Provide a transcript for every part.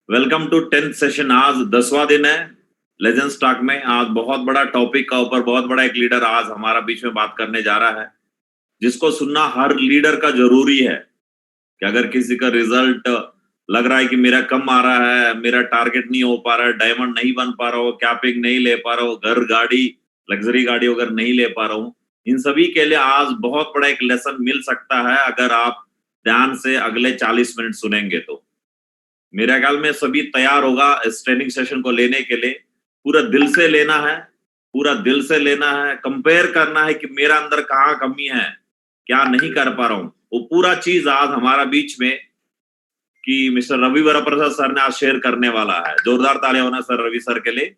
Welcome to 10th session. आज 10वां दिन है लेजेंड्स टॉक में। आज बहुत बड़ा टॉपिक का ऊपर बहुत बड़ा एक लीडर आज हमारा बीच में बात करने जा रहा है, जिसको सुनना हर लीडर का जरूरी है। कि अगर किसी का रिजल्ट लग रहा है कि मेरा कम आ रहा है, मेरा टारगेट नहीं हो पा रहा है, डायमंड नहीं बन पा रहा हो, कैपिंग नहीं ले पा रहा हो, घर गाड़ी लग्जरी गाड़ी अगर नहीं ले पा रहा हूँ, इन सभी के लिए आज बहुत बड़ा एक लेसन मिल सकता है अगर आप ध्यान से अगले 40 मिनट सुनेंगे तो। मेरे ख्याल में सभी तैयार होगा इस ट्रेनिंग सेशन को लेने के लिए। पूरा दिल से लेना है, पूरा दिल से लेना है, कंपेयर करना है कि मेरा अंदर कहाँ कमी है, क्या नहीं कर पा रहा हूँ। वो पूरा चीज आज हमारा बीच में कि मिस्टर रवि वरप्रसाद सर ने आज शेयर करने वाला है। जोरदार तालियां होना सर रवि सर के लिए।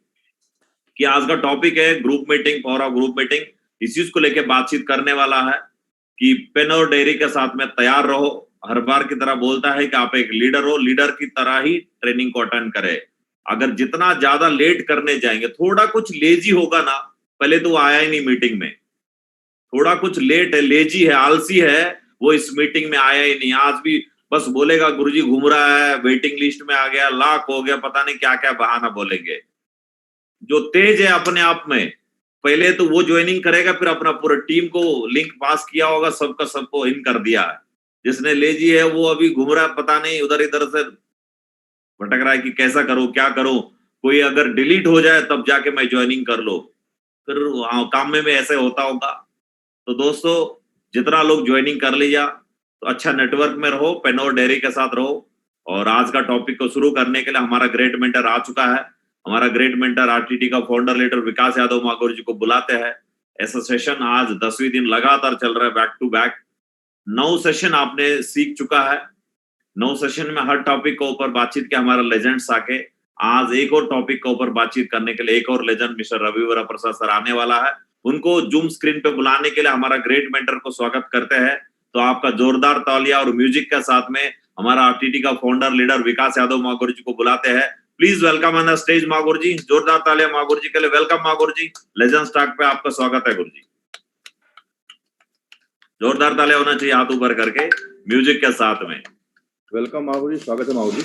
कि आज का टॉपिक है group meeting, power of group meeting. इस चीज को लेकर बातचीत करने वाला है कि पेन और डायरी के साथ में तैयार रहो। हर बार की तरह बोलता है कि आप एक लीडर हो, लीडर की तरह ही ट्रेनिंग को अटेंड करें। अगर जितना ज्यादा लेट करने जाएंगे, थोड़ा कुछ लेजी होगा ना, पहले तो वो आया ही नहीं मीटिंग में, थोड़ा कुछ लेट है, लेजी है, आलसी है, वो इस मीटिंग में आया ही नहीं। आज भी बस बोलेगा गुरुजी घूम रहा है, वेटिंग लिस्ट में आ गया, लाख हो गया, पता नहीं क्या क्या बहाना बोलेंगे। जो तेज है अपने आप में, पहले तो वो ज्वाइनिंग करेगा, फिर अपना पूरा टीम को लिंक पास किया होगा, सबका सबको इन कर दिया है। जिसने लेजी है वो अभी घूम रहा है, पता नहीं उधर इधर से भटक रहा है कि कैसा करूं, क्या करूं। कोई अगर डिलीट हो जाए तब जाके मैं ज्वाइनिंग कर लो, फिर काम में ऐसे होता होगा। तो दोस्तों, जितना लोग ज्वाइनिंग कर लिया तो अच्छा नेटवर्क में रहो, पेन और डायरी के साथ रहो। और आज का टॉपिक को शुरू करने के लिए हमारा ग्रेट मेंटर आ चुका है। हमारा ग्रेट मेंटर आरटीटी का फाउंडर लीडर विकास यादव मागोर जी को बुलाते हैं। ऐसा सेशन आज 10वीं दिन लगातार चल रहा है, बैक टू बैक 9 सेशन आपने सीख चुका है। 9 सेशन में हर टॉपिक के ऊपर बातचीत के हमारा लेजेंड्स आके आज एक और टॉपिक के ऊपर बातचीत करने के लिए एक और legend mister Ravi Varaprasad sir आने वाला है। उनको जूम स्क्रीन पे बुलाने के लिए हमारा ग्रेट मेंटर को स्वागत करते हैं। तो आपका जोरदार तालियां और म्यूजिक के साथ में हमारा आरटीटी का फाउंडर लीडर विकास यादव मागोर जी को बुलाते हैं। Please welcome on the stage Magor ji. जोरदार तालियां मागोर जी के लिए। Welcome Magor ji, legends talk पे आपका स्वागत है गुरु जी। जोरदार तालियां होना चाहिए हाथ ऊपर करके म्यूजिक के साथ में। वेलकम माहू जी, स्वागत है माहू जी।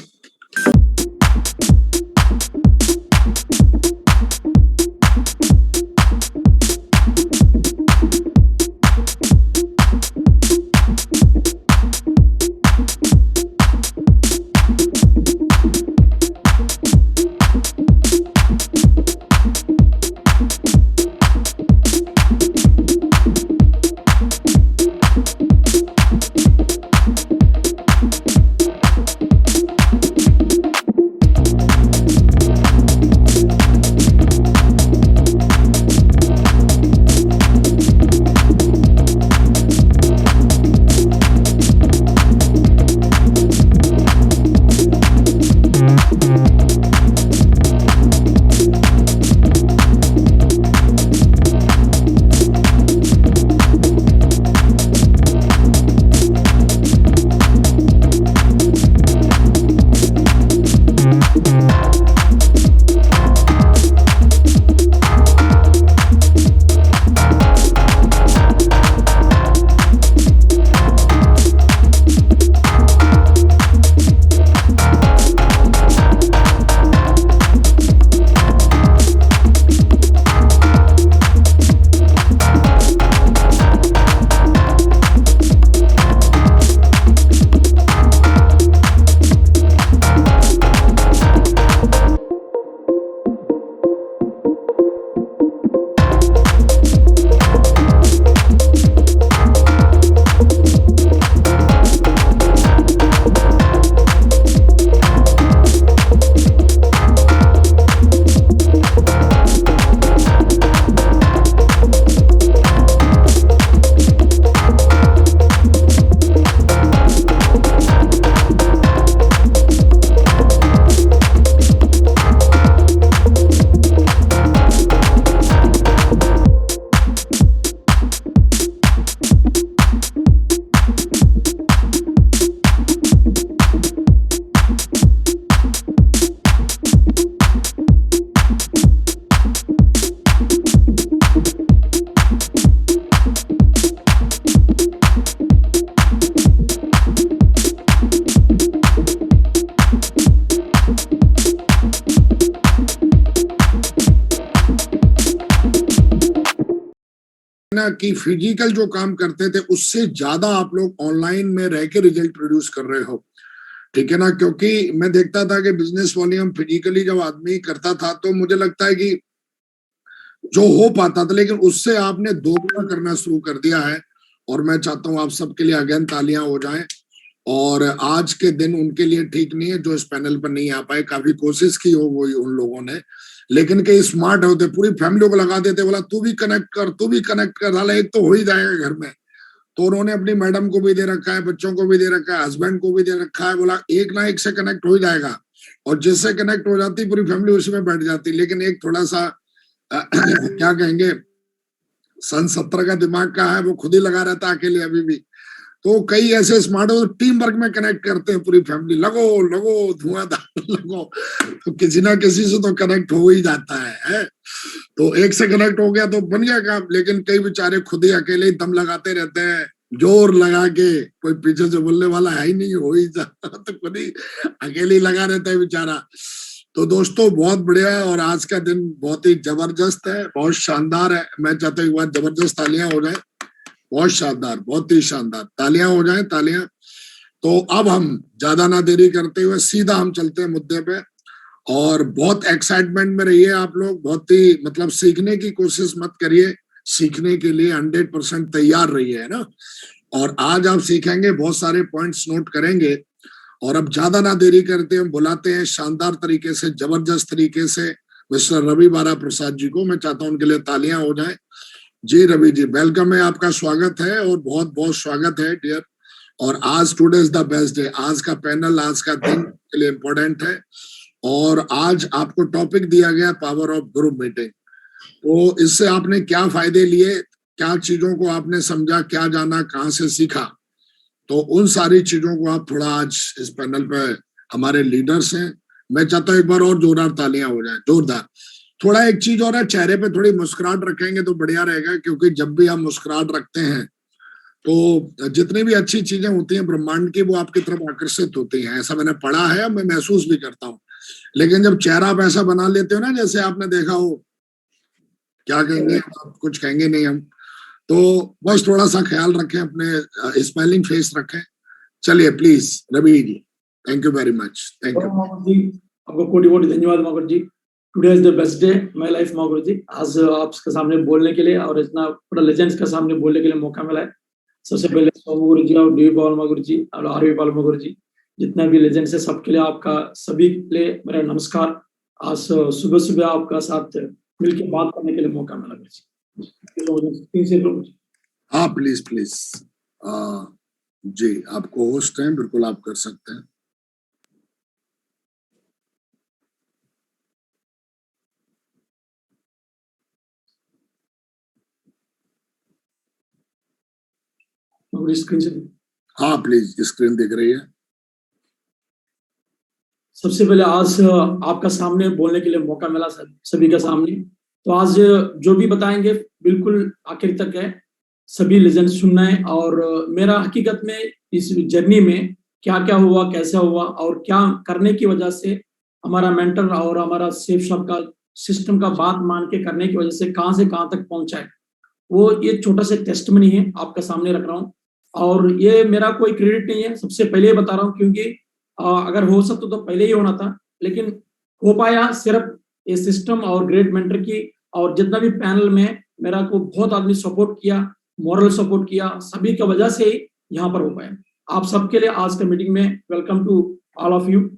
ना कि फिजिकल जो काम करते थे उससे ज्यादा आप लोग ऑनलाइन में रह के रिजल्ट प्रोड्यूस कर रहे हो, ठीक है ना। क्योंकि मैं देखता था कि बिजनेस वॉल्यूम फिजिकली जब आदमी करता था तो मुझे लगता है कि जो हो पाता था, लेकिन उससे आपने दोगुना करना शुरू कर दिया है। और मैं चाहता हूं आप सबके लिए अगेन तालियां हो जाएं। और आज के दिन उनके लिए ठीक नहीं है जो इस पैनल पर नहीं आ पाए, काफी कोशिश की हो वो उन लोगों ने, लेकिन कई स्मार्ट होते पूरी फैमिली को लगा देते, बोला तू भी कनेक्ट कर, तू भी कनेक्ट कर, साला एक तो हो ही जाएगा घर में। तो उन्होंने अपनी मैडम को भी दे रखा है, बच्चों को भी दे रखा है, हस्बैंड को भी दे रखा है, बोला एक ना एक से कनेक्ट हो ही जाएगा। और जिससे कनेक्ट हो जाती पूरी फैमिली उसी में बैठ जाती। लेकिन एक थोड़ा सा क्या कहेंगे, सन 70 का दिमाग का है, वो खुद ही लगा रहता है अकेले अभी भी। तो कई ऐसे स्मार्ट हो टीम वर्क में कनेक्ट करते हैं पूरी फैमिली, लगो लगो धुआंधार लगो, तो किसी ना किसी से तो कनेक्ट हो ही जाता है। तो एक से कनेक्ट हो गया तो बन गया काम। लेकिन कई बेचारे खुद ही अकेले ही दम लगाते रहते हैं, जोर लगा के, कोई पीछे से बोलने वाला है ही नहीं, हो ही जाता तो खुद ही अकेले ही लगा रहता है बेचारा। तो दोस्तों बहुत बढ़िया है और आज का दिन बहुत ही जबरदस्त है, बहुत शानदार है। मैं चाहता हूँ एक बार जबरदस्त तालियां हो जाए, बहुत शानदार, बहुत ही शानदार तालियां हो जाएं, तालियां। तो अब हम ज्यादा ना देरी करते हुए सीधा हम चलते हैं मुद्दे पे। और बहुत एक्साइटमेंट में रहिए आप लोग, बहुत ही मतलब सीखने की कोशिश मत करिए, सीखने के लिए 100% तैयार रहिए, है ना। और आज आप सीखेंगे, बहुत सारे पॉइंट्स नोट करेंगे। और अब ज्यादा ना देरी करते हम बुलाते हैं शानदार तरीके से, जबरदस्त तरीके से मिस्टर रवि बारा प्रसाद जी को। मैं चाहता हूं उनके लिए तालियां हो जाए। जी रवि जी, वेलकम है, आपका स्वागत है और बहुत बहुत स्वागत है डियर। और आज today is the best day, आज का पैनल, आज का दिन के लिए इम्पोर्टेंट है। और आज आपको टॉपिक दिया गया पावर ऑफ ग्रुप मीटिंग। तो इससे आपने क्या फायदे लिए, क्या चीजों को आपने समझा, क्या जाना, कहाँ से सीखा, तो उन सारी चीजों को आप थोड़ा आज इस पैनल पे, हमारे लीडर्स हैं, मैं चाहता हूँ एक बार और जोरदार तालियां हो जाए, जोरदार। थोड़ा एक चीज और है, चेहरे पे थोड़ी मुस्कुराहट रखेंगे तो बढ़िया रहेगा, क्योंकि जब भी हम मुस्कुराहट रखते हैं तो जितनी भी अच्छी चीजें होती हैं ब्रह्मांड की वो आपकी तरफ आकर्षित होती हैं, ऐसा मैंने पढ़ा है, मैं महसूस भी करता हूँ। लेकिन जब चेहरा आप ऐसा बना लेते हो ना, जैसे आपने देखा हो, क्या कहेंगे आप, कुछ कहेंगे नहीं हम, तो बस थोड़ा सा ख्याल रखें, अपने स्माइलिंग फेस रखें। चलिए please Ravi ji, thank you very much, thank you. जी आपको कोटि कोटि धन्यवाद Magur ji. Today is the best day my life Magur ji. आज आपके सामने बोलने के लिए और इतना बड़ा लेजेंड्स के सामने बोलने के लिए मौका मिला है। सबसे पहले सोमू गुरु जी और डी पाल मागुर जी और आरवी पाल मागुर जी, जितना भी लेजेंड्स है सबके लिए आपका सभी के लिए मेरा नमस्कार। आज सुबह सुबह आपका साथ मिलकर बात करने के लिए मौका मिला जी। हाँ प्लीज प्लीज, जी आपको होस्ट हैं, बिल्कुल आप कर सकते हैं। स्क्रीन से, हाँ प्लीज, स्क्रीन दिख रही है। सबसे पहले आज आपका सामने बोलने के लिए मौका मिला सभी के सामने। तो आज जो भी बताएंगे बिल्कुल आखिर तक है, सभी लेजेंड सुनना है। और मेरा हकीकत में इस जर्नी में क्या क्या हुआ, कैसा हुआ और क्या करने की वजह से हमारा मेंटर और हमारा सेफ शॉप का सिस्टम का बात मान के करने की वजह से कहाँ तक पहुंचा है, वो ये छोटा सा टेस्टमनी है आपका सामने रख रहा हूँ। और ये मेरा कोई क्रेडिट नहीं है, सबसे पहले ही बता रहा हूँ, क्योंकि अगर हो सकता तो पहले ही होना था, लेकिन हो पाया सिर्फ ये सिस्टम और ग्रेट मेंटर की और जितना भी पैनल में मेरा को बहुत आदमी सपोर्ट किया, मॉरल सपोर्ट किया, सभी की वजह से ही यहाँ पर हो पाया। आप सबके लिए आज का मीटिंग में welcome to all of you.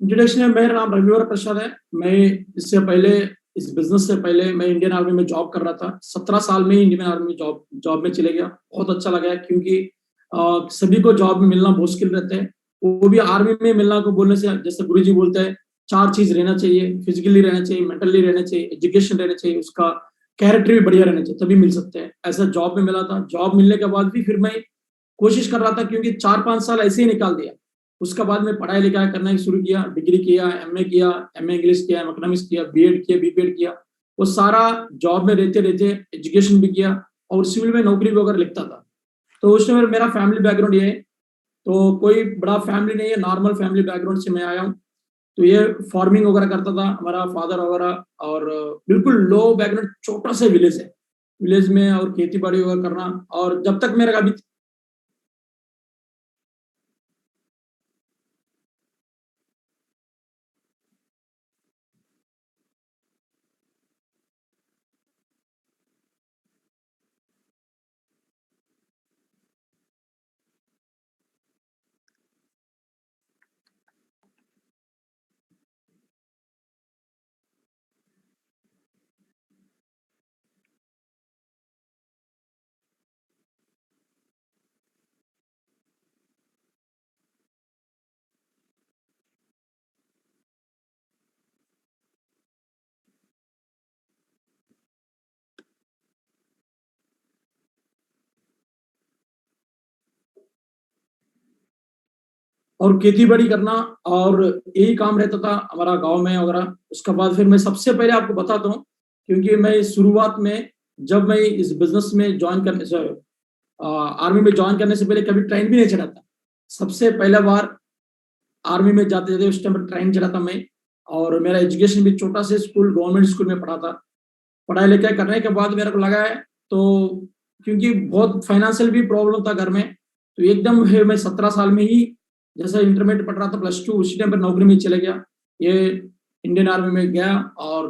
Introduction में, मेरा नाम रविवर प्रसाद है। मैं इससे पहले, इस बिजनेस से पहले मैं इंडियन आर्मी में जॉब कर रहा था। 17 साल में ही इंडियन आर्मी में जॉब में चले गया। बहुत अच्छा लगा, क्योंकि सभी को जॉब में मिलना मुश्किल रहता है, वो भी आर्मी में मिलना को बोलने से, जैसे गुरु जी बोलते हैं 4 चीज रहना चाहिए, फिजिकली रहना चाहिए, मेंटली रहना चाहिए, एजुकेशन रहना चाहिए, उसका कैरेक्टर भी बढ़िया रहना चाहिए, तभी मिल सकते हैं। ऐसा जॉब में मिला था। जॉब मिलने के बाद भी फिर मैं कोशिश कर रहा था, क्योंकि 4-5 साल ऐसे ही निकाल दिया। उसके बाद में पढ़ाई लिखाई करना शुरू किया, डिग्री किया, एमए किया, एमए इंग्लिश किया, इकोनॉमिक्स किया, बीएड किया, बीपीएड किया। वो सारा जॉब में रहते रहते एजुकेशन भी किया और सिविल में नौकरी भी अगर लिखता था। तो उस समय मेरा फैमिली बैकग्राउंड ये है तो कोई बड़ा फैमिली नहीं है, नॉर्मल फैमिली बैकग्राउंड से मैं आया हूँ। तो ये फार्मिंग वगैरह करता था हमारा फादर वगैरह, और बिल्कुल लो बैकग्राउंड, छोटा सा विलेज है, विलेज में और खेती बाड़ी वगैरह करना। और जब तक मेरा अभी और खेती बाड़ी करना, और यही काम रहता था हमारा गांव में वगैरह। उसके बाद फिर मैं सबसे पहले आपको बताता हूँ, क्योंकि मैं शुरुआत में जब मैं इस बिजनेस में ज्वाइन करने से आर्मी में ज्वाइन करने से पहले कभी ट्रेन भी नहीं चढ़ा था। सबसे पहला बार आर्मी में जाते जाते उस टाइम पर ट्रेन चढ़ा था मैं। और मेरा एजुकेशन भी छोटा से स्कूल, गवर्नमेंट स्कूल में पढ़ा था। पढ़ाई लिखाई करने के बाद मेरे को लगा है, तो क्योंकि बहुत फाइनेंशियल भी प्रॉब्लम था घर में, तो एकदम फिर मैं 17 साल में ही जैसे इंटरमीडिएट पढ़ रहा था, +2 उसी टाइम पर नौकरी में चले गया। ये इंडियन आर्मी में गया और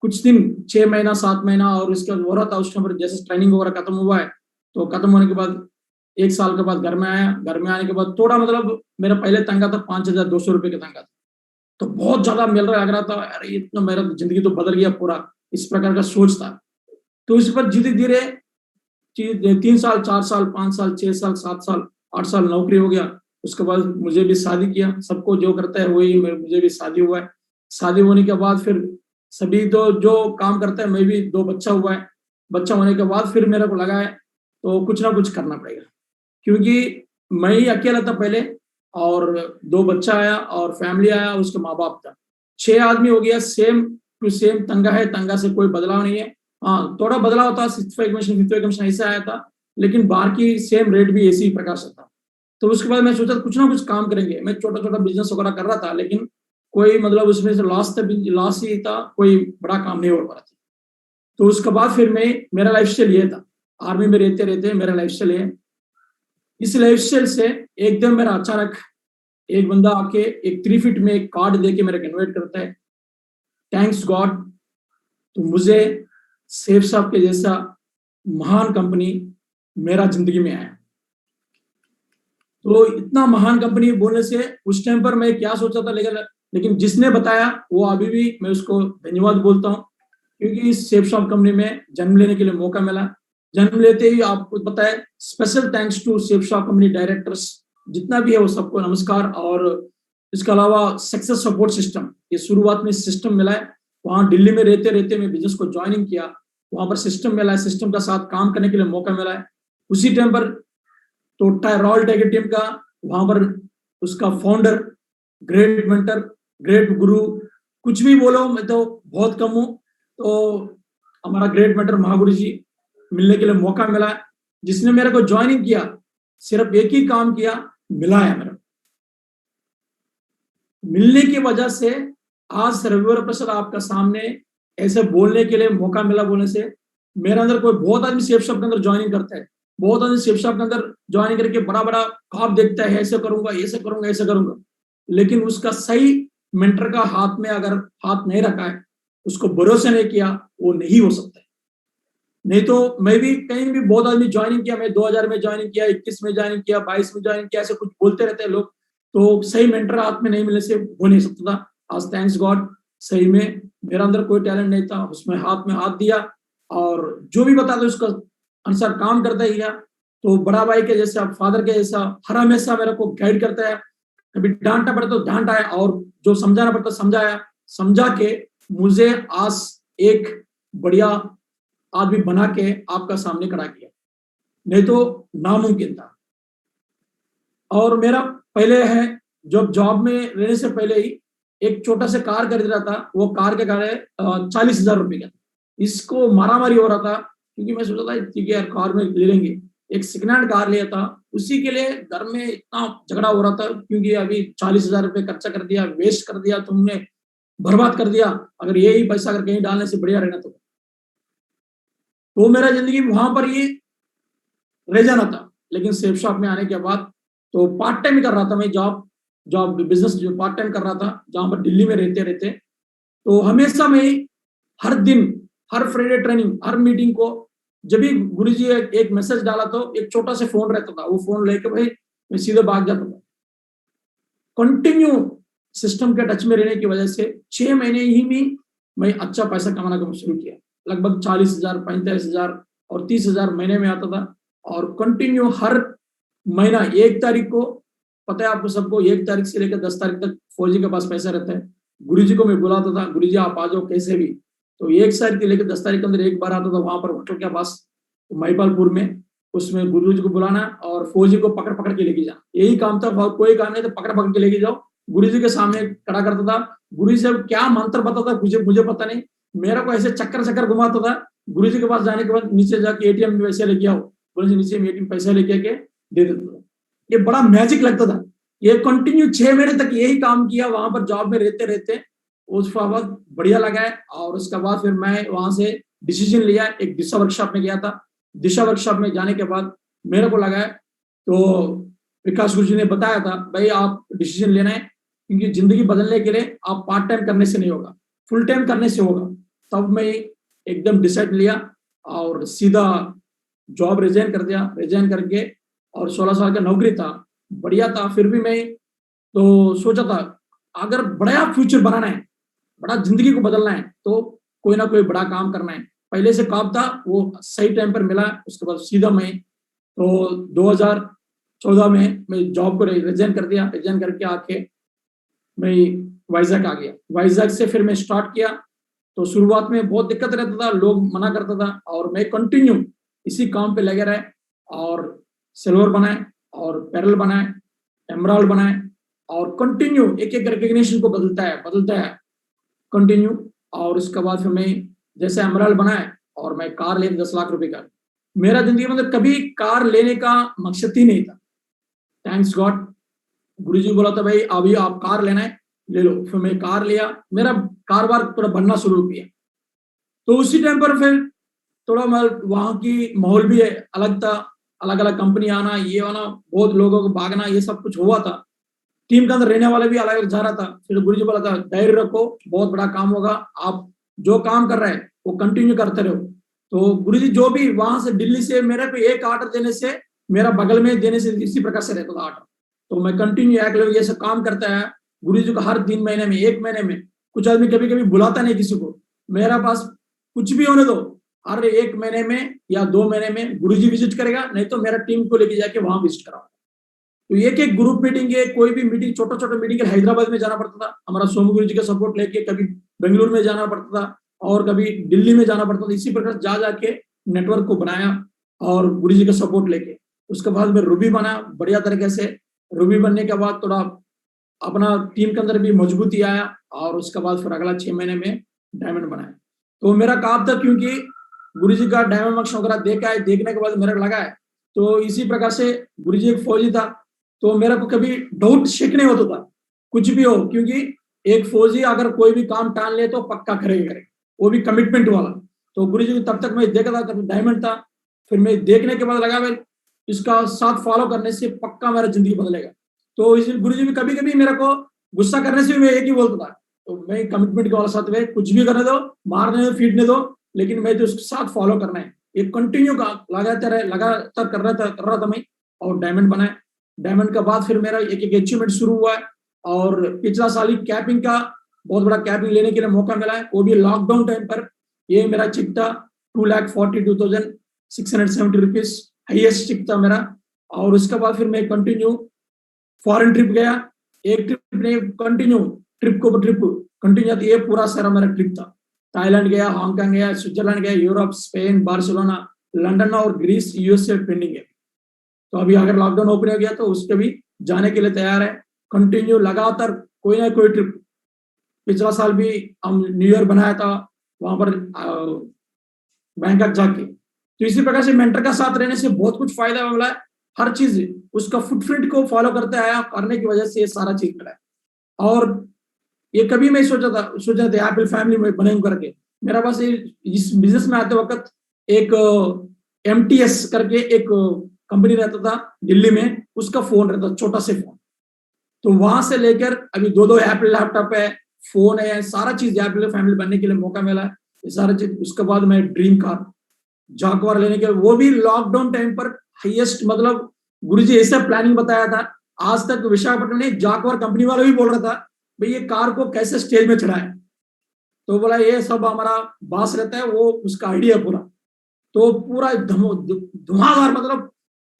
कुछ दिन, 6 महीना 7 महीना, और इसके बाद हो रहा था उस टाइम पर जैसे ट्रेनिंग वगैरह खत्म हुआ है, तो खत्म होने के बाद 1 साल के बाद घर में आया। घर में आने के बाद थोड़ा मतलब मेरा पहले तंगा था 5,200 रुपए का तंगा था, तो बहुत ज्यादा मिल रहा लग रहा था, अरे इतना मेरा जिंदगी तो बदल गया पूरा, इस प्रकार का सोच था। तो इस पर धीरे धीरे 3 साल 4 साल 5 साल 6 साल 7 साल 8 साल नौकरी हो गया। उसके बाद मुझे भी शादी किया, सबको जो करता है वही मुझे भी शादी हुआ है। शादी होने के बाद फिर सभी तो जो काम करता है, मैं भी 2 बच्चा हुआ है। बच्चा होने के बाद फिर मेरे को लगा है तो कुछ ना कुछ करना पड़ेगा, क्योंकि मैं ही अकेला था पहले, और 2 बच्चा आया और फैमिली आया, उसके माँ बाप था, 6 आदमी हो गया। सेम टू सेम तंगा है, तंगा से कोई बदलाव नहीं है। हाँ, थोड़ा बदलाव था, 65 कमीशन 55 कमीशन ऐसा आया था, लेकिन बाकी सेम रेट भी इसी प्रकार से था। तो उसके बाद मैं सोचा कुछ ना कुछ काम करेंगे। मैं छोटा छोटा बिजनेस वगैरह कर रहा था, लेकिन कोई मतलब उसमें से लॉस ही था, कोई बड़ा काम नहीं हो पा रहा था। तो उसके बाद फिर मैं, मेरा लाइफस्टाइल ये था, आर्मी में रहते रहते मेरा लाइफस्टाइल है, इस लाइफस्टाइल से एकदम मेरा अचानक एक बंदा आके एक 3 फीट में एक कार्ड देके मेरे कन्वर्ट करता है, थैंक्स गॉड, तो मुझे सेफ साहब के जैसा महान कंपनी मेरा जिंदगी में आया। तो इतना महान कंपनी बोलने से उस टाइम पर मैं क्या सोचा था, लेकिन जिसने बताया वो अभी भी मैं उसको धन्यवाद बोलता हूँ, क्योंकि इस सेफ शॉप कंपनी में जन्म लेने के लिए मौका मिला। जन्म लेते ही आपको पता है, special thanks to safe shop company directors जितना भी है वो सबको नमस्कार। और इसके अलावा सक्सेस सपोर्ट सिस्टम, ये शुरुआत में सिस्टम मिला है, वहाँ दिल्ली में रहते रहते मैं बिजनेस को ज्वाइनिंग किया, वहां पर सिस्टम मिला है, सिस्टम का साथ काम करने के लिए मौका मिला है। उसी टाइम पर तो रॉयल टाइगर टीम का वहां पर उसका फाउंडर, ग्रेट मेंटर, ग्रेट गुरु, कुछ भी बोलो, मैं तो बहुत कम हूँ, तो हमारा ग्रेट मेंटर महागुरु जी मिलने के लिए मौका मिला, जिसने मेरे को ज्वाइनिंग किया, सिर्फ एक ही काम किया, मिलाया मेरा। मिलने की वजह से आज रविवर प्रसाद आपका सामने ऐसे बोलने के लिए मौका मिला। बोलने से मेरे अंदर कोई, बहुत आदमी सेफ शॉप के अंदर ज्वाइनिंग करता है, बहुत आदमी सेफ शॉप के अंदर ज्वाइनिंग करके बड़ा बड़ा ख्वाब देखता है, ऐसे करूंगा ऐसे करूंगा ऐसे करूंगा, लेकिन उसका सही मेंटर का हाथ में अगर हाथ नहीं रखा है, उसको भरोसा नहीं किया, वो नहीं हो सकता है। नहीं तो मैं भी कहीं भी बहुत आदमी ज्वाइनिंग किया, मैं 2000 में ज्वाइनिंग किया, 21 में ज्वाइनिंग किया, 22 में ज्वाइनिंग किया, ऐसे कुछ बोलते रहते हैं लोग, तो सही मेंटर हाथ में नहीं मिलने से हो नहीं सकता था। आज थैंक्स गॉड, सही में मेरा अंदर कोई टैलेंट नहीं था, उसमें हाथ में हाथ दिया और जो भी बता दो उसका अनुसार काम करता ही गया। तो बड़ा भाई के जैसा, फादर के जैसा हर हमेशा मेरे को गाइड करता है, कभी डांटना पड़ता तो डांटा है, और जो समझाना पड़ता समझाया, समझा के मुझे आज एक बढ़िया आदमी बना के आपका सामने खड़ा किया, नहीं तो नामुमकिन था। और मेरा पहले है, जब जॉब में रहने से पहले ही एक छोटा सा कार खरीद रहा था, वो कार के कार 40,000 रुपए का, इसको मारामारी हो रहा था, क्योंकि मैं सोचा था ठीक है यार कार में ले लेंगे। एक सेकेंड हैंड कार लिया था, उसी के लिए घर में इतना झगड़ा हो रहा था, क्योंकि अभी 40,000 रुपये खर्चा कर दिया, वेस्ट कर दिया, तुमने बर्बाद कर दिया, अगर यही पैसा अगर कहीं डालने से बढ़िया रहना तो मेरा जिंदगी वहां पर ये रह जाना था। लेकिन सेफ शॉप में आने के बाद तो पार्ट टाइम कर रहा था मैं, जॉब बिजनेस जो पार्ट टाइम कर रहा था, जहां पर दिल्ली में रहते रहते तो हमेशा मैं हर दिन, हर फ्राइडे ट्रेनिंग, हर मीटिंग को जब भी गुरुजी एक मैसेज डाला तो एक छोटा सा फोन रहता था, वो फोन लेके भाई मैं सीधे भाग जाता था। कंटिन्यू सिस्टम के टच में रहने की वजह से 6 महीने ही में मैं अच्छा पैसा कमाना का शुरू किया। लगभग 40,000, 45,000 और 30,000 महीने में आता था। और कंटिन्यू हर महीना 1 तारीख को, पता है आपको सबको, 1 तारीख से लेकर 10 तारीख तक फौजी के पास पैसा रहता है। गुरुजी को मैं बुलाता था, गुरुजी आप आ जाओ कैसे भी। तो 1 तारीख से लेकर 10 तारीख के अंदर एक बार आता था वहां पर होटल के पास महिपालपुर में, उसमें गुरुजी को बुलाना और फौजी को पकड़ पकड़ के लेके जाना, यही काम था। कोई काम नहीं तो पकड़ पकड़ के लेके जाओ, गुरुजी के सामने खड़ा करता था। गुरुजी से क्या मंत्र बताता मुझे पता नहीं, मेरा को ऐसे चक्कर घुमाता था। गुरुजी के पास जाने के बाद नीचे जाके एटीएम में पैसे लेके आओ, गुरुजी नीचे में एटीएम पैसे लेके के दे देता था। ये बड़ा मैजिक लगता था। ये कंटिन्यू 6 महीने तक यही काम किया वहां पर जॉब में रहते रहते। उसके बाद बढ़िया लगा है। और उसके बाद फिर मैं वहां से डिसीजन लिया, एक दिशा वर्कशॉप में गया था। दिशा वर्कशॉप में जाने के बाद मेरे को लगा है, तो विकास गुरुजी ने बताया था भाई आप डिसीजन लेना है, क्योंकि जिंदगी बदलने के लिए आप पार्ट टाइम करने से नहीं होगा, फुल टाइम करने से होगा। तब मैं एकदम डिसाइड लिया और सीधा जॉब रिजाइन कर दिया। रिजाइन करके और 16 साल का नौकरी था, बढ़िया था। फिर भी मैं तो सोचा था अगर बड़ा फ्यूचर बनाना है, बड़ा जिंदगी को बदलना है, तो कोई ना कोई बड़ा काम करना है। पहले से काम था, वो सही टाइम पर मिला। उसके बाद सीधा मैं तो 2014 में मैं जॉब को रिजाइन कर दिया। रिजाइन करके आके मैं वाइजैक आ गया। वाइजैक से फिर मैं स्टार्ट किया। तो शुरुआत में बहुत दिक्कत रहता था, लोग मना करता था, और मैं कंटिन्यू इसी काम पे लगे रहे और सिल्वर बनाए और पेरल बनाए, एमराल्ड बनाए, और कंटिन्यू एक एक रिकग्निशन को बदलता है कंटिन्यू। और उसके बाद फिर मैं जैसे एमराल्ड बनाए और मैं कार ले 10 लाख रुपए का। मेरा जिंदगी में कभी कार लेने का मकसद ही नहीं था। थैंक्स गॉड, गुरुजी बोला था भाई अभी आप कार लेना है ले लो। फिर मैं कार लिया, मेरा कारोबार थोड़ा बनना शुरू किया। तो उसी टाइम पर फिर थोड़ा वहां की माहौल भी अलग था, अलग अलग कंपनी आना, ये आना, बहुत लोगों को भागना, ये सब कुछ हुआ था। टीम के अंदर रहने वाले भी अलग जा रहा था। फिर गुरुजी बोला था धैर्य रखो, बहुत बड़ा काम होगा, आप जो काम कर रहे हैं वो कंटिन्यू करते रहो। तो गुरुजी जो भी वहां से दिल्ली से मेरे को एक ऑर्डर देने से, मेरा बगल में देने से इसी प्रकार से रहता था ऑर्डर। तो मैं कंटिन्यू एक लेवल जैसे काम करता है। गुरुजी को हर 3 महीने में, 1 महीने में, कुछ आदमी कभी कभी बुलाता नहीं किसी को, मेरा पास कुछ भी होने दो, हर 1 महीने में या 2 महीने में गुरुजी विजिट करेगा, नहीं तो मेरा टीम को लेके जाके वहां विजिट कराओ। तो एक ग्रुप मीटिंग है, कोई भी मीटिंग, छोटा मीटिंग के हैदराबाद में जाना पड़ता था, हमारा सोमू गुरुजी का सपोर्ट लेके, कभी बेंगलुरु में जाना पड़ता था और कभी दिल्ली में जाना पड़ता था। इसी प्रकार जा जाके नेटवर्क को बनाया और गुरुजी का सपोर्ट लेके। उसके बाद में रूबी बना बढ़िया तरीके से। रूबी बनने के बाद थोड़ा अपना टीम के अंदर भी मजबूती आया, और उसके बाद फिर अगला 6 महीने में डायमंड बनाया। तो मेरा काम था, क्योंकि गुरुजी का डायमंड मार्क्स वगैरह देखने के बाद मेरा लगा है, तो इसी प्रकार से गुरुजी एक फौजी था, तो मेरा को कभी डाउट शेक नहीं होता था कुछ भी हो, क्योंकि एक फौजी अगर कोई भी काम टाल ले तो पक्का करेगा, वो भी कमिटमेंट वाला। तो गुरुजी तब तक मैं देखा था, तब डायमंड था। फिर मैं देखने के बाद लगा भाई इसका साथ फॉलो करने से पक्का मेरा जिंदगी बदलेगा। तो इस गुरुजी भी कभी कभी मेरे को गुस्सा करने से भी मैं एक ही बोलता था, तो मैं कमिटमेंट के वाला साथ में, कुछ भी करने दो, मारने दो, फीटने दो, लेकिन मैं तो उसके साथ फॉलो करना है। एक कंटिन्यू का लगातार कर रहा था मैं, और डायमंड बनाया। डायमंड के बाद फिर मेरा एक अचीवमेंट शुरू हुआ है। और पिछला साल ही कैपिंग का बहुत बड़ा कैपिंग लेने के लिए मौका मिला है, वो भी लॉकडाउन टाइम पर। ये मेरा चिप था 2,42,670 रुपीज, हाईएस्ट चिप था मेरा। और उसके बाद फिर मैं कंटिन्यू फॉरेन ट्रिप गया, एक ट्रिप नहीं, कंटिन्यू ट्रिप कंटिन्यू। ये पूरा सारा मेरा ट्रिप था। थाईलैंड गया, हांगकांग गया, स्विट्जरलैंड गया, यूरोप, स्पेन, बार्सिलोना, लंदन और ग्रीस, यूएसए पेंडिंग है। तो अभी अगर लॉकडाउन ओपन हो गया तो उसके भी जाने के लिए तैयार है। कंटिन्यू लगातार कोई ना कोई ट्रिप। पिछला साल भी हम न्यू ईयर बनाया था वहां पर बैंकॉक जाके। तो इसी प्रकार से मेंटर का साथ रहने से बहुत कुछ फायदा मिला है। हर चीज उसका फुटप्रिंट को फॉलो करते आया, करने की वजह से ये सारा चीज मिला है। और ये कभी मैं सोचा था एप्पल फैमिली में बने करके। मेरा पास इस बिजनेस में आते वक्त एक MTS करके एक कंपनी रहता था दिल्ली में, उसका फोन रहता था, छोटा से फोन। तो वहां से लेकर अभी 2 एप्पल लैपटॉप है, फोन है, सारा चीज एप्पल फैमिली बनने के लिए मौका मिला है, ये सारा चीज। उसके बाद मैं ड्रीम कार जागवार लेने के, वो भी लॉकडाउन टाइम पर हाईएस्ट, मतलब गुरुजी ऐसा प्लानिंग बताया था, आज तक विशाखापट्टनम में जागवार कंपनी वाला भी बोल रहा था भाई ये कार को कैसे स्टेज में चढ़ाए। तो बोला ये सब हमारा बॉस रहता है, वो उसका आइडिया पूरा। तो पूरा धुआंधार, मतलब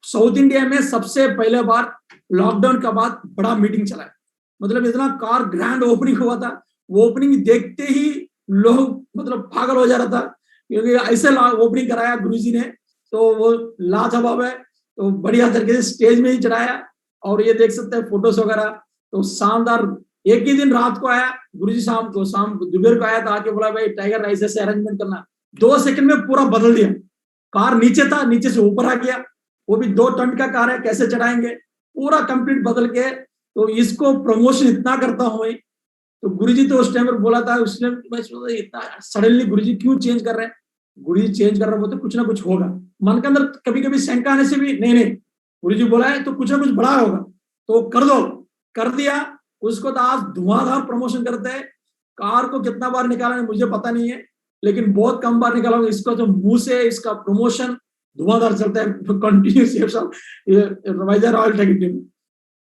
साउथ इंडिया में सबसे पहले बार लॉकडाउन का बाद बड़ा मीटिंग चला है। मतलब इतना कार ग्रैंड ओपनिंग हुआ था, वो ओपनिंग देखते ही लोग मतलब पागल हो जा रहा था, क्योंकि ऐसे ओपनिंग कराया गुरुजी ने, तो वो लाजवाब है। तो बढ़िया तरीके से स्टेज में ही चढ़ाया, और ये देख सकते हैं फोटोज वगैरह, तो शानदार। एक ही दिन रात को आया गुरुजी, शाम दोपहर को आया था, आके बोला भाई टाइगर राइस से अरेंजमेंट करना। 2 सेकंड में पूरा बदल दिया। कार नीचे था, नीचे से ऊपर आ गया, वो भी 2 टन का कार है, कैसे चढ़ाएंगे, पूरा कंप्लीट बदल के। तो इसको प्रमोशन इतना करता हूँ मैं। तो गुरुजी तो उस टाइम पर बोला था, उसने मैं सोचा इतना सडनली गुरुजी क्यों चेंज कर रहे हैं। गुरुजी चेंज कर रहे हो तो कुछ ना कुछ होगा। मन के अंदर कभी कभी शंका आने से भी नहीं गुरुजी बोला है तो कुछ ना कुछ बड़ा होगा, तो कर दो। कर दिया उसको, तो आज धुआंधार प्रमोशन करते हैं। कार को कितना बार निकाला है मुझे पता नहीं है, लेकिन बहुत कम बार निकाला। इसको तो मुंह से इसका प्रमोशन धुआंधार चलता है कंटिन्यूस रॉयल टेक्निक में।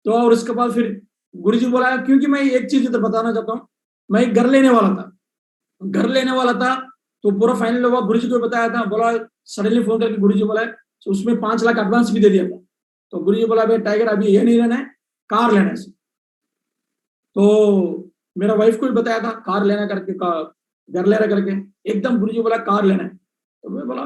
तो और उसके बाद फिर गुरुजी बोला, क्योंकि मैं एक चीज इधर बताना चाहता हूँ, मैं घर लेने वाला था, तो पूरा फाइनल हुआ, गुरुजी को बताया था, बोला सडनली फोन करके गुरुजी बोला तो उसमें 5 लाख एडवांस भी दे दिया था। तो गुरुजी बोला भाई टाइगर अभी ये नहीं लेना है, कार लेना है। तो मेरा वाइफ को भी बताया था कार लेना करके, घर लेना करके, एकदम गुरुजी बोला कार लेना है। तो मैं बोला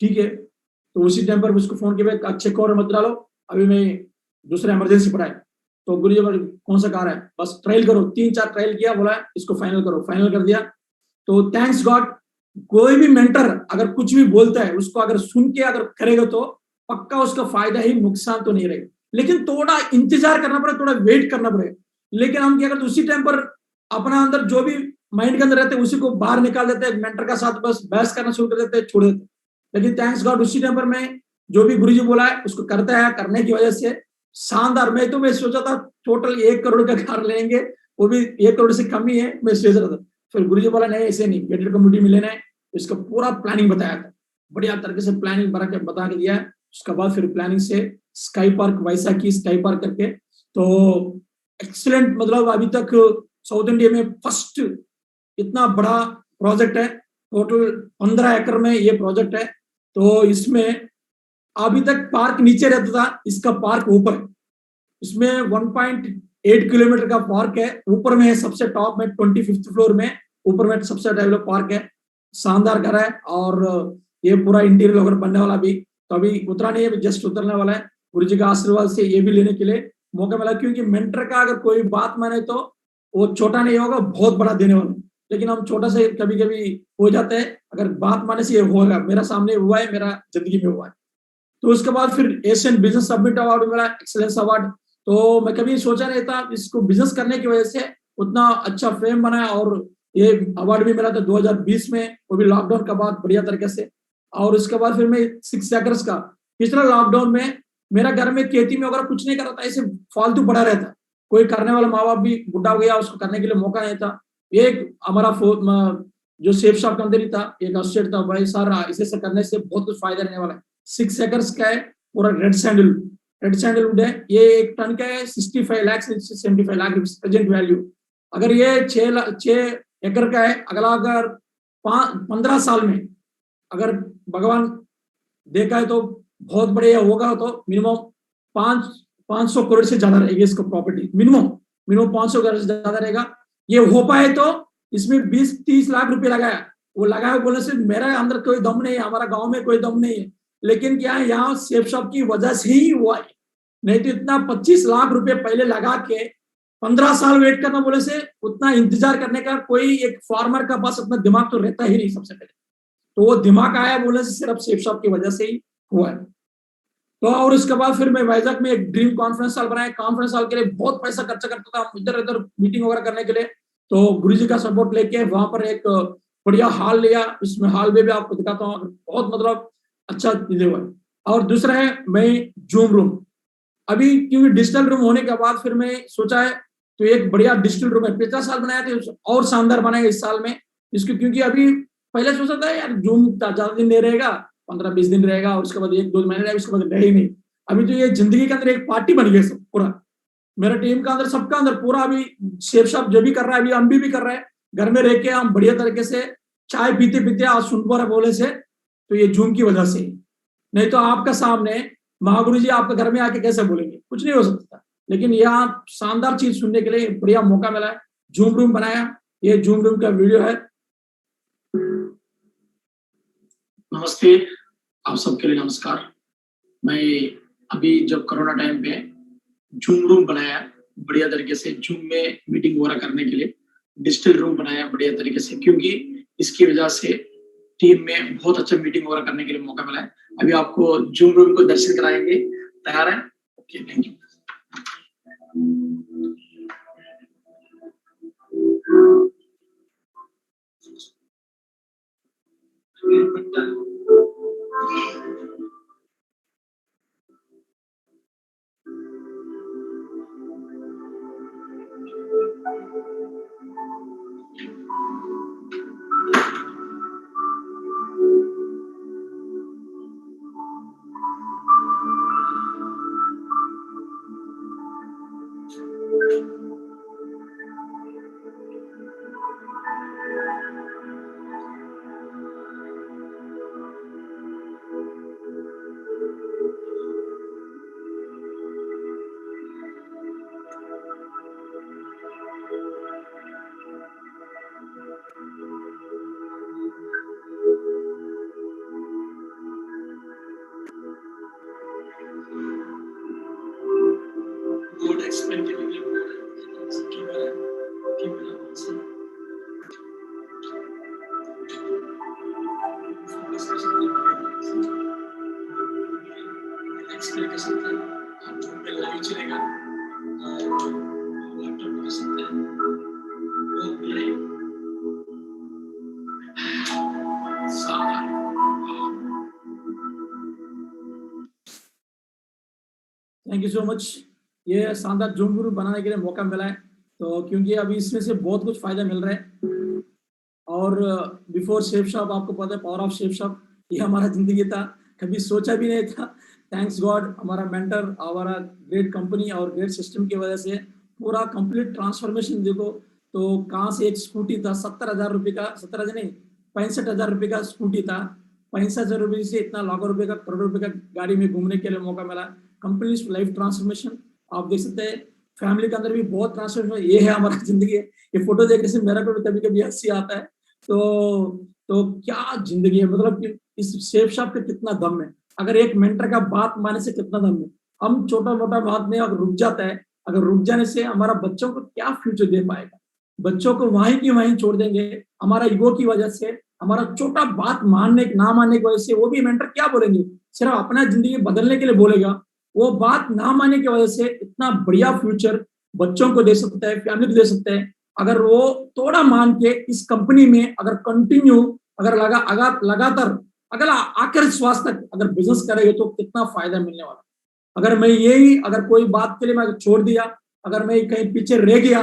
ठीक है। तो उसी टाइम पर उसको फोन किया, अच्छे कवर मत डालो, अभी मैं दूसरा इमरजेंसी पड़ा है। तो गुरुजी बोले कौन सा कार है, बस ट्रायल करो। 3-4 ट्रायल किया, बोला इसको फाइनल करो, फाइनल कर दिया। तो थैंक्स गॉड, कोई भी मेंटर अगर कुछ भी बोलता है उसको अगर सुन के अगर करेगा तो पक्का उसका फायदा ही, नुकसान तो नहीं रहेगा। लेकिन थोड़ा इंतजार करना पड़ेगा, थोड़ा वेट करना पड़ेगा। लेकिन हम क्या करते, उसी टाइम पर अपना अंदर जो भी माइंड के अंदर रहते हैं उसी को बाहर निकाल देते हैं, मेंटर का साथ बस बहस करना शुरू कर देते हैं, छोड़ देते हैं। लेकिन थैंक्स गॉड उसी टाइम पर मैं जो भी गुरुजी बोला है उसको करता है, करने की वजह से शानदार। मैं सोचा था टोटल 1 करोड़ का कार लेंगे, वो भी 1 करोड़ से कम ही है, मैं सोच रहा था। फिर गुरुजी बोला नहीं ऐसे नहीं, गेटेड कम्युनिटी में लेना है। इसका पूरा प्लानिंग बताया था, बढ़िया तरीके से प्लानिंग बता के दिया है। उसके बाद फिर प्लानिंग से sky park, Vaisakhi sky park करके, तो एक्सीलेंट, मतलब अभी तक साउथ इंडिया में फर्स्ट इतना बड़ा प्रोजेक्ट है। टोटल 15 एकड़ में ये प्रोजेक्ट है। तो इसमें अभी तक पार्क नीचे रहता था, इसका पार्क ऊपर है। इसमें 1.8 किलोमीटर का पार्क है, ऊपर में है सबसे टॉप में 25th फ्लोर में, ऊपर में सबसे डेवलप पार्क है। शानदार घर है, और ये पूरा इंटीरियर वगैरह बनने वाला भी, तो अभी उतरा नहीं है, जस्ट उतरने वाला है। गुरुजी का आशीर्वाद से ये भी लेने के लिए मौका मिला, क्योंकि मेंटर का अगर कोई बात माने तो वो छोटा नहीं होगा, बहुत बड़ा देने वाला। लेकिन हम छोटा से कभी कभी हो जाते हैं, अगर बात माने से ये होगा। मेरा सामने हुआ है, मेरा जिंदगी में हुआ है। तो उसके बाद फिर एशियन बिजनेस समिट अवार्ड मिला, एक्सेलेंस अवार्ड। तो मैं कभी सोचा नहीं था, इसको बिजनेस करने की वजह से उतना अच्छा फेम बना, और ये अवार्ड भी मिला था 2020 में, वो भी लॉकडाउन का बाद बढ़िया तरीके से। और उसके बाद फिर मैं 6 एकर्स का, पिछला लॉकडाउन में मेरा घर में खेती में वगैरह कुछ नहीं कर रहा था, ऐसे फालतू पड़ा रहता। कोई करने वाला, माँ बाप भी बुढ़ा हो गया, उसको करने के लिए मौका नहीं था। एक हमारा जो सेफ शॉप के अंदर ही था, एक एसोसिएट था, भाई सर इसे करने से बहुत कुछ फायदा रहने वाला है। 6 एकर्स का है, पूरा रेड सैंडलवुड है। ये 1 टन का है, 65 लाख से 75 लाख प्रेजेंट वैल्यू। अगर ये 6 एकड़ का है, अगर 15 साल में अगर भगवान देखा है तो बहुत बढ़िया होगा, तो मिनिमम 500 करोड़ से ज्यादा रहेगी इसको प्रॉपर्टी, मिनिमम 500 करोड़ से ज्यादा रहेगा। ये हो पाए तो इसमें 20-30 लाख रुपए लगाया, वो लगाया बोलने से मेरा अंदर कोई दम नहीं है, हमारा गांव में कोई दम नहीं है। लेकिन क्या है, यहाँ सेफ शॉप की वजह से ही हुआ है, नहीं तो इतना 25 लाख रुपए पहले लगा के 15 साल वेट करना बोले से, उतना इंतजार करने का कोई एक फार्मर का पास अपना दिमाग तो रहता ही नहीं सबसे पहले। तो वो दिमाग आया बोले से सिर्फ सेफ शॉप की वजह से ही हुआ है। तो और इसके बाद फिर मैं वाइजैक में एक ड्रीम कॉन्फ्रेंस हॉल बनाया। कॉन्फ्रेंस हॉल के लिए बहुत पैसा खर्चा करता था इधर इधर मीटिंग वगैरह करने के लिए। तो गुरुजी का सपोर्ट लेके वहां पर एक बढ़िया हॉल लिया। इसमें हॉल में भी आपको दिखाता हूँ, बहुत मतलब अच्छा चीजें हुआ। और दूसरा है मैं जूम रूम, अभी क्योंकि डिजिटल रूम होने के बाद फिर मैं सोचा है तो एक बढ़िया डिजिटल रूम है, 50 साल बनाया था और शानदार बनाएगा इस साल में इसको, क्योंकि अभी पहले सोचा था यार जूम ज्यादा दिन नहीं रहेगा, 15-20 दिन रहेगा और उसके बाद 1-2 महीने रहेगा, उसके बाद रहे ही नहीं। अभी तो ये जिंदगी के अंदर एक पार्टी बन गई सब पूरा, मेरा टीम का अंदर सबका अंदर पूरा। अभी शेफ साहब जो भी कर रहा है, अभी हम भी कर रहे हैं घर में रह के, हम बढ़िया तरीके से चाय पीते पीते आज सुन पा रहे बोले से, तो ये जूम की वजह से। नहीं तो आपका सामने महागुरु जी आपके घर में आके कैसे बोलेंगे, कुछ नहीं हो सकता। लेकिन यहाँ शानदार चीज सुनने के लिए बढ़िया मौका मिला है, जूम रूम बनाया। ये जूम रूम का वीडियो है। नमस्ते, आप सबके लिए नमस्कार। मैं अभी जब कोरोना टाइम पे जूम रूम बनाया बढ़िया तरीके से, जूम में मीटिंग वगैरह करने के लिए डिजिटल रूम बनाया बढ़िया तरीके से, क्योंकि इसकी वजह से टीम में बहुत अच्छा मीटिंग वगैरह करने के लिए मौका मिला है। अभी आपको जूम रूम को दर्शन कराएंगे, तैयार है? Okay, thank you. Board explain के लिए एक्सप्लेन कर सकते हैं, आप जूम पे लाइव चलेगा और लैपटॉप कर सकते हैं वो live. Thank you so much. ये शानदार जूम रूम बनाने के लिए मौका मिला है, तो क्योंकि अभी इसमें से बहुत कुछ फायदा मिल रहा है। और बिफोर शेफ शॉप, आपको पता है पावर ऑफ शेफ शॉप, ये हमारा जिंदगी था, कभी सोचा भी नहीं था। थैंक्स गॉड, हमारा मेंटर, हमारा ग्रेट कंपनी और ग्रेट सिस्टम की वजह से पूरा कंप्लीट ट्रांसफॉर्मेशन। देखो तो कहाँ से एक स्कूटी था 70,000 रुपये का, 70,000 नहीं 65,000 रुपये का स्कूटी था, 65,000 रुपये से इतना लाखों रुपए का, करोड़ों रुपए का गाड़ी में घूमने के लिए मौका मिला। कंप्लीट लाइफ ट्रांसफॉर्मेशन आप देख सकते हैं, फैमिली के अंदर भी बहुत ट्रांसफॉर्मेशन। ये है हमारा जिंदगी। ये फोटो देखने से मेरा को भी कभी कभी हंसी आता है। तो क्या जिंदगी है, मतलब कि इस शेफ शॉप पे कितना दम है, अगर एक मेंटर का बात मानने से कितना दम है। हम छोटा मोटा बात में अगर रुक जाता है, अगर रुक जाने से हमारा बच्चों को क्या फ्यूचर दे पाएगा, बच्चों को वहीं की वहीं छोड़ देंगे। हमारा ईगो की वजह से, हमारा छोटा बात मानने ना मानने की वजह से, वो भी मेंटर क्या बोलेंगे, सिर्फ अपना जिंदगी बदलने के लिए बोलेगा। वो बात ना मानने की वजह से इतना बढ़िया फ्यूचर बच्चों को दे सकता है, फैमिली को दे सकता है। अगर वो थोड़ा मान के इस कंपनी में अगर कंटिन्यू, अगर लगातार अगर आखिर श्वास तक अगर बिजनेस करेंगे तो कितना फायदा मिलने वाला। अगर मैं यही अगर कोई बात के लिए मैं छोड़ दिया, अगर मैं कहीं पीछे रह गया,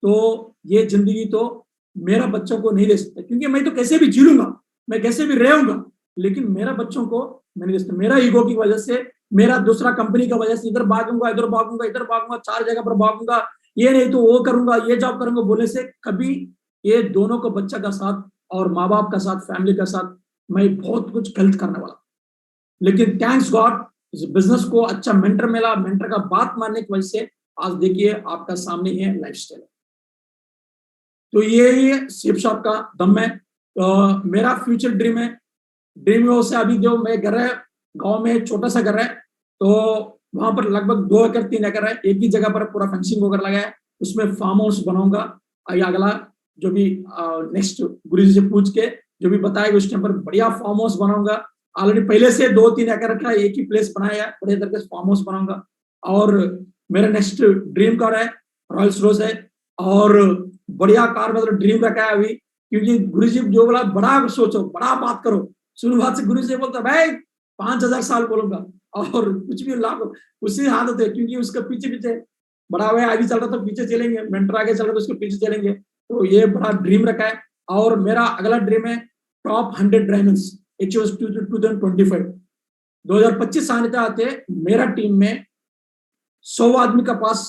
तो ये जिंदगी तो मेरा बच्चों को नहीं दे सकता, क्योंकि मैं तो कैसे भी जी लूंगा, मैं कैसे भी रहूंगा, लेकिन मेरा बच्चों को मैं नहीं दे सकता। मेरा ईगो की वजह से, मेरा दूसरा कंपनी की वजह से इधर भागूंगा, इधर भागूंगा, इधर भागूंगा, 4 जगह पर भागूंगा, ये नहीं तो वो करूंगा, ये जॉब करूंगा बोलने से कभी ये दोनों को, बच्चा का साथ और माँ बाप का साथ, फैमिली का साथ, मैं बहुत कुछ गलत करने वाला। लेकिन थैंक्स गॉड, इस बिजनेस को अच्छा मेंटर मिला, मेंटर का बात मानने की वजह से आज देखिए आपका सामने है लाइफस्टाइल। तो ये शेफ शॉप का दम है। तो मेरा फ्यूचर ड्रीम है, ड्रीम से अभी जो मैं घर है, गांव में छोटा सा घर है, तो वहां पर लगभग 2 एकड़ 3 एकड़ है, एक ही जगह पर पूरा फेंसिंग वगैरह लगा है, उसमें फार्म हाउस बनाऊंगा। अगला जो भी नेक्स्ट गुरु जी से पूछ के जो भी बताएगा उस टाइम पर बढ़िया फार्म हाउस बनाऊंगा। ऑलरेडी पहले से 2-3 एकड़ का एक ही प्लेस बनाया है, बड़े तरीके से फार्म हाउस बनाऊंगा। और मेरा नेक्स्ट ड्रीम कार है रॉयल्स रोज है, और बढ़िया कार मतलब ड्रीम रखा है अभी, क्योंकि गुरु जी जो बोला बड़ा सोचो, बड़ा बात करो। शुरुआत से गुरु जी बोलता भाई 5000 साल बोलूंगा और कुछ भी लाभ उसी हाथ होते, क्योंकि उसके पीछे पीछे बड़ा भाई आगे चल रहा तो पीछे चलेंगे, मेंटर आगे चल रहा तो उसके पीछे चलेंगे। तो ये बड़ा ड्रीम रखा है। और मेरा अगला ड्रीम है टॉप 100 डायमंड्स अचीव 2025। 2025 आने आते मेरा टीम में 100 आदमी का पास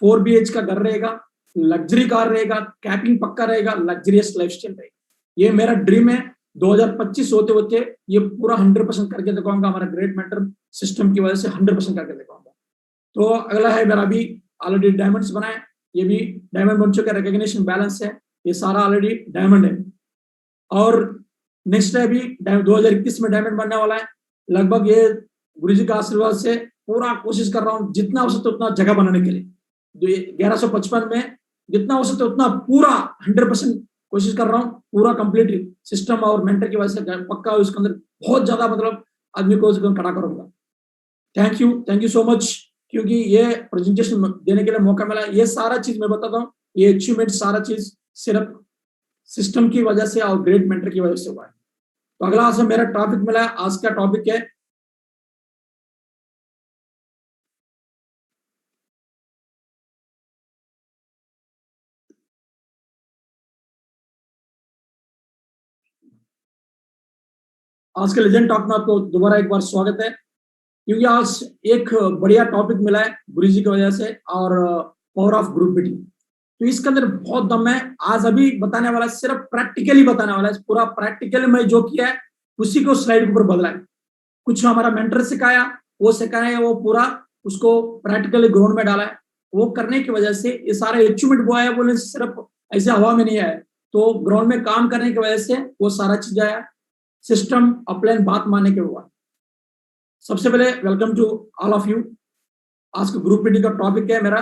4 BH का घर रहेगा, लग्जरी कार रहेगा, कैपिंग पक्का रहेगा, लग्जरियस लाइफस्टाइल रहेगा। ये मेरा ड्रीम है। 2025 होते होते ये पूरा 100% करके दिखाऊंगा, हमारा ग्रेट मेंटर सिस्टम की वजह से 100% करके दिखाऊंगा। तो अगला है मेरा अभी ऑलरेडी डायमंड्स बनाए, ये भी डायमंड बन चुका है, रिकॉग्निशन बैलेंस है, ये सारा ऑलरेडी डायमंड है। और नेक्स्ट है अभी 2021 में डायमंड बनने वाला है। लगभग ये गुरुजी का आशीर्वाद से पूरा कोशिश कर रहा हूँ जितना हो सकता उतना जगह बनाने के लिए। 1155 में जितना हो सकता उतना पूरा 100% कोशिश कर रहा हूँ, पूरा कंप्लीट सिस्टम और मेंटर की वजह से पक्का उसके अंदर बहुत ज्यादा मतलब आदमी को खड़ा करूंगा। थैंक यू सो मच, क्योंकि ये प्रेजेंटेशन देने के लिए मौका मिला। ये सारा चीज मैं बताता हूँ, ये अचीवमेंट सारा चीज सिर्फ सिस्टम की वजह से और ग्रेट मेंटर की वजह से हुआ है। तो अगला आज मेरा टॉपिक मिला है, आज का टॉपिक है आज के लेजेंड टॉक में आपको दोबारा एक बार स्वागत है, क्योंकि आज एक बढ़िया टॉपिक मिला है गुरुजी की वजह से, और पावर ऑफ ग्रुप मीटिंग। तो इसके अंदर बहुत दम है। आज अभी बताने वाला सिर्फ प्रैक्टिकली बताने वाला है, पूरा प्रैक्टिकली मैं जो किया है उसी को स्लाइड के ऊपर बदला है। कुछ हमारा मेंटर सिखाया, वो सिखाया वो पूरा उसको प्रैक्टिकली ग्राउंड में डाला है। वो करने की वजह से ये सारे अचीवमेंट वो आया, बोले सिर्फ ऐसे हवा में नहीं आया, तो ग्राउंड में काम करने की वजह से वो सारा चीज आया, सिस्टम अपलाइन बात मानने के हुआ। सबसे पहले welcome to all of you. आज का ग्रुप मीटिंग का टॉपिक है मेरा,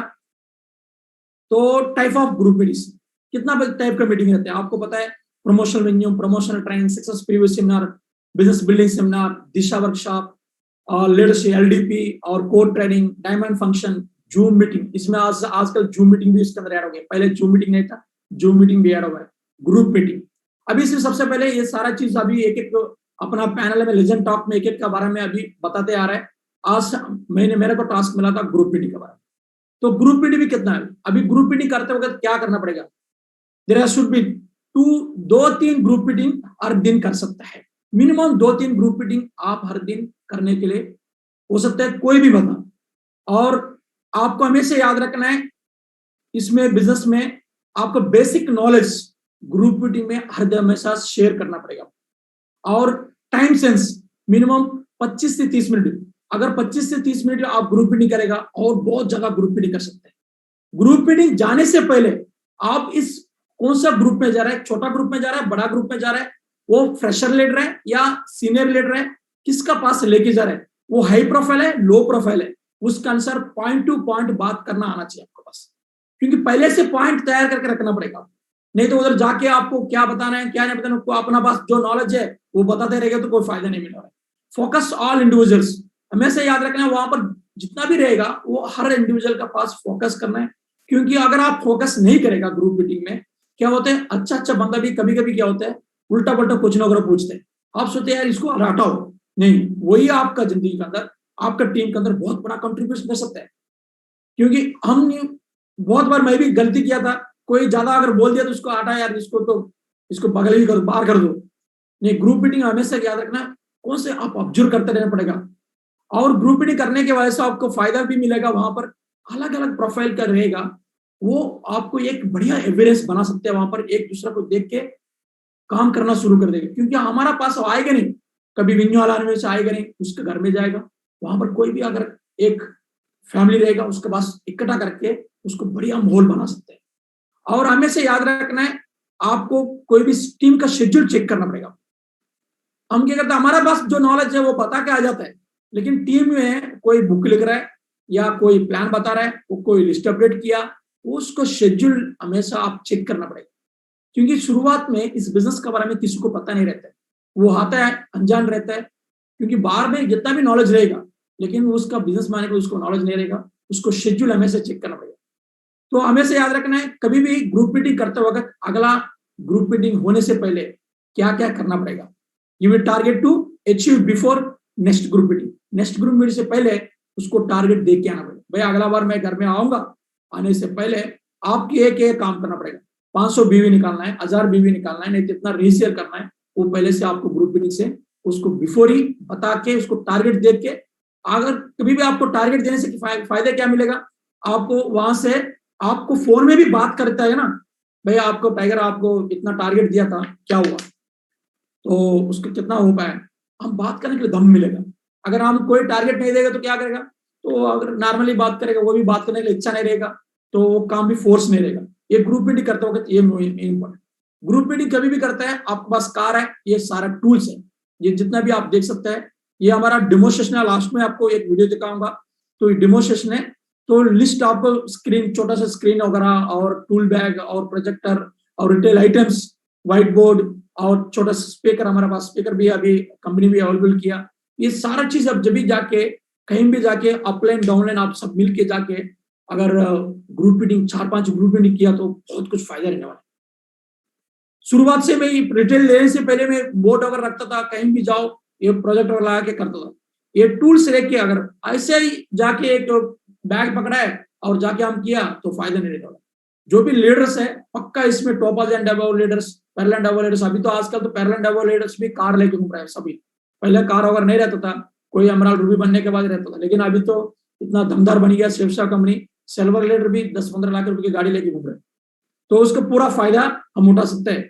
तो टाइप ऑफ ग्रुप मीटिंग्स, कितना टाइप का मीटिंग रहते हैं आपको पता है। Promotional venue, promotional training, success preview seminar, business building seminar, Disha workshop, leadership LDP और core training, diamond function, zoom meeting. इसमें आजकल जूम मीटिंग भी इसके अंदर ऐड हो गया, पहले जूम मीटिंग नहीं था, जूम मीटिंग भी ऐड हो गया, ग्रुप मीटिंग। अभी इसमें सबसे पहले ये सारा चीज अभी एक एक अपना पैनल में लेजेंड टॉक में एक एक का बारे में अभी बताते आ रहा है। आज मेरे को टास्क मिला था ग्रुप मीटिंग के बारे में। तो ग्रुप मीटिंग भी कितना है, अभी ग्रुप मीटिंग करते वक्त क्या करना पड़ेगा। There should be 2-3 group meeting हर दिन कर सकता है, मिनिमम 2-3 ग्रुप मीटिंग आप हर दिन करने के लिए हो सकता है, कोई भी बता। और आपको हमेशा याद रखना है इसमें बिजनेस में आपको बेसिक नॉलेज ग्रुप मीटिंग में हर हमेशा शेयर करना पड़ेगा। और टाइम सेंस मिनिमम 25 से 30 मिनट, अगर 25 से 30 मिनट आप ग्रुप मीटिंग करेगा और बहुत जगह ग्रुप मीटिंग कर सकते हैं। ग्रुप मीटिंग जाने से पहले आप इस कौन सा ग्रुप में जा रहा है, छोटा ग्रुप में जा रहा है, बड़ा ग्रुप में जा रहा है, वो फ्रेशर लीडर है या सीनियर लीडर है, किसका पास लेके जा रहा है, वो हाई प्रोफाइल है लो प्रोफाइल है, उसका आंसर पॉइंट टू पॉइंट बात करना आना चाहिए आपके पास, क्योंकि पहले से पॉइंट तैयार करके रखना पड़ेगा। नहीं तो उधर जाके आपको क्या बताना है क्या नहीं बताना, आपको अपना पास जो नॉलेज है वो बताते रहेगा तो कोई फायदा नहीं मिलेगा। फोकस ऑल इंडिविजुअल्स, हमेशा याद रखना है वहां पर जितना भी रहेगा वो हर इंडिविजुअल का पास फोकस करना है, क्योंकि अगर आप फोकस नहीं करेगा ग्रुप मीटिंग में क्या होता है, अच्छा बंदा भी कभी कभी क्या होता है उल्टा पुल्टा कुछ ना कुछ पूछते हैं, आप सोचते हैं यार इसको हटाओ, नहीं वही आपका जिंदगी के अंदर आपका टीम के अंदर बहुत बड़ा कंट्रीब्यूशन कर सकता है। क्योंकि हम बहुत बार मैं भी गलती किया था, कोई ज्यादा अगर बोल दिया तो उसको हटा यार इसको बगल ही कर बाहर कर दो। नहीं, ग्रुप मीटिंग हमेशा याद रखना कौन से आप ऑब्जर्व करते रहना पड़ेगा, और ग्रुप मीटिंग करने की वजह से आपको फायदा भी मिलेगा, वहां पर अलग अलग प्रोफाइल का रहेगा, वो आपको एक बढ़िया एविडेंस बना सकते हैं, वहां पर एक दूसरे को देख के काम करना शुरू कर देगा। क्योंकि हमारा पास आएगा नहीं, कभी विन्यू वाला में से आएगा नहीं, उसके घर में जाएगा, वहां पर कोई भी अगर एक फैमिली रहेगा उसके पास इकट्ठा करके उसको बढ़िया माहौल बना सकते हैं। और हमेशा याद रखना है आपको कोई भी टीम का शेड्यूल चेक करना पड़ेगा। हम क्या करते हैं, हमारे पास जो नॉलेज है वो बता के आ जाता है, लेकिन टीम में कोई बुक लिख रहा है या कोई प्लान बता रहा है, वो कोई लिस्ट अपडेट किया, उसको शेड्यूल हमेशा आप चेक करना पड़ेगा। क्योंकि शुरुआत में इस बिजनेस के बारे में किसी को पता नहीं रहता है, वो आता है अनजान रहता है, क्योंकि बाहर में जितना भी नॉलेज रहेगा, लेकिन उसका बिजनेस मैन को उसको नॉलेज नहीं रहेगा, उसको शेड्यूल हमेशा चेक करना पड़ेगा। तो हमेशा याद रखना है, कभी भी ग्रुप मीटिंग करते वक्त अगला ग्रुप मीटिंग होने से पहले क्या क्या करना पड़ेगा। You will target to achieve before next group meeting. Next group meeting से पहले उसको टारगेट दे के आना पड़ेगा। भाई अगला बार मैं घर में आऊंगा, आने से पहले आपकी एक काम करना पड़ेगा। 500 बीवी निकालना है, 1000 बीवी निकालना है, नहीं तो इतना रीसेल करना है। वो पहले से आपको ग्रुप मीटिंग से उसको बिफोर ही बता के, उसको टारगेट दे के, अगर कभी भी आपको टारगेट देने से फायदा क्या मिलेगा आपको, वहां से आपको फोन में भी बात करता है ना, भाई आपको टाइगर आपको इतना टारगेट दिया था, क्या हुआ, तो उसका कितना हो पाया, हम बात करने के लिए दम मिलेगा। अगर हम कोई टारगेट नहीं देगा तो क्या करेगा, तो अगर नॉर्मली बात करेगा, वो भी बात करने के लिए इच्छा नहीं रहेगा, तो वो काम भी फोर्स नहीं रहेगा। ये ग्रुप मीटिंग करते वक्त ये इंपॉर्टेंट। ग्रुप मीटिंग कभी भी करता है, आपके पास कार है, ये सारा टूल्स है, ये जितना भी आप देख सकते हैं, ये हमारा डेमोस्ट्रेशन है। लास्ट में आपको एक वीडियो दिखाऊंगा, तो डेमोस्ट्रेशन है, तो लिस्ट आपको स्क्रीन, छोटा सा स्क्रीन वगैरह और टूल बैग और प्रोजेक्टर और रिटेल आइटम्स, व्हाइट बोर्ड और छोटा सा स्पीकर, हमारे पास स्पीकर भी अभी कंपनी भी अवेलेबल किया। ये सारा चीज अब जब भी जाके कहीं भी जाके अपलाइन डाउनलाइन आप सब मिल के जाके अगर ग्रुप मीटिंग 4-5 ग्रुप मीटिंग किया तो बहुत कुछ फायदा रहने वाला। शुरुआत से मैं रिटेल लेने से पहले मैं बोर्ड अगर रखता था, कहीं भी जाओ ये प्रोजेक्ट लगा के करता था। ये टूल्स लेके अगर ऐसे ही जाके एक बैग पकड़ा है और जाके हम किया तो फायदा नहीं रहता। जो भी लीडर्स है पक्का इसमें toppers and above leaders, parallel and above leaders, अभी तो आजकल तो पैरेलल एंड अबव लीडर्स भी कार लेके घूम रहे हैं सभी। पहले कार अगर नहीं रहता था, कोई एमराल्ड रूबी बनने के बाद रहता था, लेकिन अभी तो इतना दमदार बन गया शिवसा कंपनी, सिल्वर लीडर भी 10-15 लाख रुपए की गाड़ी लेके घूम रहे हैं, तो उसका पूरा फायदा हम उठा सकते हैं।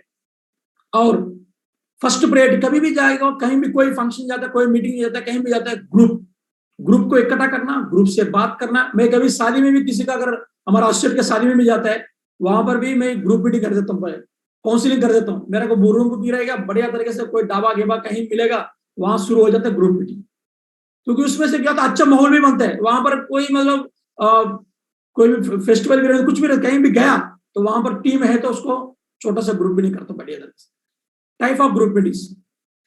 और फर्स्ट प्रायोरिटी कभी भी जाएगा, कहीं भी कोई फंक्शन जाता है, कोई मीटिंग जाता है, कहीं भी जाता है, ग्रुप को इकट्ठा करना, ग्रुप से बात करना। मैं कभी शादी में भी किसी का, अगर हमारा एसोसिएट के शादी में भी जाता है, वहां पर भी मैं ग्रुप मीटिंग कर देता हूँ, काउंसिलिंग कर देता हूँ। मेरे को बोरूम को भी रहेगा, बढ़िया तरीके से कोई डाबा गेबा कहीं मिलेगा, वहां शुरू हो जाता है ग्रुप मीटिंग, क्योंकि उसमें से क्या होता है, अच्छा माहौल भी बनता है। वहां पर कोई मतलब कोई भी फेस्टिवल भी रहे, कुछ भी रहे, कहीं भी गया तो वहां पर टीम है तो उसको छोटा सा ग्रुप मीटिंग करता हूँ बढ़िया तरीके से। टाइप ऑफ ग्रुप मीटिंग्स,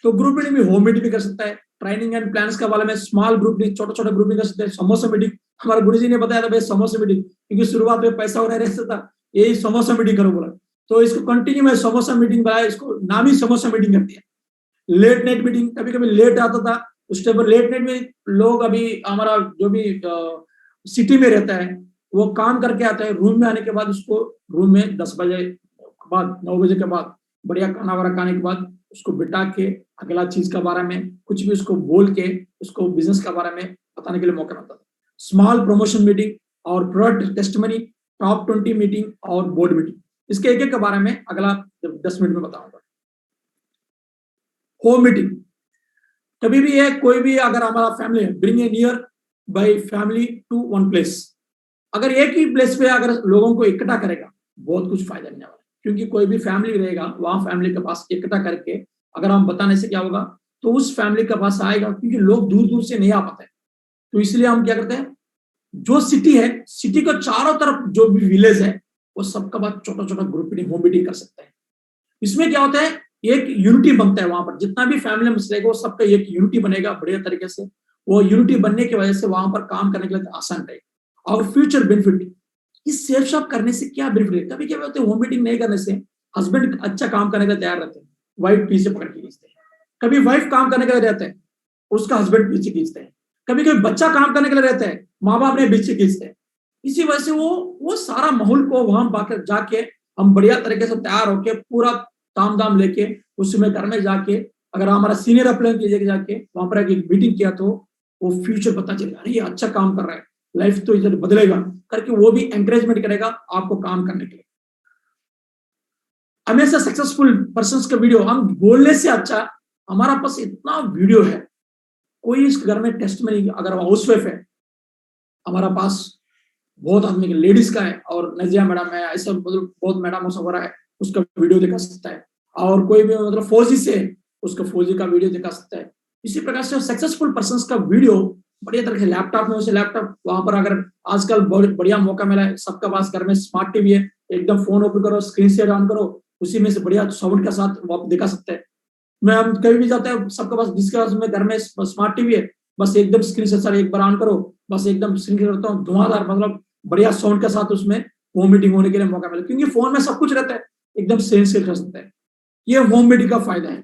तो ग्रुप मीटिंग में होम मीटिंग भी कर सकता है, ट्रेनिंग एंड प्लान्स का वाला में स्मॉल ग्रुप मीटिंग, छोटा छोटा ग्रुप मीटिंग कर सकते हैं। समोसा मीटिंग, हमारे गुरुजी ने बताया था भाई समोसा मीटिंग, क्योंकि शुरुआत में पैसा होना रहता था, यही समोसा मीटिंग करो बोला, तो इसको कंटिन्यू में समोसा मीटिंग बनाया, इसको नाम ही समोसा मीटिंग कर दिया। लेट नाइट मीटिंग, कभी कभी लेट आता था, उस टाइम पर लेट नाइट में लोग, अभी हमारा जो भी सिटी में रहता है वो काम करके आता है, रूम में आने के बाद उसको रूम में 10 बजे के बाद, 9 बजे के बाद बढ़िया खाना वाना खाने के बाद उसको बिठा के अगला चीज के बारे में कुछ भी उसको बोल के उसको बिजनेस के बारे में बताने के लिए मौका मिलता था। स्मॉल प्रमोशन मीटिंग और प्रोडक्ट टेस्टमनी, टॉप 20 मीटिंग और बोर्ड मीटिंग, इसके एक एक के बारे में अगला 10 मिनट में बताऊंगा। होम मीटिंग, कभी भी है कोई भी, अगर हमारा फैमिली है, bring a nearby family to one place, अगर एक ही प्लेस पे अगर लोगों को इकट्ठा करेगा बहुत कुछ फायदा मिलने वाला है, क्योंकि कोई भी फैमिली रहेगा वहां फैमिली के पास इकट्ठा करके अगर हम बताने से क्या होगा, तो उस फैमिली के पास आएगा, क्योंकि लोग दूर दूर से नहीं आ पाते, तो इसलिए हम क्या करते हैं, जो सिटी है, सिटी को चारों तरफ जो भी विलेज है वो सबका बात छोटा छोटा ग्रुप मीटिंग, होम मीटिंग कर सकते हैं। इसमें क्या होता है, एक यूनिटी बनता है, वहां पर जितना भी फैमिली मेंबर्स रहेगा वो सबका एक यूनिटी बनेगा बढ़िया तरीके से। वो यूनिटी बनने की वजह से वहां पर काम करने के लिए आसान रहेगा। और फ्यूचर बेनिफिट, इस सेफ शॉप करने से क्या बेनिफिट है, कभी क्या होते हैं, होम मीटिंग नहीं करने से हस्बैंड अच्छा काम करने के लिए तैयार रहते हैं, वाइफ पीछे पकड़ के खींचते हैं, कभी वाइफ काम करने के लिए रहते हैं, उसका हस्बैंड पीछे खींचते हैं, कभी कभी बच्चा काम करने के लिए रहता है, माँ बाप ने पीछे खींचते हैं। इसी वजह से वो सारा माहौल को वहां जाके हम बढ़िया तरीके से तैयार होके पूरा ताम दाम लेके उसमें घर में जाके, अगर हमारा सीनियर अप्लाइन कीजिए जाके वहां पर एक मीटिंग किया तो वो फ्यूचर पता चलेगा, अरे ये अच्छा काम कर रहा है, लाइफ तो इधर बदलेगा करके वो भी एंकरेजमेंट करेगा आपको काम करने के लिए। हमेशा सक्सेसफुल पर्संस का वीडियो हम बोलने से अच्छा, हमारा पास इतना वीडियो है, कोई इस घर में टेस्ट में नहीं, अगर हाउस वाइफ है हमारा पास बहुत आदमी के लेडीज का है, और नजिया मैडम है, ऐसा बहुत मैडम वगैरह है, उसका वीडियो दिखा सकता है, और कोई भी मतलब फौजी से उसका फौजी का वीडियो दिखा सकता है। इसी प्रकार से सक्सेसफुल पर्संस का वीडियो बढ़िया तरह से लैपटॉप में, उसे लैपटॉप वहां पर अगर आजकल बहुत बढ़िया मौका मिला है, सबका पास घर में स्मार्ट टीवी है, एकदम फोन ओपन करो, स्क्रीन शेयर ऑन करो, उसी में से बढ़िया साउंड के साथ वो आप दिखा सकते हैं। मैं हम कभी भी जाते हैं सबके पास, जिसके पास में घर में स्मार्ट टीवी है, बस एकदम स्क्रीन से सर एक बार ऑन करो, बस एकदम स्क्रीन करता हूँ, धुआंधार मतलब बढ़िया साउंड के साथ उसमें होम मीटिंग होने के लिए मौका मिले, क्योंकि फोन में सब कुछ रहता है, एकदम सेंस कर सकते हैं। ये होम मीटिंग का फायदा है।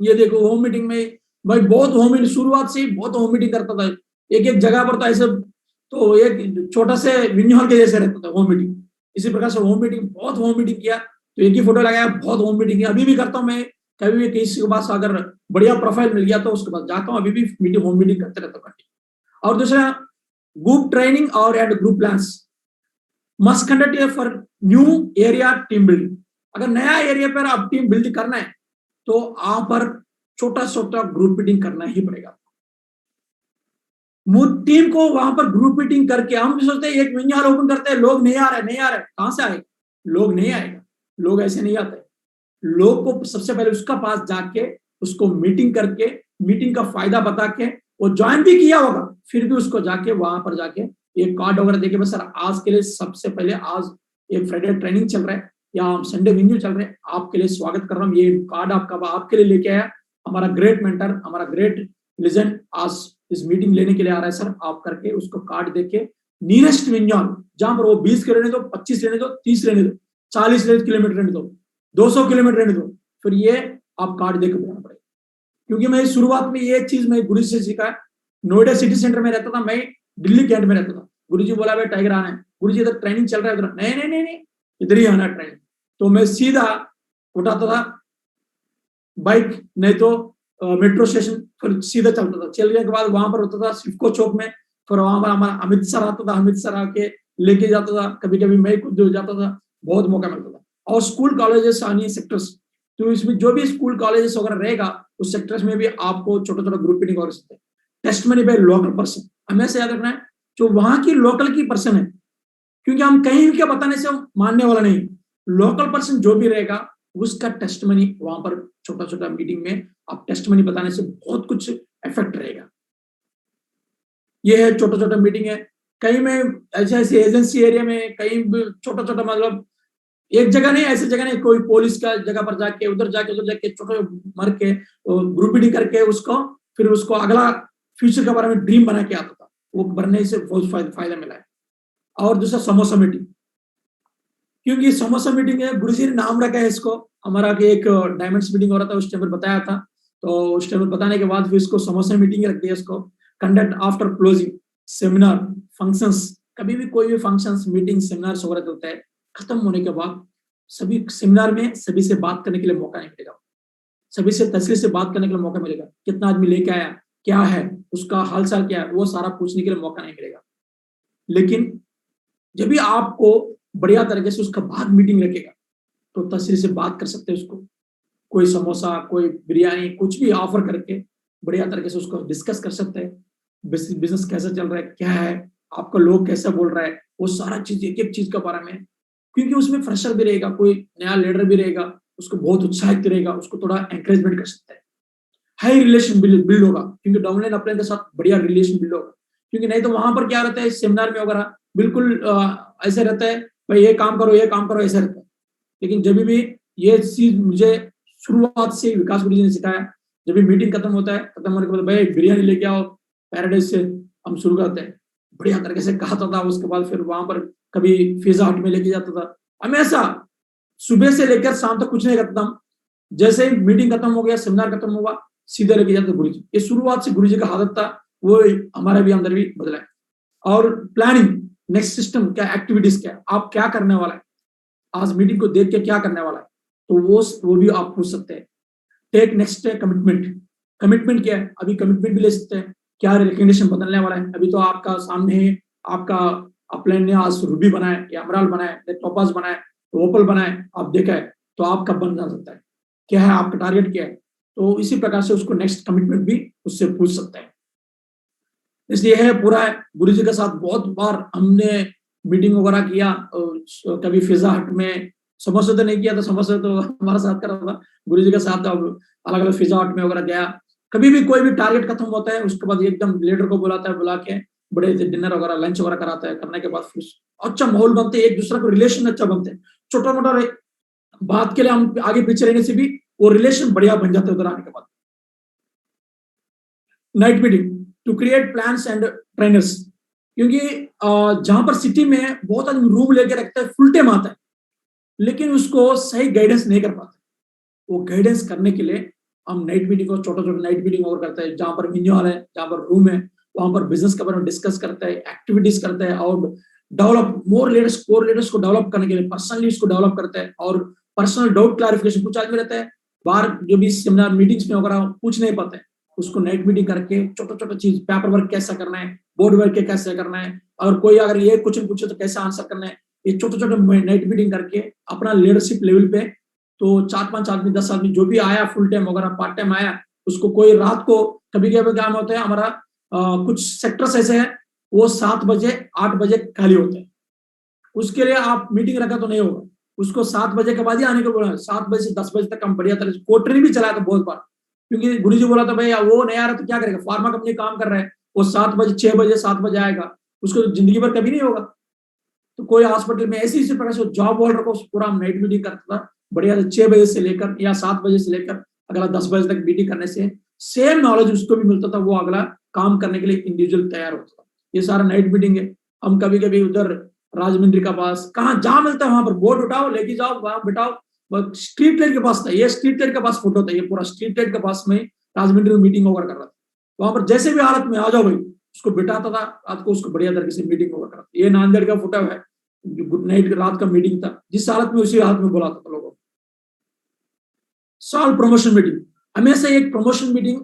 ये देखो होम मीटिंग में भाई बहुत होम मीटिंग, शुरुआत से ही बहुत होम मीटिंग करता था, एक एक जगह पर तो ऐसे, तो एक छोटा से मिनी हॉल के जैसे रहता था होम मीटिंग। इसी प्रकार से होम मीटिंग, बहुत होम मीटिंग किया, तो एक ही फोटो लगाया, बहुत होम मीटिंग किया, अभी भी करता हूँ मैं। कभी भी किसी के पास अगर बढ़िया प्रोफाइल मिल गया तो उसके पास जाता हूँ, अभी भी मीटिंग होम मीटिंग करते रहता हूँ। और दूसरा, ग्रुप ट्रेनिंग और and group plans must conduct for new area team building. अगर नया एरिया पर आप टीम बिल्ड करना है तो आप पर छोटा छोटा ग्रुप मीटिंग करना ही पड़ेगा। टीम को वहां पर ग्रुप मीटिंग करके, हम भी सोचते हैं एक मिनी हॉल ओपन करते हैं, लोग नहीं आ रहे, नहीं आ रहे, कहां से आएगा, लोग नहीं आएगा, लोग ऐसे नहीं आते। लोग को सबसे पहले उसका पास जाके उसको मीटिंग करके, मीटिंग का फायदा बता के, वो ज्वाइन भी किया होगा फिर भी उसको जाके वहां पर जाके एक कार्ड वगैरह देके, बस सर आज के लिए सबसे पहले, आज एक फ्राइडे ट्रेनिंग चल रहा है या हम संडे वेन्यू चल रहे हैं, आपके लिए स्वागत कर रहा हूँ, ये कार्ड आपके लिए लेके आया, हमारा ग्रेट मेंटर, हमारा ग्रेट लेजेंड आज इस मीटिंग लेने के लिए आ रहा है सर, आप करके उसको कार्ड देके नियरेस्ट विंजन, जहां पर वो 20 के रहने दो, 25 रहने दो, 30 रहने दो, 40 किलोमीटर रहने दो, 200 किलोमीटर रहने दो, फिर ये आप कार्ड देकर बनाना पड़ेगा। क्योंकि मैं शुरुआत में ये चीज मैं गुरु से सीखा, नोएडा सिटी सेंटर में रहता था, मैं दिल्ली कैंट में रहता था, गुरु जी बोला भाई टाइगर आना है, गुरु जी इधर ट्रेनिंग चल रहा है, उधर नहीं नहीं नहीं नहीं इधर ही आना ट्रेनिंग, तो मैं सीधा उठाता था बाइक, नहीं तो मेट्रो स्टेशन, फिर सीधा चलता था, चलने के बाद वहां पर होता था सिफको चौक में, फिर वहां पर हमारा अमित सर आता था, अमित सर आके लेके जाता था, कभी कभी मैं खुद जाता था, बहुत मौका मिलता था। और स्कूल कॉलेजेस आनी सेक्टर्स, तो इसमें जो भी स्कूल कॉलेजेस वगैरह रहेगा उस सेक्टर्स में भी आपको छोटा छोटा ग्रुप मीटिंग हो सकते हैं। टेस्टमनी बाय लोकल पर्सन, हमें से याद रखना है जो वहां की लोकल की पर्सन है, क्योंकि हम कहीं के बताने से मानने वाला नहीं, लोकल पर्सन जो भी रहेगा उसका टेस्टमनी वहां पर छोटा छोटा मीटिंग में आप टेस्टमनी बताने से बहुत कुछ इफेक्ट रहेगा। ये है छोटा छोटा मीटिंग है। कहीं में ऐसे ऐसे एजेंसी एरिया में कहीं छोटा छोटा मतलब एक जगह नहीं, ऐसी जगह नहीं, कोई पुलिस का जगह पर जाके उधर जाके छोटे मर के ग्रुप मीटिंग करके उसको फिर उसको अगला फ्यूचर के बारे में ड्रीम बना के आता था, वो बनने से बहुत फायदा मिला है। और दूसरा समोसा मीटिंग, क्योंकि समोसा मीटिंग है, गुरुजी ने नाम रखा है इसको, हमारा एक डायमंड्स मीटिंग हो रहा था उस टाइम पर बताया था, तो उस टाइम पर बताने के बाद फिर इसको समोसा मीटिंग रख दिया इसको। Conduct after closing seminar functions, कभी भी कोई भी फंक्शंस मीटिंग सेमिनार्स वगैरह होता है, खत्म होने के बाद सभी सेमिनार में सभी से बात करने के लिए मौका नहीं मिलेगा, सभी से तसल्ली से बात करने के लिए मौका मिलेगा, कितना आदमी लेके आया, क्या है उसका हालचाल, क्या है वो सारा पूछने के लिए मौका नहीं मिलेगा। लेकिन जब भी आपको बढ़िया तरीके से उसका बाद मीटिंग रखेगा तो तसल्ली से बात कर सकते हैं उसको, कोई समोसा, कोई बिरयानी, कुछ भी ऑफर करके बढ़िया तरीके से उसको डिस्कस कर सकते हैं। बिजनेस कैसा चल रहा है, क्या है आपका, लोग कैसा बोल रहा है, वो सारा चीज एक एक चीज के बारे में, क्योंकि उसमें फ्रेशर भी रहेगा, कोई नया लीडर भी रहेगा, उसको बहुत उत्साहित करेगा, उसको थोड़ा एंकरेजमेंट कर सकता है। हाई रिलेशन बिल्ड होगा, क्योंकि डाउनलाइन अपने के साथ बढ़िया रिलेशन बिल्ड होगा। क्योंकि नहीं तो वहां पर क्या रहता है सेमिनार में वगैरह बिल्कुल ऐसे रहता है भाई ये काम करो, ये काम करो, ऐसे रहता है। लेकिन जब भी ये चीज मुझे शुरुआत से विकास गुरु जी ने सिखाया, जब भी मीटिंग खत्म होता है, खत्म होने के बाद भाई बिरयानी लेके आओ पैराडाइज से, हम शुरू करते हैं, बढ़िया तरीके से कहता था। उसके बाद फिर वहां पर कभी पिज्जा हट में लेके जाता था, हमेशा सुबह से लेकर शाम तक कुछ नहीं करता था, जैसे ही मीटिंग खत्म हो गया, सेमिनार खत्म हुआ, सीधे लेके जाते गुरु जी। ये शुरुआत से गुरु जी का आदत था, वो हमारा भी अंदर भी बदला है। और प्लानिंग, नेक्स्ट सिस्टम क्या, एक्टिविटीज क्या, आप क्या करने वाला है, आज मीटिंग को देख के क्या करने वाला है, तो वो भी आप पूछ सकते हैं। टेक नेक्स्ट है कमिटमेंट, कमिटमेंट क्या है, अभी कमिटमेंट भी ले सकते हैं, क्या रिकमेंडेशन बदलने वाला है। अभी तो आपका सामने है, आपका अपलाइन ने आज रूबी बनाए या अमराल बनाए, टोपाज बनाए, ओपल बनाए, आप देखा है, तो आप कब बन जा सकता है, क्या है आपका टारगेट क्या है, तो इसी प्रकार से उसको नेक्स्ट कमिटमेंट भी उससे पूछ सकते हैं। इसलिए है पूरा गुरु जी के साथ बहुत बार हमने मीटिंग वगैरह किया, कभी पिज्जा हट में, समोसा तो नहीं किया, तो समोसा तो हमारा साथ कर रहा था गुरु जी के साथ, अब अलग अलग पिज्जा हट में वगैरह गया। कभी भी कोई भी टारगेट खत्म होता है उसके बाद एकदम लीडर को बुलाता है, बुला के बड़े डिनर वगैरह लंच वगैरह कराता है, करने के बाद फिर अच्छा माहौल बनते हैं, एक दूसरे को रिलेशन अच्छा बनते हैं। छोटा मोटा बात के लिए हम आगे पीछे रहने से भी वो रिलेशन बढ़िया बन जाता है उधर आने के बाद। Night meeting to create plans and trainers, क्योंकि जहां पर सिटी में बहुत आदमी रूम लेके रखता है, फुल टाइम आता है, लेकिन उसको सही गाइडेंस नहीं कर पाते। वो गाइडेंस करने के लिए हम नाइट मीटिंग को छोटा छोटा नाइट मीटिंग और करते हैं, जहां पर मिन्यू हॉल है, जहां पर रूम है, वहां पर बिजनेस के बारे में डिस्कस करते हैं, एक्टिविटीज करते हैं और डेवलप मोर लीडर्स, कोर लीडर्स को डेवलप करने के लिए पर्सनली उसको डेवलप करते हैं और पर्सनल डाउट क्लैरिफिकेशन कुछ आदमी रहता है बाहर जो भी सेमिनार मीटिंग्स में वगैरह पूछ नहीं पाते, उसको नाइट मीटिंग करके छोटा छोटा चीज, पेपर वर्क कैसा करना है, बोर्ड वर्क कैसे करना है, और कोई अगर ये क्वेश्चन पूछे तो कैसे आंसर करना है, ये छोटे छोटे नाइट मीटिंग करके अपना लीडरशिप लेवल पे तो 4-5 आदमी 10 आदमी जो भी आया फुल टाइम वगैरह पार्ट टाइम आया, उसको कोई रात को कभी कभी काम होता है हमारा कुछ सेक्टर्स ऐसे हैं वो 7 बजे 8 बजे खाली होते हैं, उसके लिए आप मीटिंग रखा तो नहीं होगा, उसको 7 बजे के बाद ही आने को बोला। 7 बजे से 10 बजे तक हम बढ़िया तरह से कोटरी भी चलाया था बहुत बार, क्योंकि गुरु जी बोला था भाई वो नहीं आ रहा तो क्या करेगा, फार्मा कंपनी काम कर रहा है, वो 7 बजे 6 बजे 7 बजे आएगा, उसको तो जिंदगी भर कभी नहीं होगा। तो कोई हॉस्पिटल में ऐसी इसी प्रकार से जॉब होल्डर को पूरा हम नाइट मीटिंग करता था बढ़िया से 6 बजे से लेकर या 7 बजे से लेकर अगला 10 बजे तक मीटिंग करने से सेम नॉलेज उसको भी मिलता था, वो अगला काम करने के लिए इंडिविजुअल तैयार होता था। ये सारा नाइट मीटिंग है। हम कभी कभी उधर राजमंड्री का पास कहाँ जहां मिलता है वहां पर बोर्ड उठाओ लेके जाओ वहां बिठाओ, स्ट्रीट लाइट के पास था, ये स्ट्रीट लाइट के पास फोटो था, ये पूरा स्ट्रीट लाइट के पास में राजमंड्री में मीटिंग वगैरह कर रहा था, वहां पर जैसे भी हालत में आ जाओ भाई उसको बिठाता था, रात को उसको बढ़िया तरीके से मीटिंग वगैरह करता। ये नांदेड़ का फोटो है, गुड नाइट रात का मीटिंग था, जिस हालत में उसी हालत में बुलाता था लोगों को। सॉल्व प्रमोशन मीटिंग, हमेशा एक प्रमोशन मीटिंग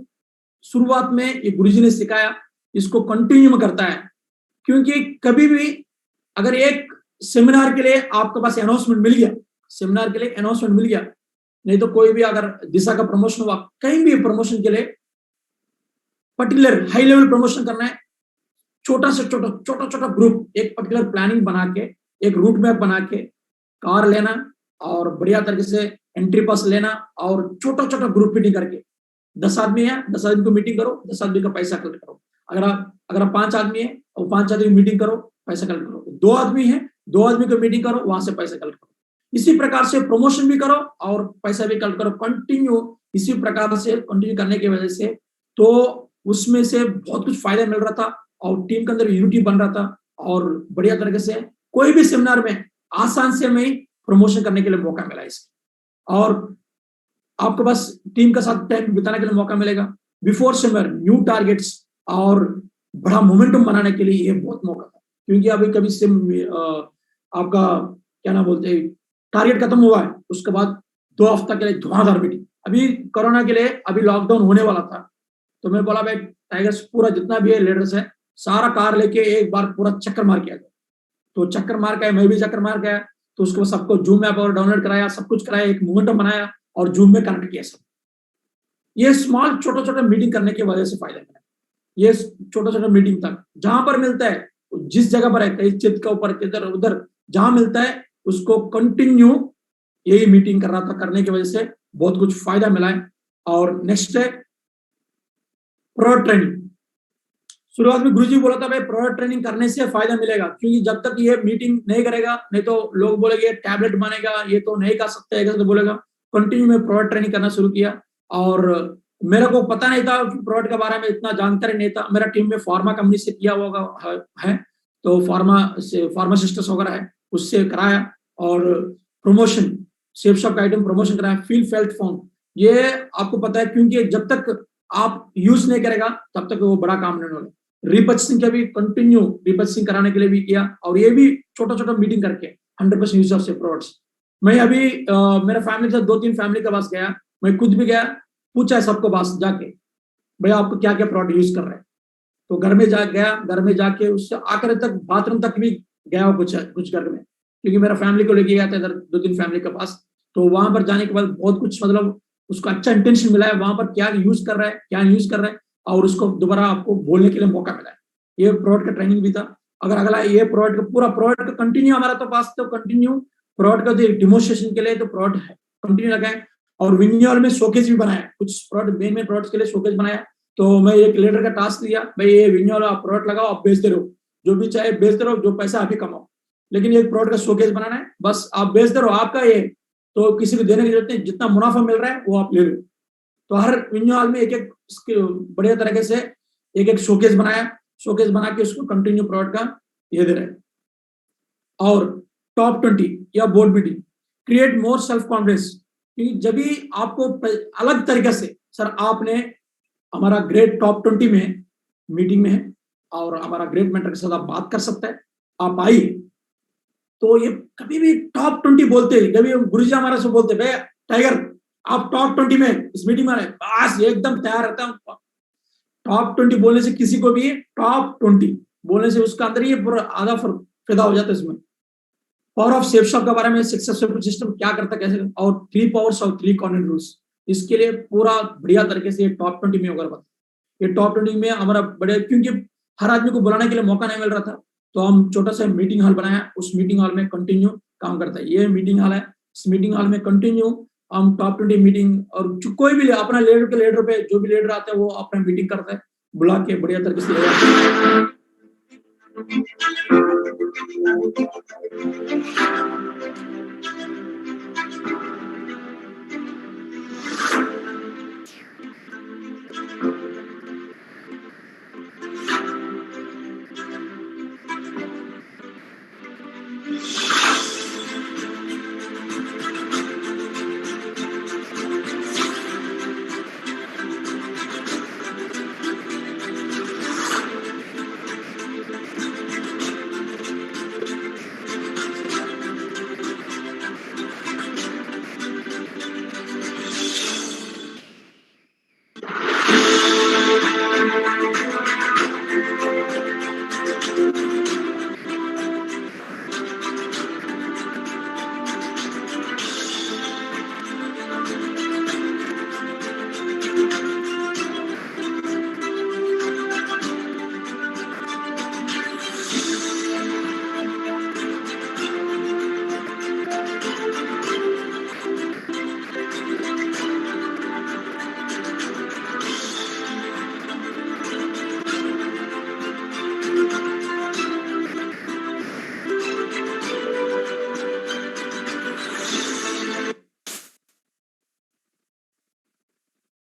शुरुआत में ये गुरुजी ने सिखाया, इसको कंटिन्यू में करता है, क्योंकि कभी भी अगर एक सेमिनार के लिए आपके पास अनाउंसमेंट मिल गया, सेमिनार के लिए अनाउंसमेंट मिल गया, नहीं तो कोई भी अगर दिशा का प्रमोशन हुआ, कहीं भी प्रमोशन के लिए पर्टिकुलर हाई लेवल प्रमोशन करना है, छोटा से छोटा छोटा छोटा ग्रुप एक पर्टिकुलर प्लानिंग बना के एक रूट मैप बना के कार लेना और बढ़िया तरीके से एंट्री पास लेना और छोटा छोटा ग्रुप मीटिंग करके 10 आदमी है 10 आदमी को मीटिंग करो, 10 आदमी का पैसा कलेक्ट करो। अगर आप 5 आदमी है और 5 आदमी मीटिंग करो पैसा कलेक्ट करो, 2 आदमी है 2 आदमी को मीटिंग करो वहां से पैसा कलेक्ट करो। इसी प्रकार से प्रमोशन भी करो और पैसा भी कलेक्ट करो, कंटिन्यू इसी प्रकार से कंटिन्यू करने की वजह से तो उसमें से बहुत कुछ फायदा मिल रहा था और टीम के अंदर यूनिटी बन रहा था और बढ़िया तरीके से कोई भी सेमिनार में आसान से में प्रमोशन करने के लिए मौका मिला इसके, और आपके पास टीम के साथ टाइम बिताने के लिए मौका मिलेगा। बिफोर सेमिनार न्यू टारगेट्स और बड़ा मोमेंटम बनाने के लिए ये बहुत मौका था, क्योंकि अभी कभी से आपका क्या ना बोलते हैं टारगेट खत्म हुआ है, उसके बाद 2 हफ्ता के लिए धुआंधार मीटिंग, अभी कोरोना के लिए अभी लॉकडाउन होने वाला था, तो मैं बोला भाई टाइगर्स पूरा जितना भी है लीडर्स है सारा कार लेके एक बार पूरा चक्कर मार के आ गया, तो चक्कर मार के मैं भी चक्कर मार गया, तो उसको सबको जूम ऐप और डाउनलोड कराया, सब कुछ कराया, एक मोमेंटम बनाया और जूम में कनेक्ट किया सब। ये स्मॉल छोटा छोटा मीटिंग करने की वजह से फायदा है, ये छोटा छोटा मीटिंग तक जहां पर मिलता है जिस जगह पर है कहीं चित के ऊपर किधर उधर जहां मिलता है उसको कंटिन्यू यही मीटिंग कर रहा था, करने की वजह से बहुत कुछ फायदा मिला है। और नेक्स्ट है प्रोडक्ट ट्रेनिंग। शुरुआत में गुरुजी बोला था भाई प्रोडक्ट ट्रेनिंग करने से फायदा मिलेगा, क्योंकि जब तक ये मीटिंग नहीं करेगा नहीं तो लोग बोलेंगे टैबलेट बनेगा ये तो नहीं कर सकते है, तो बोलेगा। कंटिन्यू में प्रोडक्ट ट्रेनिंग करना शुरू किया और मेरे को पता नहीं था कि प्रोडक्ट के बारे में इतना जानकारी नहीं था, मेरा टीम में फार्मा कंपनी से किया हुआ है तो फार्मासिस्ट्स वगैरह है उससे कराया और प्रमोशन सेफ शॉप का आइटम प्रमोशन कराया, फील फेल्ट फॉर्म ये आपको पता है, क्योंकि जब तक आप यूज नहीं करेगा तब तक वो बड़ा काम नहीं होगा। रिपर्चेसिंग का भी कंटिन्यू रिपर्चेसिंग कराने के लिए भी किया और ये भी छोटा छोटा मीटिंग करके 100% यूज ऑफ से प्रोडक्ट्स। मैं अभी मेरा फैमिली से 2-3 फैमिली के पास गया, मैं खुद भी गया, पूछा सबको पास जाके भैया आपको क्या क्या प्रोडक्ट यूज कर रहे हैं, तो घर में जाके उससे आकर तक बाथरूम तक भी गया कुछ घर में, क्योंकि मेरा फैमिली को लेके गया था इधर 2-3 फैमिली के पास, तो वहां पर जाने के बाद बहुत कुछ मतलब उसको अच्छा इंटेंशन मिला है, वहां पर क्या यूज कर रहा है क्या यूज कर रहा है और उसको दोबारा आपको बोलने के लिए मौका मिला है। ये प्रोडक्ट का ट्रेनिंग भी था। अगर अगला ये प्रोडक्ट का पूरा प्रोडक्ट कंटिन्यू हमारा तो पास तो कंटिन्यू प्रोडक्ट का डेमोन्स्ट्रेशन के लिए तो प्रोडक्ट है कंटिन्यू लगाए और विनियल में शोकेस भी बनाया, कुछ प्रोडक्ट मेन प्रोडक्ट्स के लिए शोकेस बनाया। तो मैं एक लीडर का टास्क दिया भाई ये विनियल आप प्रोडक्ट लगाओ, आप बेचते रहो, जो भी चाहे बेचते रहो, जो पैसा आप ही कमाओ, लेकिन एक प्रोडक्ट का शोकेस बनाना है, बस आप बेचते रहो, आपका ये तो किसी को देने की जरूरत नहीं, जितना मुनाफा मिल रहा है वो आप ले लो। तो हर विन्यू हॉल में एक एक बढ़िया तरीके से एक एक शोकेस बनाया, शोकेस बना के उसको कंटिन्यू प्रोडक्ट का ये दे रहे हैं। और टॉप 20 या board meeting, create more self confidence, क्योंकि जब भी आपको अलग तरीके से, सर आपने हमारा ग्रेड टॉप 20 में मीटिंग में है और हमारा ग्रेट मेंटर के साथ आप बात कर सकते हैं, आप आइए। तो ये कभी भी टॉप 20 बोलते, कभी गुरुजी हमारे से बोलते भाई टाइगर आप टॉप 20 में इस मीटिंग में आए, बस एकदम तैयार रहता हूँ। टॉप 20 बोलने से किसी को भी टॉप 20 बोलने से उसका अंदर ही पूरा आधा फायदा हो जाता है इसमें। पावर ऑफ सेफ शॉप के बारे में, सक्सेसफुल सिस्टम क्या करता है कैसे, और 3 पावर्स और 3 कॉर्नर रूल्स, इसके लिए पूरा बढ़िया तरीके से टॉप 20 में होगा। ये टॉप 20 में हमारा बड़े, क्योंकि हर आदमी को बुलाने के लिए मौका नहीं मिल रहा था, तो हम छोटा सा मीटिंग हॉल बनाया, उस मीटिंग हॉल में कंटिन्यू काम करता है। ये मीटिंग हॉल है, इस मीटिंग हॉल में कंटिन्यू हम टॉप 20 मीटिंग, और कोई भी अपना लीडर पे जो भी लीडर आता है वो अपना मीटिंग करता है, बुला के बढ़िया तरीके से।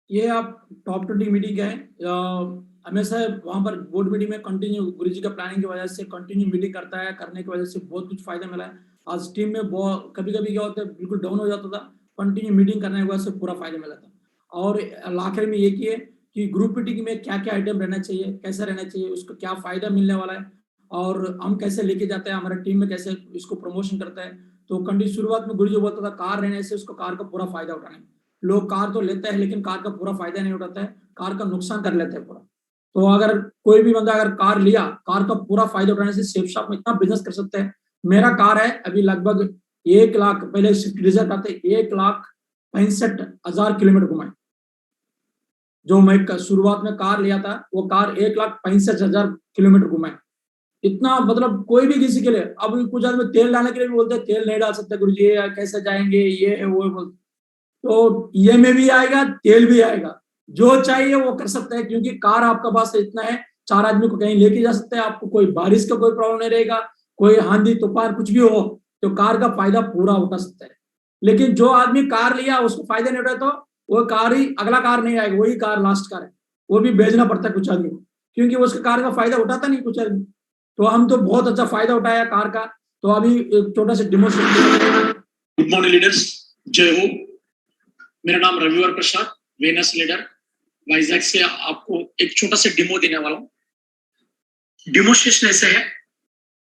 ये आप टॉप 20 मीटिंग है, हमेशा वहां पर बोर्ड मीटिंग में कंटिन्यू गुरुजी का प्लानिंग की वजह से कंटिन्यू मीटिंग करता है, करने की वजह से बहुत कुछ फायदा मिला है। आज टीम में बहुत कभी कभी क्या होता है बिल्कुल डाउन हो जाता था, कंटिन्यू मीटिंग करने की वजह से पूरा फायदा मिला था। और आखिर में ये किए कि ग्रुप मीटिंग में क्या क्या आइटम रहना चाहिए, कैसा रहना चाहिए, उसको क्या फायदा मिलने वाला है, और हम कैसे लेके जाते हैं, हमारे टीम में कैसे इसको प्रमोशन करता है। तो कंटिन्यू शुरुआत में गुरुजी बोलता था कार रहने से उसको कार का पूरा फायदा उठाने, लोग कार तो लेते हैं लेकिन कार का पूरा फायदा नहीं उठाता है, कार का नुकसान कर लेते हैं पूरा। तो अगर कोई भी बंदा अगर कार लिया, कार का पूरा फायदा उठाने से सेफ शॉप में इतना बिजनेस कर सकते हैं। मेरा कार है अभी लगभग 1 लाख, पहले स्विफ्ट डिजायर आते 1,65,000 किलोमीटर घुमाए। जो मैं शुरुआत में कार लिया था वो कार 1,65,000 किलोमीटर घुमाए। इतना मतलब कोई भी किसी के लिए, अब कुछ आदमी तेल डालने के लिए भी बोलते हैं तेल नहीं डाल सकते गुरुजी, कैसे जाएंगे, ये है वो है बोलते। तो ये में भी आएगा, तेल भी आएगा, जो चाहिए वो कर सकते हैं, क्योंकि कार आपका पास इतना है 4 आदमी को कहीं लेके जा सकते हैं, आपको कोई बारिश का कोई प्रॉब्लम नहीं रहेगा, कोई आंधी तूफान कुछ भी हो तो कार का फायदा पूरा उठा सकता है। लेकिन जो आदमी कार लिया उसको फायदा नहीं उठा तो वो कार ही अगला कार नहीं आएगा, वही कार लास्ट कार है, वो भी बेचना पड़ता है कुछ आदमी को, क्योंकि वो उसके कार का फायदा उठाता नहीं कुछ आदमी। तो हम तो बहुत अच्छा फायदा उठाया कार का। तो अभी एक छोटा सा डेमोन्स्ट्रेशन। गुड मॉर्निंग लीडर्स, जय हो। मेरा नाम रविवार प्रसाद, वेनस लीडर वाइजैक से आपको एक छोटा सा डेमो देने वाला हूँ। डेमोस्ट्रेशन ऐसे है,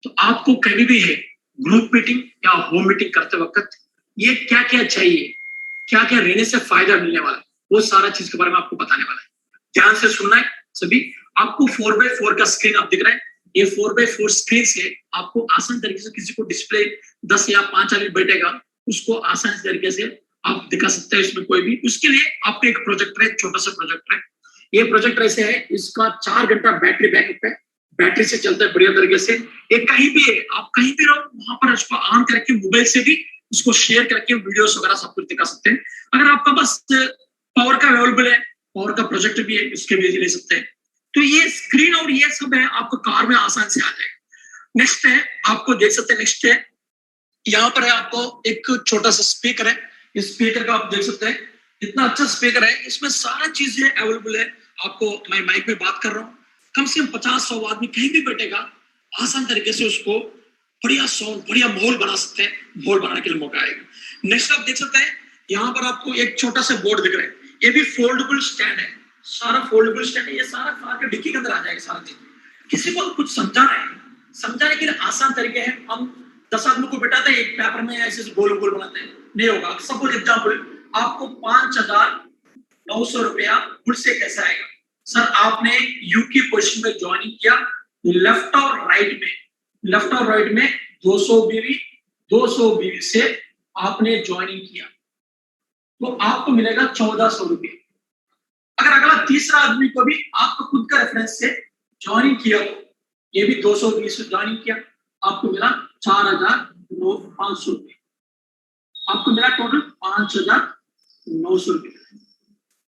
तो आपको कभी भी है ग्रुप मीटिंग या होम मीटिंग करते वक्त ये क्या क्या चाहिए, क्या क्या रहने से फायदा मिलने वाला है, वो सारा चीज के बारे में आपको बताने वाला है। ध्यान से सुनना है सभी। आपको 4x4 का स्क्रीन आप दिख रहा है, ये 4x4 स्क्रीन से आपको आसान तरीके से किसी को डिस्प्ले 10 या 5 आदमी बैठेगा उसको आसान तरीके से आप दिखा सकते हैं इसमें कोई भी। उसके लिए आपको एक प्रोजेक्टर है, छोटा सा प्रोजेक्टर है। ये प्रोजेक्टर ऐसे है, इसका 4 घंटा बैटरी बैकअप है, बैटरी से चलता है बढ़िया तरीके से। ये कहीं भी है, आप कहीं भी रहो वहां पर उसको ऑन करके मोबाइल से भी उसको शेयर करके वीडियोस वगैरह सब कुछ दिखा सकते हैं। अगर आपका पास पावर का अवेलेबल है, पावर का प्रोजेक्टर भी है, इसके भी ले सकते हैं। तो ये स्क्रीन और ये सब है आपको कार में आसान से आ जाएगा। नेक्स्ट है, आपको देख सकते हैं, नेक्स्ट है यहाँ पर है आपको एक छोटा सा स्पीकर है, इस स्पीकर का आप देख सकते हैं, इतना अच्छा स्पीकर है, इसमें सारा चीजें अवेलेबल है। आपको मैं माइक में बात कर रहा हूँ, कम से कम 50-100 आदमी कहीं भी बैठेगा, आसान तरीके से उसको बढ़िया साउंड, बढ़िया माहौल बना सकते हैं, माहौल बनाने के लिए मौका आएगा। नेक्स्ट आप देख सकते हैं, यहाँ पर आपको एक छोटा सा बोर्ड दिख रहा है, ये भी फोल्डेबल स्टैंड है, सारा फोल्डेबल स्टैंड है, ये सारा कार के डिक्की के अंदर आ जाएगा सारा चीज। किसी को कुछ समझाना है, समझाने के लिए आसान तरीके हैं। हम 10 आदमी को बैठाते हैं, एक पेपर में ऐसे गोल गोल बनाते हैं, नहीं होगा। सपोज एग्जाम्पल, आपको 5,900 रुपया मुझसे कैसे आएगा? सर आपने यूके पोजीशन में ज्वाइनिंग किया, लेफ्ट और राइट में 200 बीवी से आपने ज्वाइनिंग किया, तो आपको मिलेगा 1,400 रुपये। अगर अगला तीसरा आदमी को भी आपको खुद का रेफरेंस से ज्वाइनिंग किया, तो ये भी 220 से ज्वाइनिंग किया, आपको मिला 4,500 रुपये, आपको मिला टोटल 5,900 रुपये।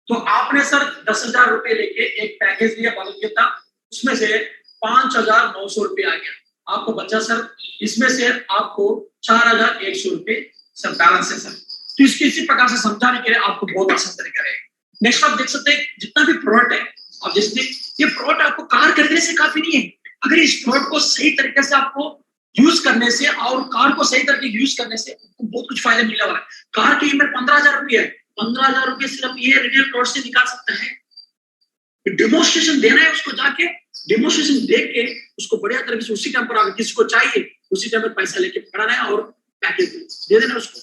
तो आपने सर 10,000 रुपये लेके एक पैकेज लिया बल्क के था, उसमें से 5,900 रुपये आ गया, आपको बचा सर इसमें से आपको 4,100 रुपये सर बैलेंस है सर। तो इसके इसी प्रकार से समझाने के लिए आपको बहुत आसान तरीका रहेगा। नेक्स्ट आप देख सकते हैं, जितना भी प्रोडक्ट है, आप जैसे ये प्रोडक्ट आपको कार खरीदने से काफी नहीं है, अगर इस प्रोडक्ट को सही तरीके से आपको यूज करने से और कार को सही तरीके यूज करने से आपको बहुत कुछ फायदा मिलने वाला है। कार की कीमत 15,000 रुपये है, 15,000 रुपये सिर्फ ये रिटेल प्रोडक्ट से निकाल सकते हैं। डेमोन्स्ट्रेशन देना है उसको, जाके डेमोन्स्ट्रेशन देख के उसको बढ़िया तरीके से उसी टाइम पर, अगर किसी को चाहिए उसी टाइम पर पैसा लेके पढ़ाना है और पैकेज दे देना उसको।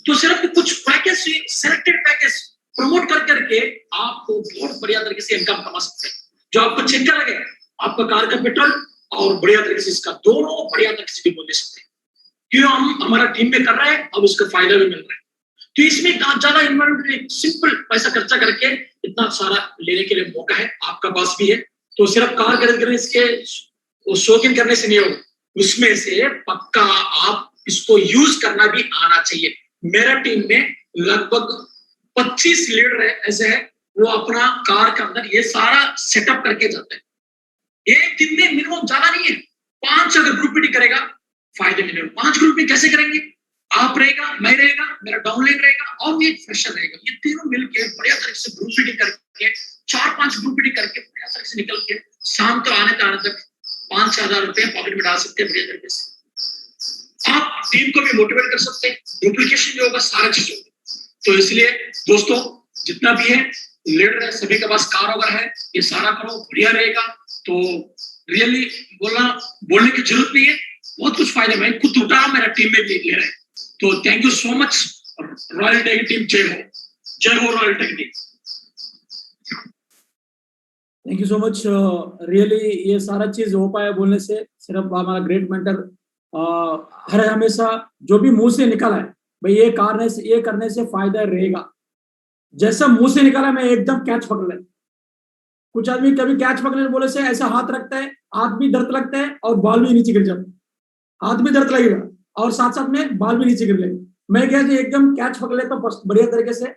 तो सिर्फ कुछ पैकेज, सिलेक्टेड पैकेज प्रमोट कर करके आपको बहुत बढ़िया तरीके से इनकम कमा सकते हैं। जो आपको चेक कर लगे, आपका कार का पेट्रोल और बढ़िया तरीके से इसका दोनों बढ़िया तरीके से भी बोल दे सकते हैं, क्यों हम हमारा टीम में कर रहे हैं, अब उसका फायदा भी मिल रहा है। तो इसमें ज्यादा इन्वेस्टमेंट, सिंपल पैसा खर्चा करके इतना सारा लेने के लिए मौका है, आपका पास भी है। तो सिर्फ कार खरीद इसके शौकीन करने से नहीं होगा, उसमें से पक्का आप इसको यूज करना भी आना चाहिए। मेरा टीम में लगभग 25 लीडर ऐसे है, वो अपना कार के अंदर ये सारा सेटअप करके जाते हैं। एक दिन में मिनिमम ज्यादा नहीं है, 5 अगर ग्रुप मीटिंग करेगा फायदे मिलेगा। 5 ग्रुप में कैसे करेंगे? आप रहेगा, मैं रहेगा, मेरा डाउनलाइन रहेगा और एक फ्रेशर रहेगा, ये तीनों मिलकर बढ़िया तरीके से ग्रुप मीटिंग करके 4-5 ग्रुप मीटिंग करके बढ़िया तरीके से निकल के शाम को आने तक 5,000 रुपये पॉकेट में डाल सकते हैं बढ़िया तरीके से। आप टीम को भी मोटिवेट कर सकते हैं, डुप्लीकेशन जो होगा सारा चीज होगा। तो इसलिए दोस्तों, जितना भी है लीडर है, सभी के पास कार वगैरह है, ये सारा करो, बढ़िया रहेगा। तो रियली बोलने की जरूरत नहीं है, बहुत कुछ फायदे। मैं खुद उठा रहा हूं, मेरा टीम में भी ले रहा है। तो thank you so much royal tech team, जय हो royal tech team. Thank you so much. Really ये सारा चीज हो पाया बोलने से, सिर्फ हमारा ग्रेट मेंटर हर हमेशा जो भी मुंह से निकला है भाई ये करने से फायदा रहेगा, जैसा मुंह से निकला मैं एकदम कैच पकड़ ले। कुछ आदमी कभी कैच पकड़ने बोले से ऐसा हाथ रखता है, हाथ भी दर्द लगता है और बाल भी नीचे गिर जाते, हाथ भी दर्द लगेगा और साथ साथ में बाल भी नीचे गिर लेगा। मैं क्या एकदम कैच पकड़ लेता हूँ बढ़िया तरीके से,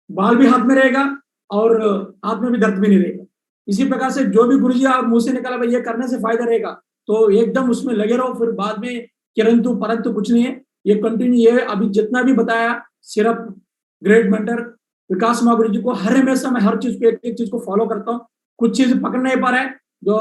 बाल भी हाथ में रहेगा और हाथ में भी दर्द भी नहीं रहेगा। इसी प्रकार से जो भी गुरुजी आप मुंह से निकाला भाई ये करने से फायदा रहेगा, तो एकदम उसमें लगे रहो, फिर बाद में किरंतु परंतु कुछ नहीं है, ये कंटिन्यू। ये अभी जितना भी बताया सिर्फ ग्रेट मेंटर विकास माँ गुरु जी को हर हमेशा मैं हर चीज को एक चीज को फॉलो करता हूँ। कुछ चीज पकड़ नहीं पा रहा है, जो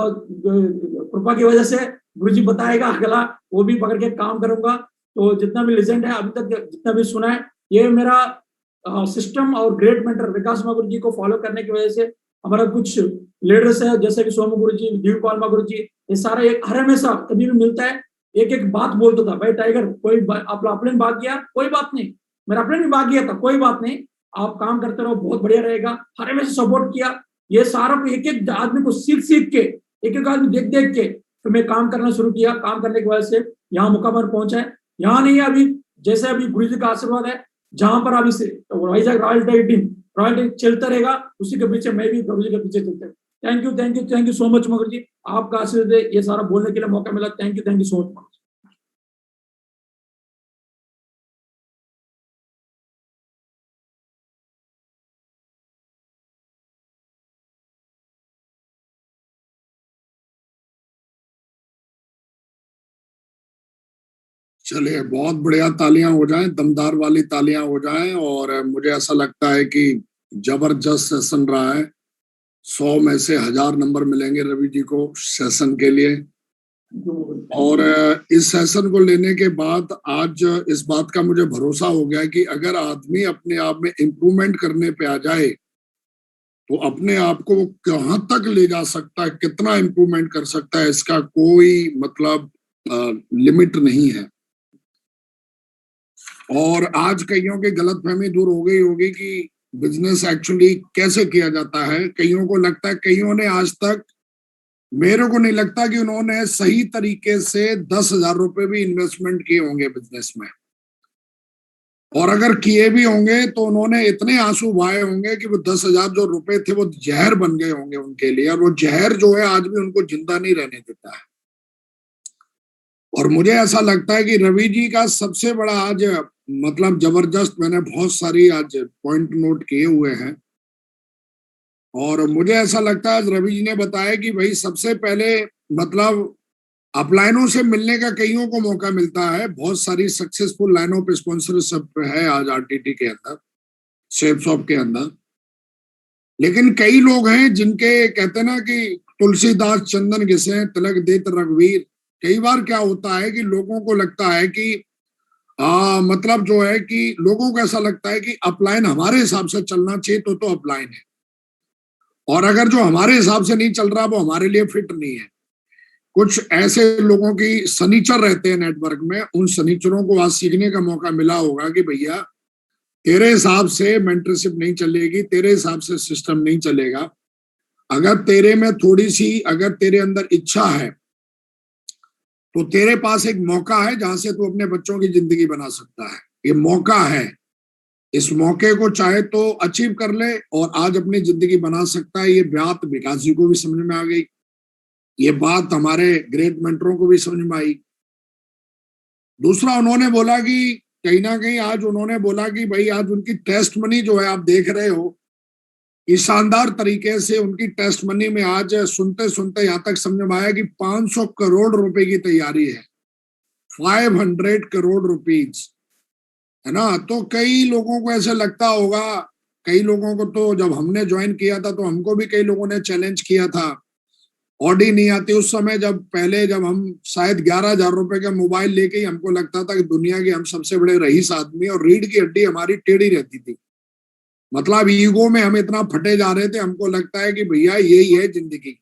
कृपा की वजह से गुरु जी बताएगा अगला वो भी पकड़ के काम करूंगा। तो जितना भी लेजेंड है अभी तक जितना भी सुना है, ये मेरा सिस्टम और ग्रेट मेंटर विकास माँ गुरु जी को फॉलो करने की वजह से हमारा कुछ लीडर्स है जैसे कि सोमू गुरु जी, दीपपाल माँ गुरु जी, ये सारा एक हर हमेशा कभी भी मिलता है, एक एक बात बोलता था भाई टाइगर कोई अपने भाग गया कोई बात नहीं, मेरा अपने भी भाग गया था कोई बात नहीं, आप काम करते रहो बहुत बढ़िया रहेगा। हर हमेशा सपोर्ट किया, ये सारा को एक एक आदमी को सीख के एक एक आदमी देख के फिर मैं काम करना शुरू किया। काम करने की वजह से यहाँ मुकाम पर पहुंचा है, यहाँ नहीं है अभी, जैसे अभी गुरु जी का आशीर्वाद है जहां पर अभी से तो वाइजैक रॉयल टीम चलता रहेगा, उसी के पीछे मैं भी गुरु जी के पीछे चलते हैं। थैंक यू सो मच मगर जी, आपका आशीर्वाद ये सारा बोलने के लिए मौका मिला। Thank you so much. चलिए, बहुत बढ़िया, तालियां हो जाएं, दमदार वाली तालियां हो जाएं। और मुझे ऐसा लगता है कि जबरदस्त सेशन रहा है। 100 में से 1000 नंबर मिलेंगे रवि जी को सेशन के लिए। और इस सेशन को लेने के बाद आज इस बात का मुझे भरोसा हो गया कि अगर आदमी अपने आप में इम्प्रूवमेंट करने पे आ जाए तो अपने आप को वो कहाँ तक ले जा सकता है, कितना इम्प्रूवमेंट कर सकता है, इसका कोई मतलब लिमिट नहीं है। और आज कईयों की गलतफहमी दूर हो गई होगी कि बिजनेस एक्चुअली कैसे किया जाता है। कईयों को लगता है, कईयों ने आज तक, मेरे को नहीं लगता कि उन्होंने सही तरीके से 10,000 रुपए भी इन्वेस्टमेंट किए होंगे बिजनेस में। और अगर किए भी होंगे तो उन्होंने इतने आंसू बहाए होंगे कि वो 10,000 जो रुपए थे वो जहर बन गए होंगे उनके लिए। और वो जहर जो है आज भी उनको जिंदा नहीं रहने देता है। और मुझे ऐसा लगता है कि रवि जी का सबसे बड़ा आज मतलब जबरदस्त, मैंने बहुत सारी आज पॉइंट नोट किए हुए हैं। और मुझे ऐसा लगता है आज रवि जी ने बताया कि भाई सबसे पहले मतलब अपलाइनों से मिलने का कईयों को मौका मिलता है। बहुत सारी सक्सेसफुल लाइनों पे स्पॉन्सरशिप है आज आरटीटी के अंदर, सेफ शॉप के अंदर। लेकिन कई लोग हैं जिनके कहते हैं ना कि तुलसीदास चंदन घिसे तिलक देत रघुवीर। कई बार क्या होता है कि लोगों को लगता है कि मतलब जो है कि लोगों को ऐसा लगता है कि अपलाइन हमारे हिसाब से चलना चाहिए तो अपलाइन है। और अगर जो हमारे हिसाब से नहीं चल रहा वो हमारे लिए फिट नहीं है। कुछ ऐसे लोगों की सनीचर रहते हैं नेटवर्क में, उन सनीचरों को आज सीखने का मौका मिला होगा कि भैया तेरे हिसाब से मेंटरशिप नहीं चलेगी, तेरे हिसाब से सिस्टम नहीं चलेगा। अगर तेरे में थोड़ी सी, अगर तेरे अंदर इच्छा है तो तेरे पास एक मौका है जहां से तू अपने बच्चों की जिंदगी बना सकता है। ये मौका है, इस मौके को चाहे तो अचीव कर ले और आज अपनी जिंदगी बना सकता है। ये बात विकास जी को भी समझ में आ गई, ये बात हमारे ग्रेट मेंटरों को भी समझ में आई। दूसरा उन्होंने बोला कि कहीं ना कहीं आज उन्होंने बोला कि भाई आज उनकी टेस्ट मनी जो है आप देख रहे हो, इस शानदार तरीके से उनकी टेस्ट मनी में आज सुनते सुनते यहां तक समझ में आया कि 500 करोड़ रुपए की तैयारी है। 500 करोड़ रुपीज, है ना। तो कई लोगों को ऐसे लगता होगा, कई लोगों को तो जब हमने ज्वाइन किया था तो हमको भी कई लोगों ने चैलेंज किया था। ऑडी नहीं आती उस समय, जब पहले जब हम शायद 11,000 रुपए का मोबाइल लेके ही हमको लगता था कि दुनिया के हम सबसे बड़े रईस आदमी, और रीढ़ की हड्डी हमारी टेढ़ी रहती थी। मतलब ईगो में हम इतना फटे जा रहे थे, हमको लगता है कि भैया यही है जिंदगी।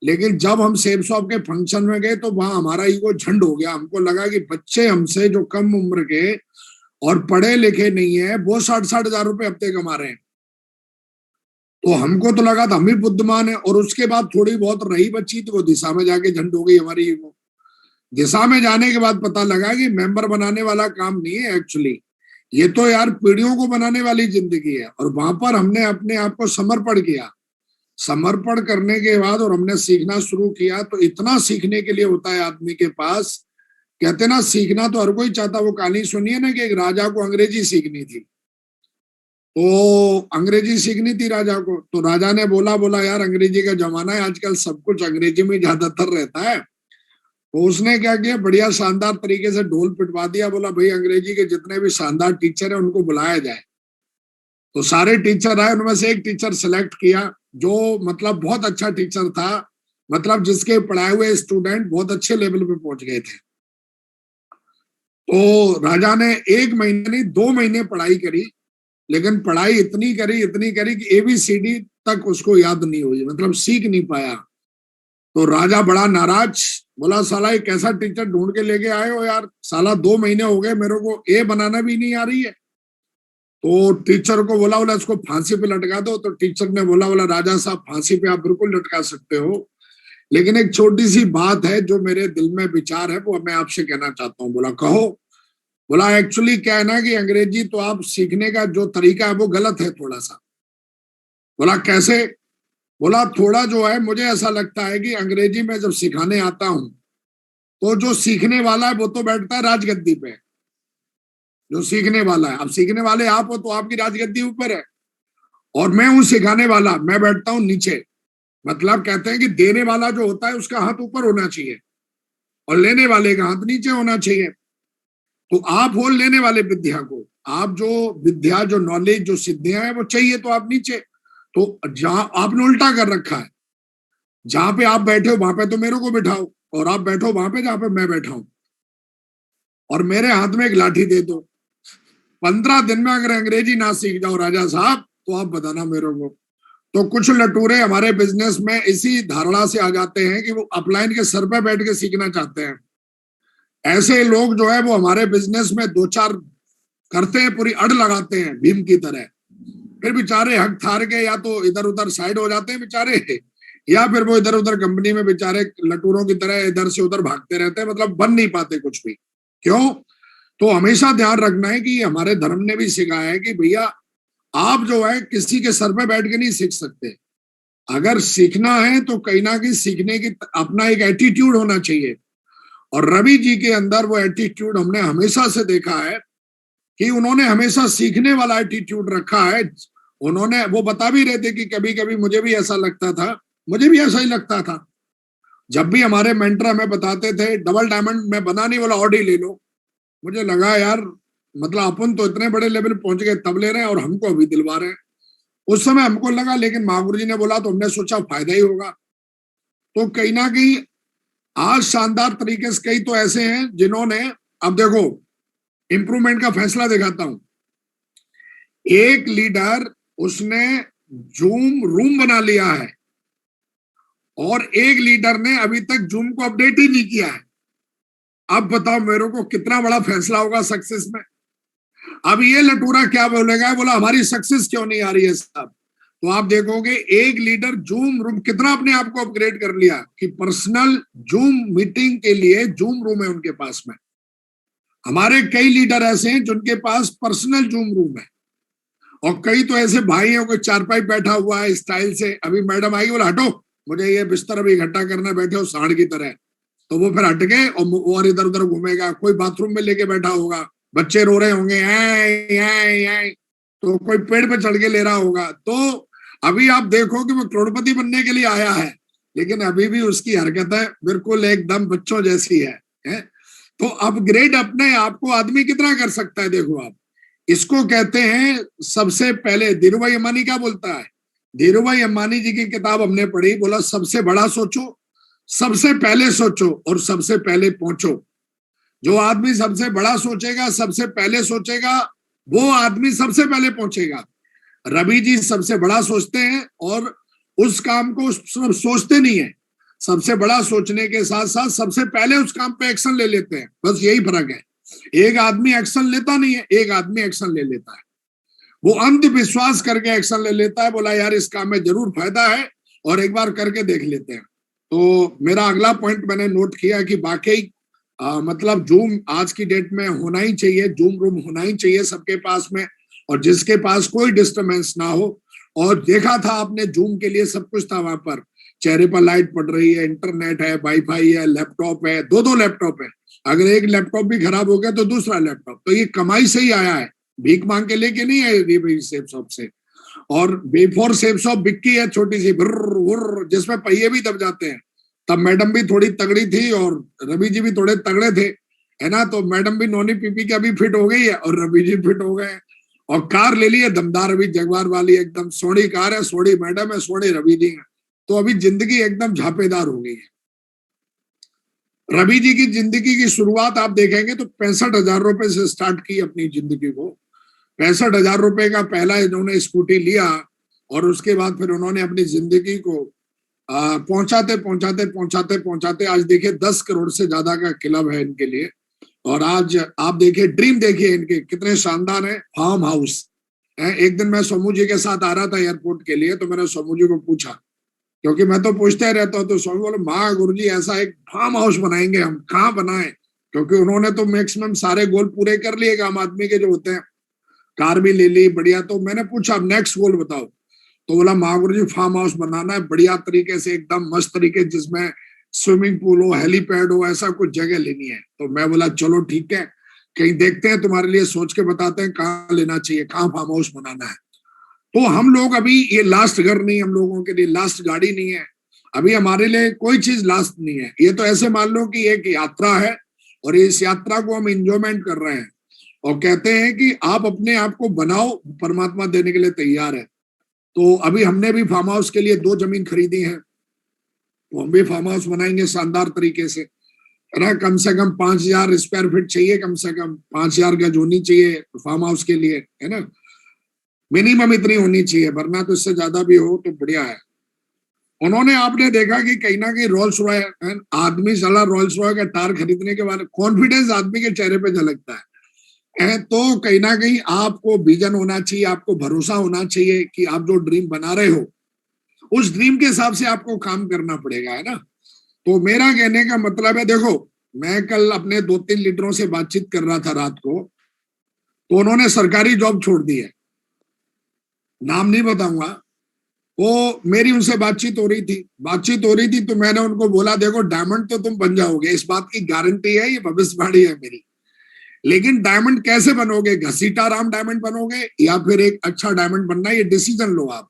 लेकिन जब हम सेब शॉप के फंक्शन में गए तो वहां हमारा ईगो झंड हो गया। हमको लगा कि बच्चे हमसे जो कम उम्र के और पढ़े लिखे नहीं है वो 60-60 हजार रुपए हफ्ते कमा रहे हैं। तो हमको तो लगा था हम ही बुद्धिमान है। और उसके बाद थोड़ी बहुत रही बच्ची तो वो दिशा में जाके झंड हो गई हमारी ईगो। दिशा में जाने के बाद पता लगा कि मेंबर बनाने वाला काम नहीं है एक्चुअली, ये तो यार पीढ़ियों को बनाने वाली जिंदगी है। और वहां पर हमने अपने आप को समर्पण किया। समर्पण करने के बाद और हमने सीखना शुरू किया। तो इतना सीखने के लिए होता है आदमी के पास। कहते ना सीखना तो हर कोई चाहता। वो कहानी सुनिए ना कि एक राजा को अंग्रेजी सीखनी थी, तो अंग्रेजी सीखनी थी राजा को। तो राजा ने बोला यार अंग्रेजी का जमाना है, आजकल सब कुछ अंग्रेजी में ज्यादातर रहता है। तो उसने क्या किया, बढ़िया शानदार तरीके से ढोल पिटवा दिया। बोला भाई अंग्रेजी के जितने भी शानदार टीचर है उनको बुलाया जाए। तो सारे टीचर आए, उनमें से एक टीचर सेलेक्ट किया जो मतलब बहुत अच्छा टीचर था, मतलब जिसके पढ़ाए हुए स्टूडेंट बहुत अच्छे लेवल पे पहुंच गए थे। तो राजा ने 1 महीने नहीं 2 महीने पढ़ाई करी, लेकिन पढ़ाई इतनी करी कि ABCD तक उसको याद नहीं हुई, मतलब सीख नहीं पाया। तो राजा बड़ा नाराज, बोला साला ये कैसा टीचर ढूंढ के लेके आए हो यार, साला 2 महीने हो गए मेरे को A बनाना भी नहीं आ रही है। तो टीचर को बोला इसको फांसी पे लटका दो। तो टीचर ने बोला राजा साहब फांसी पे आप बिल्कुल लटका सकते हो, लेकिन एक छोटी सी बात है जो मेरे दिल में विचार है वो मैं आपसे कहना चाहता हूँ। बोला कहो। बोला एक्चुअली क्या है ना कि अंग्रेजी तो आप सीखने का जो तरीका है वो गलत है थोड़ा सा। बोला कैसे? बोला थोड़ा जो है मुझे ऐसा लगता है कि अंग्रेजी में जब सिखाने आता हूं तो जो सीखने वाला है वो तो बैठता है राजगद्दी पे, जो सीखने वाला है। अब सीखने वाले आप हो तो आपकी राजगद्दी ऊपर है, और मैं हूं सिखाने वाला, मैं बैठता हूं नीचे। मतलब कहते हैं कि देने वाला जो होता है उसका हाथ ऊपर होना चाहिए और लेने वाले का हाथ नीचे होना चाहिए। तो आप हो लेने वाले विद्या को, आप जो विद्या, जो नॉलेज, जो सिद्धियां हैं वो चाहिए तो आप नीचे, तो जहां आपने उल्टा कर रखा है, जहां पे आप बैठे हो वहां पे तो मेरे को बिठाओ, और आप बैठो वहां पे जहां पे मैं बैठा हूं, और मेरे हाथ में एक लाठी दे दो। 15 दिन में अगर अंग्रेजी ना सीख जाओ राजा साहब तो आप बताना मेरे को। तो कुछ लटूरे हमारे बिजनेस में इसी धारणा से आ जाते हैं कि वो अपलाइन के सर पे बैठ के सीखना चाहते हैं। ऐसे लोग जो है वो हमारे बिजनेस में 2-4 करते हैं, पूरी अड़ लगाते हैं भीम की तरह, फिर बेचारे हक थार के या तो इधर उधर साइड हो जाते हैं बेचारे, या फिर वो इधर उधर कंपनी में बेचारे लटूरों की तरह इधर से उधर भागते रहते हैं, मतलब बन नहीं पाते कुछ भी। क्यों? तो हमेशा ध्यान रखना है कि हमारे धर्म ने भी सिखाया है कि भैया आप जो है किसी के सर पे बैठ के नहीं सीख सकते। अगर सीखना है तो कहीं ना कहीं सीखने की अपना एक एटीट्यूड होना चाहिए, और रवि जी के अंदर वो एटीट्यूड हमने हमेशा से देखा है कि उन्होंने हमेशा सीखने वाला एटीट्यूड रखा है। उन्होंने, वो बता भी रहे थे कि कभी कभी मुझे भी ऐसा लगता था, मुझे भी ऐसा ही लगता था। जब भी हमारे मेंटर हमें बताते थे डबल डायमंड में बना नहीं वाला ऑडी ले लो, मुझे लगा यार मतलब अपन तो इतने बड़े लेवल पहुंच गए तब ले रहे हैं और हमको अभी दिलवा रहे हैं। उस समय हमको लगा, लेकिन महागुरु जी ने बोला तो हमने सोचा फायदा ही होगा। तो कहीं ना कहीं आज शानदार तरीके से कई तो ऐसे हैं जिन्होंने, अब देखो इंप्रूवमेंट का फैसला दिखाता हूं। एक लीडर उसने जूम रूम बना लिया है, और एक लीडर ने अभी तक जूम को अपडेट ही नहीं किया है। अब बताओ मेरे को कितना बड़ा फैसला होगा सक्सेस में। अब ये लटूरा क्या बोलेगा, बोला हमारी सक्सेस क्यों नहीं आ रही है साहब। तो आप देखोगे एक लीडर जूम रूम कितना अपने आप को अपग्रेड कर लिया कि पर्सनल जूम मीटिंग के लिए जूम रूम है उनके पास में। हमारे कई लीडर ऐसे हैं जिनके पास पर्सनल जूम रूम है, और कई तो ऐसे भाई हैं कोई चारपाई बैठा हुआ है स्टाइल से। अभी मैडम आई, बोला हटो मुझे ये बिस्तर अभी इकट्ठा करना, बैठे हो सांड की तरह, तो वो फिर हट गए और इधर उधर घूमेगा। कोई बाथरूम में लेके बैठा होगा, बच्चे रो रहे होंगे तो कोई पेड़ पे चढ़ के ले रहा होगा। तो अभी आप देखो कि वो करोड़पति बनने के लिए आया है, लेकिन अभी भी उसकी हरकतें बिल्कुल एकदम बच्चों जैसी है? तो अपग्रेड अपने आप को आदमी कितना कर सकता है। देखो आप, इसको कहते हैं सबसे पहले, धीरूभाई अंबानी क्या बोलता है, धीरूभाई अंबानी जी की किताब हमने पढ़ी, बोला सबसे बड़ा सोचो, सबसे पहले सोचो और सबसे पहले पहुंचो। जो आदमी सबसे बड़ा सोचेगा, सबसे पहले सोचेगा, वो आदमी सबसे पहले पहुंचेगा। रवि जी सबसे बड़ा सोचते हैं और उस काम को सोचते नहीं है। सबसे बड़ा सोचने के साथ साथ सबसे पहले उस काम पे एक्शन ले लेते हैं, बस यही फर्क है। एक आदमी एक्शन लेता नहीं है, एक आदमी एक्शन ले लेता है। वो अंधविश्वास करके एक्शन ले लेता है, बोला यार इस काम में जरूर फायदा है और एक बार करके देख लेते हैं। तो मेरा अगला पॉइंट मैंने नोट किया कि वाकई मतलब जूम आज की डेट में होना ही चाहिए, जूम रूम होना ही चाहिए सबके पास में, और जिसके पास कोई डिस्टर्बेंस ना हो। और देखा था आपने जूम के लिए सब कुछ था वहां पर, चेहरे पर लाइट पड़ रही है, इंटरनेट है, वाईफाई है, लैपटॉप है, दो लैपटॉप है। अगर एक लैपटॉप भी खराब हो गया तो दूसरा लैपटॉप। तो ये कमाई से ही आया है, भीख मांग के लेके नहीं आए सेफ शॉप से। और बिफोर सेफ शॉप बिक्की है छोटी सी जिसमें पहिए भी दब जाते हैं। तब मैडम भी थोड़ी तगड़ी थी और रवि जी भी थोड़े तगड़े थे, है ना। तो मैडम भी नॉनी पीपी के अभी फिट हो गई है और रवि जी फिट हो गए। और कार ले ली है दमदार, अभी जगवार वाली एकदम सोड़ी कार है, सोड़ी मैडम है, सोड़ी रवि जी है। तो अभी जिंदगी एकदम झापेदार हो गई है। रवि जी की जिंदगी की शुरुआत आप देखेंगे तो 65,000 रुपए से स्टार्ट की अपनी जिंदगी को। 65,000 रुपए का पहला इन्होंने स्कूटी लिया, और उसके बाद फिर उन्होंने अपनी जिंदगी को पहुंचाते पहुंचाते पहुंचाते पहुंचाते आज देखिए 10 करोड़ से ज्यादा का क्लब है इनके लिए। और आज आप देखिए ड्रीम देखिए इनके कितने शानदार है, फार्म हाउस है। एक दिन मैं सोमू जी के साथ आ रहा था एयरपोर्ट के लिए, तो मैंने सोमू जी को पूछा, क्योंकि मैं तो पूछते रहता हूँ, तो स्वामी बोले माँ गुरुजी ऐसा एक फार्म हाउस बनाएंगे हम, कहाँ बनाए, क्योंकि उन्होंने तो मैक्सिमम सारे गोल पूरे कर लिए आम आदमी के जो होते हैं, कार भी ले ली बढ़िया। तो मैंने पूछा अब नेक्स्ट गोल बताओ, तो बोला माँ गुरुजी फार्म हाउस बनाना है बढ़िया तरीके से, एकदम मस्त तरीके, जिसमें स्विमिंग पूल हो, हेलीपैड हो, ऐसा कुछ जगह लेनी है। तो मैं बोला चलो ठीक है, कहीं देखते हैं, तुम्हारे लिए सोच के बताते हैं कहाँ लेना चाहिए, कहाँ फार्म हाउस बनाना है। तो हम लोग अभी ये लास्ट घर नहीं, हम लोगों के लिए लास्ट गाड़ी नहीं है, अभी हमारे लिए कोई चीज लास्ट नहीं है। ये तो ऐसे मान लो कि एक यात्रा है और इस यात्रा को हम एंजॉयमेंट कर रहे हैं और कहते हैं कि आप अपने आप को बनाओ, परमात्मा देने के लिए तैयार है। तो अभी हमने भी फार्म हाउस के लिए 2 जमीन खरीदी है, तो हम भी फार्म हाउस बनाएंगे शानदार तरीके से, है ना। कम से कम 5000 स्क्वायर फीट चाहिए, कम से कम 5000 गज होनी चाहिए फार्म हाउस के लिए, है ना। मिनिमम इतनी होनी चाहिए, वरना तो इससे ज्यादा भी हो तो बढ़िया है। उन्होंने, आपने देखा कि कहीं ना कहीं रोल्स रॉय, आदमी साला रोल्स रॉय का कार खरीदने के बाद कॉन्फिडेंस आदमी के चेहरे पे झलकता है। तो कहीं ना कहीं आपको विजन होना चाहिए, आपको भरोसा होना चाहिए कि आप जो ड्रीम बना रहे हो उस ड्रीम के हिसाब से आपको काम करना पड़ेगा, है ना। तो मेरा कहने का मतलब है, देखो मैं कल अपने 2-3 लीडरों से बातचीत कर रहा था रात को, तो उन्होंने सरकारी जॉब छोड़ दी है, नाम नहीं बताऊंगा। वो मेरी उनसे बातचीत हो रही थी तो मैंने उनको बोला, देखो डायमंड तो तुम बन जाओगे, इस बात की गारंटी है, ये भविष्यवाणी है मेरी, लेकिन डायमंड कैसे बनोगे? घसीटा राम डायमंड बनोगे या फिर एक अच्छा डायमंड बनना है, ये डिसीजन लो आप।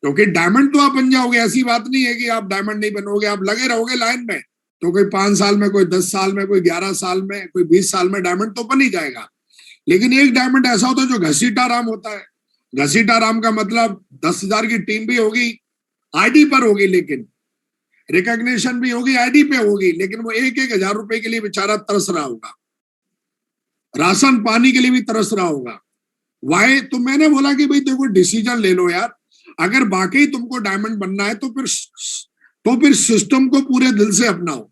क्योंकि डायमंड तो आप बन जाओगे, ऐसी बात नहीं है कि आप डायमंड नहीं बनोगे, आप लगे रहोगे लाइन में, तो कोई 5 साल में, कोई 10 साल में, कोई 11 साल में, कोई 20 साल में डायमंड तो बन ही जाएगा। लेकिन एक डायमंड ऐसा होता है जो घसीटा राम होता है। घसीटा राम का मतलब 10,000 की टीम भी होगी, आईडी पर होगी, लेकिन रिकॉग्निशन भी होगी, आईडी पे होगी, लेकिन वो 1-1 हजार रुपए के लिए बेचारा तरस रहा होगा, राशन पानी के लिए भी तरस रहा होगा। वाई? तो मैंने बोला कि भाई देखो डिसीजन ले लो यार, अगर वाकई तुमको डायमंड बनना है तो फिर सिस्टम को पूरे दिल से अपनाओ।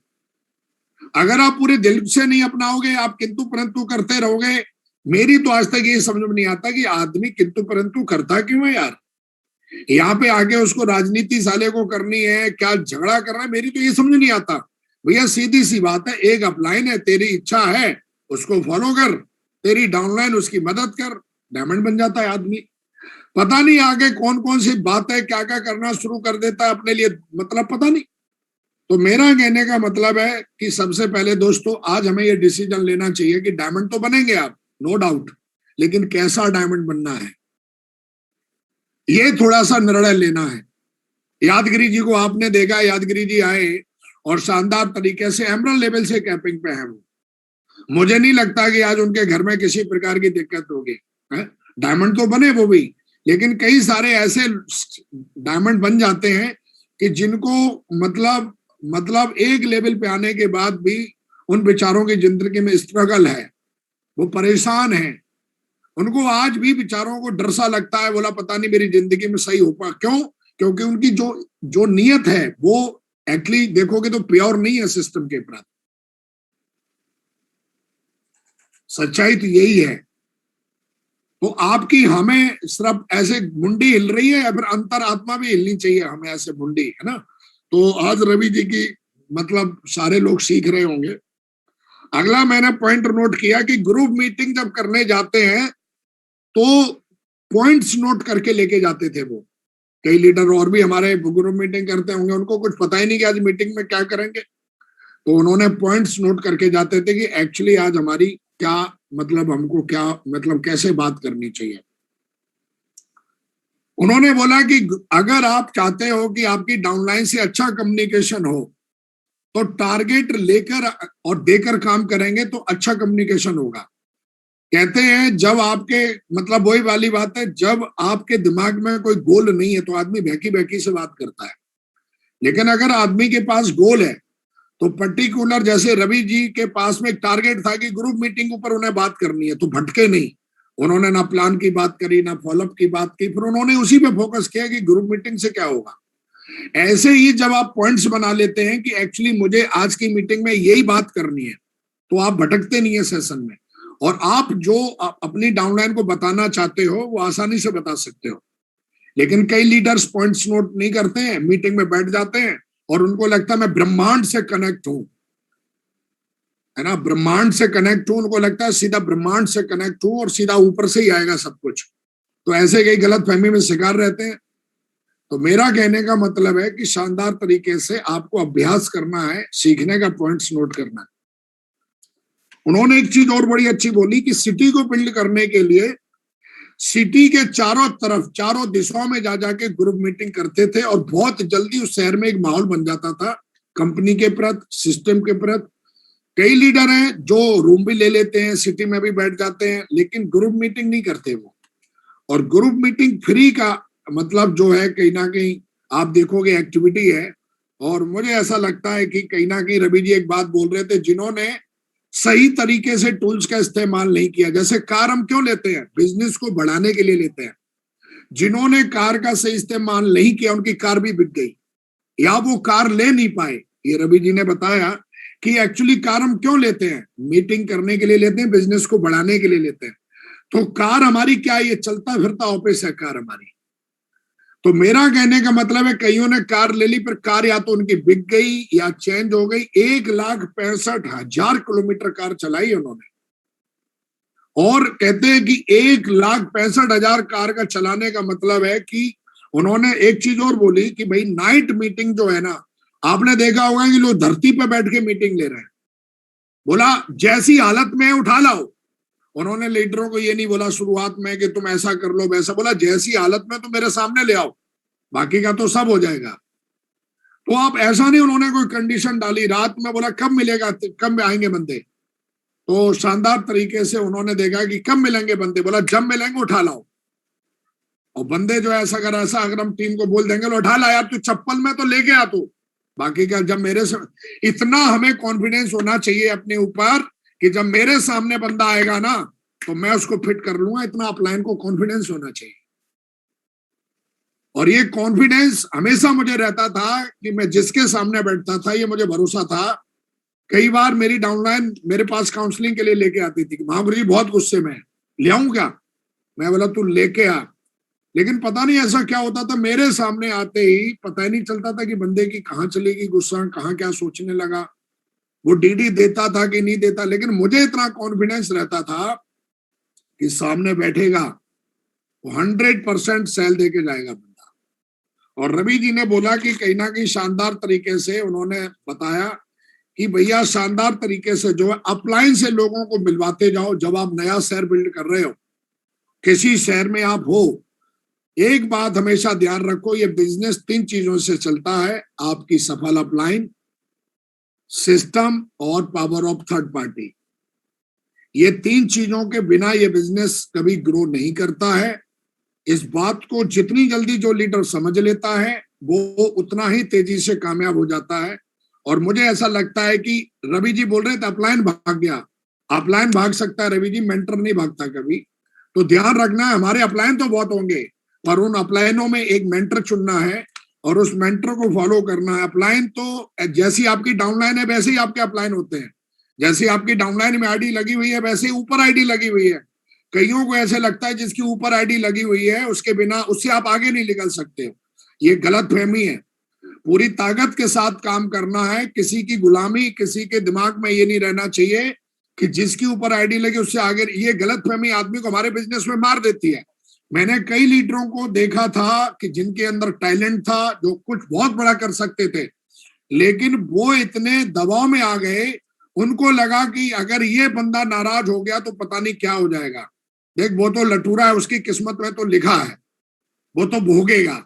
अगर आप पूरे दिल से नहीं अपनाओगे, आप किंतु परंतु करते रहोगे। मेरी तो आज तक ये समझ में नहीं आता कि आदमी किंतु परंतु करता क्यों है यार। यहाँ पे आके उसको राजनीति साले को करनी है, क्या झगड़ा करना है, मेरी तो ये समझ नहीं आता। भैया सीधी सी बात है, एक अपलाइन है, तेरी इच्छा है उसको फॉलो कर, तेरी डाउनलाइन उसकी मदद कर, डायमंड बन जाता है आदमी। पता नहीं आगे कौन कौन सी बात है, क्या क्या करना शुरू कर देता है अपने लिए, मतलब पता नहीं। तो मेरा कहने का मतलब है कि सबसे पहले दोस्तों आज हमें ये डिसीजन लेना चाहिए कि डायमंड तो बनेंगे आप, नो डाउट, लेकिन कैसा डायमंड बनना है ये थोड़ा सा निर्णय लेना है। यादगिरी जी को आपने देखा, यादगिरी जी आए और शानदार तरीके से एमरल्ड लेवल से कैपिंग पे है वो। मुझे नहीं लगता कि आज उनके घर में किसी प्रकार की दिक्कत होगी। डायमंड तो बने वो भी, लेकिन कई सारे ऐसे डायमंड बन जाते हैं कि जिनको मतलब एक लेवल पे आने के बाद भी उन बेचारों की जिंदगी में स्ट्रगल है, वो परेशान है, उनको आज भी बेचारों को डर सा लगता है, बोला पता नहीं मेरी जिंदगी में सही हो पा। क्यों? क्योंकि उनकी जो नियत है वो एक्चुअली देखोगे तो प्योर नहीं है सिस्टम के प्रति। सच्चाई तो यही है। तो आपकी हमें सिर्फ ऐसे मुंडी हिल रही है या फिर अंतर आत्मा भी हिलनी चाहिए हमें, ऐसे मुंडी, है ना। तो आज रवि जी की मतलब सारे लोग सीख रहे होंगे। अगला मैंने पॉइंट नोट किया कि ग्रुप मीटिंग जब करने जाते हैं तो पॉइंट्स नोट करके लेके जाते थे वो। कई लीडर और भी हमारे ग्रुप मीटिंग करते होंगे, उनको कुछ पता ही नहीं कि आज मीटिंग में क्या करेंगे, तो उन्होंने पॉइंट्स नोट करके जाते थे कि एक्चुअली आज हमारी क्या मतलब, हमको क्या मतलब कैसे बात करनी चाहिए। उन्होंने बोला कि अगर आप चाहते हो कि आपकी डाउनलाइन से अच्छा कम्युनिकेशन हो तो टारगेट लेकर और देकर काम करेंगे तो अच्छा कम्युनिकेशन होगा। कहते हैं जब आपके मतलब वही वाली बात है, जब आपके दिमाग में कोई गोल नहीं है तो आदमी बहकी बहकी से बात करता है, लेकिन अगर आदमी के पास गोल है तो पर्टिकुलर, जैसे रवि जी के पास में एक टारगेट था कि ग्रुप मीटिंग ऊपर उन्हें बात करनी है, तो भटके नहीं, उन्होंने ना प्लान की बात करी ना फॉलोअप की बात की, फिर उन्होंने उसी पे फोकस किया कि ग्रुप मीटिंग से क्या होगा। ऐसे ही जब आप पॉइंट्स बना लेते हैं कि एक्चुअली मुझे आज की मीटिंग में यही बात करनी है, तो आप भटकते नहीं है सेशन में, और आप जो अपनी डाउनलाइन को बताना चाहते हो वो आसानी से बता सकते हो। लेकिन कई लीडर्स पॉइंट्स नोट नहीं करते हैं, मीटिंग में बैठ जाते हैं और उनको लगता है मैं ब्रह्मांड से कनेक्ट हूं, है ना, ब्रह्मांड से कनेक्ट हूं, उनको लगता है सीधा ब्रह्मांड से कनेक्ट हूं और सीधा ऊपर से ही आएगा सब कुछ। तो ऐसे कई गलत फहमी में शिकार रहते हैं। तो मेरा कहने का मतलब है कि शानदार तरीके से आपको अभ्यास करना है, सीखने का पॉइंट्स नोट करना है। उन्होंने एक चीज और बड़ी अच्छी बोली कि सिटी को बिल्ड करने के लिए सिटी के चारों तरफ, चारों दिशाओं में जा जाके ग्रुप मीटिंग करते थे और बहुत जल्दी उस शहर में एक माहौल बन जाता था कंपनी के प्रति, सिस्टम के प्रति, कई लीडर हैं जो रूम भी ले लेते हैं, सिटी में भी बैठ जाते हैं, लेकिन ग्रुप मीटिंग नहीं करते वो। और ग्रुप मीटिंग फ्री का मतलब जो है कहीं ना कहीं आप देखोगे एक्टिविटी है। और मुझे ऐसा लगता है कि कहीं ना कहीं रवि जी एक बात बोल रहे थे, जिन्होंने सही तरीके से टूल्स का इस्तेमाल नहीं किया। जैसे कार हम क्यों लेते हैं? बिजनेस को बढ़ाने के लिए लेते हैं। जिन्होंने कार का सही इस्तेमाल नहीं किया उनकी कार भी बिक गई या वो कार ले नहीं पाए। ये रवि जी ने बताया कि एक्चुअली कार हम क्यों लेते हैं? मीटिंग करने के लिए लेते हैं, बिजनेस को बढ़ाने के लिए लेते हैं। तो कार हमारी क्या है? ये चलता फिरता ऑफिस है कार हमारी। तो मेरा कहने का मतलब है कईयों ने कार ले ली, पर कार या तो उनकी बिक गई या चेंज हो गई। 1,65,000 किलोमीटर कार चलाई उन्होंने, और कहते हैं कि 1,65,000 कार का चलाने का मतलब है कि उन्होंने एक चीज और बोली कि भाई नाइट मीटिंग जो है ना, आपने देखा होगा कि लोग धरती पे बैठ के मीटिंग ले रहे हैं। बोला जैसी हालत में उठा लाओ। उन्होंने लीडरों को ये नहीं बोला शुरुआत में कि तुम ऐसा कर लो वैसा, बोला जैसी हालत में तुम मेरे सामने ले आओ, बाकी का तो सब हो जाएगा। तो आप ऐसा नहीं, उन्होंने कोई कंडीशन डाली रात में, बोला कब मिलेगा, कब आएंगे बंदे। तो शानदार तरीके से उन्होंने देखा कि कब मिलेंगे बंदे, बोला जब मिलेंगे उठा लाओ। और बंदे जो ऐसा अगर हम टीम को बोल देंगे उठा ला यार, तू चप्पल में तो लेके आ तू, बाकी का जब मेरे से। इतना हमें कॉन्फिडेंस होना चाहिए अपने ऊपर कि जब मेरे सामने बंदा आएगा ना तो मैं उसको फिट कर लूंगा। इतना अपलाइन को कॉन्फिडेंस होना चाहिए। और ये कॉन्फिडेंस हमेशा मुझे रहता था कि मैं जिसके सामने बैठता था ये मुझे भरोसा था। कई बार मेरी डाउनलाइन मेरे पास काउंसलिंग के लिए लेके आती थी कि महागुरु जी बहुत गुस्से में, ले आऊं क्या? मैं बोला तू लेके आ। लेकिन पता नहीं ऐसा क्या होता था, मेरे सामने आते ही पता ही नहीं चलता था कि बंदे की कहाँ चलेगी गुस्सा, कहाँ क्या सोचने लगा, वो डीडी देता था कि नहीं देता। लेकिन मुझे इतना कॉन्फिडेंस रहता था कि सामने बैठेगा वो 100% सेल दे के जाएगा बंदा। और रवि जी ने बोला कि कहीं ना कहीं शानदार तरीके से उन्होंने बताया कि भैया शानदार तरीके से जो है अपलाइन से लोगों को मिलवाते जाओ। जब आप नया शहर बिल्ड कर रहे हो, किसी शहर में आप हो, एक बात हमेशा ध्यान रखो, ये बिजनेस 3 चीजों से चलता है, आपकी सफल अपलाइन, सिस्टम और पावर ऑफ थर्ड पार्टी। ये 3 चीजों के बिना ये बिजनेस कभी ग्रो नहीं करता है। इस बात को जितनी जल्दी जो लीडर समझ लेता है वो उतना ही तेजी से कामयाब हो जाता है। और मुझे ऐसा लगता है कि रवि जी बोल रहे थे अपलाइन भाग गया, अपलाइन भाग सकता है रवि जी, मेंटर नहीं भागता कभी। तो ध्यान रखना है, हमारे अपलाइन तो बहुत होंगे पर उन अपलाइनों में एक मेंटर चुनना है और उस मेंटर को फॉलो करना है। अपलाइन तो जैसी आपकी डाउनलाइन है वैसे ही आपके अपलाइन होते हैं। जैसे आपकी डाउनलाइन में आईडी लगी हुई है वैसे ही ऊपर आईडी लगी हुई है। कईयों को ऐसे लगता है जिसकी ऊपर आईडी लगी हुई है उसके बिना उससे आप आगे नहीं निकल सकते हो, ये गलत फहमी है। पूरी ताकत के साथ काम करना है, किसी की गुलामी, किसी के दिमाग में ये नहीं रहना चाहिए कि जिसकी ऊपर आईडी लगी उससे आगे। ये गलत फहमी आदमी को हमारे बिजनेस में मार देती है। मैंने कई लीडरों को देखा था कि जिनके अंदर टैलेंट था, जो कुछ बहुत बड़ा कर सकते थे, लेकिन वो इतने दबाव में आ गए, उनको लगा कि अगर ये बंदा नाराज हो गया तो पता नहीं क्या हो जाएगा। देख वो तो लटूरा है, उसकी किस्मत में तो लिखा है, वो तो भोगेगा।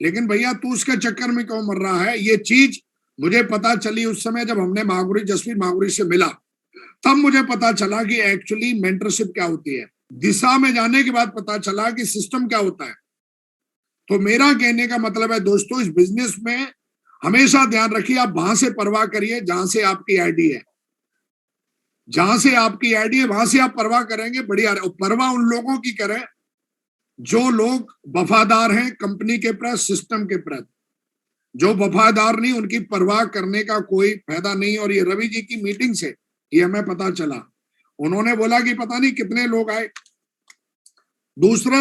लेकिन भैया तू उसके चक्कर में क्यों मर रहा है? ये चीज मुझे पता चली उस समय जब हमने महागुरु जसवीर महागुरु से मिला, तब मुझे पता चला कि एक्चुअली मेंटरशिप क्या होती है। दिशा में जाने के बाद पता चला कि सिस्टम क्या होता है। तो मेरा कहने का मतलब है दोस्तों, इस बिजनेस में हमेशा ध्यान रखिए, आप वहां से परवाह करिए जहां से आपकी आईडी है, जहां से आपकी आईडी है वहां से आप परवाह करेंगे, बढ़िया। परवाह उन लोगों की करें जो लोग वफादार हैं कंपनी के प्रति, सिस्टम के प्रति। जो वफादार नहीं, उनकी परवाह करने का कोई फायदा नहीं। और ये रवि जी की मीटिंग से ये हमें पता चला। उन्होंने बोला कि पता नहीं कितने लोग आए। दूसरा,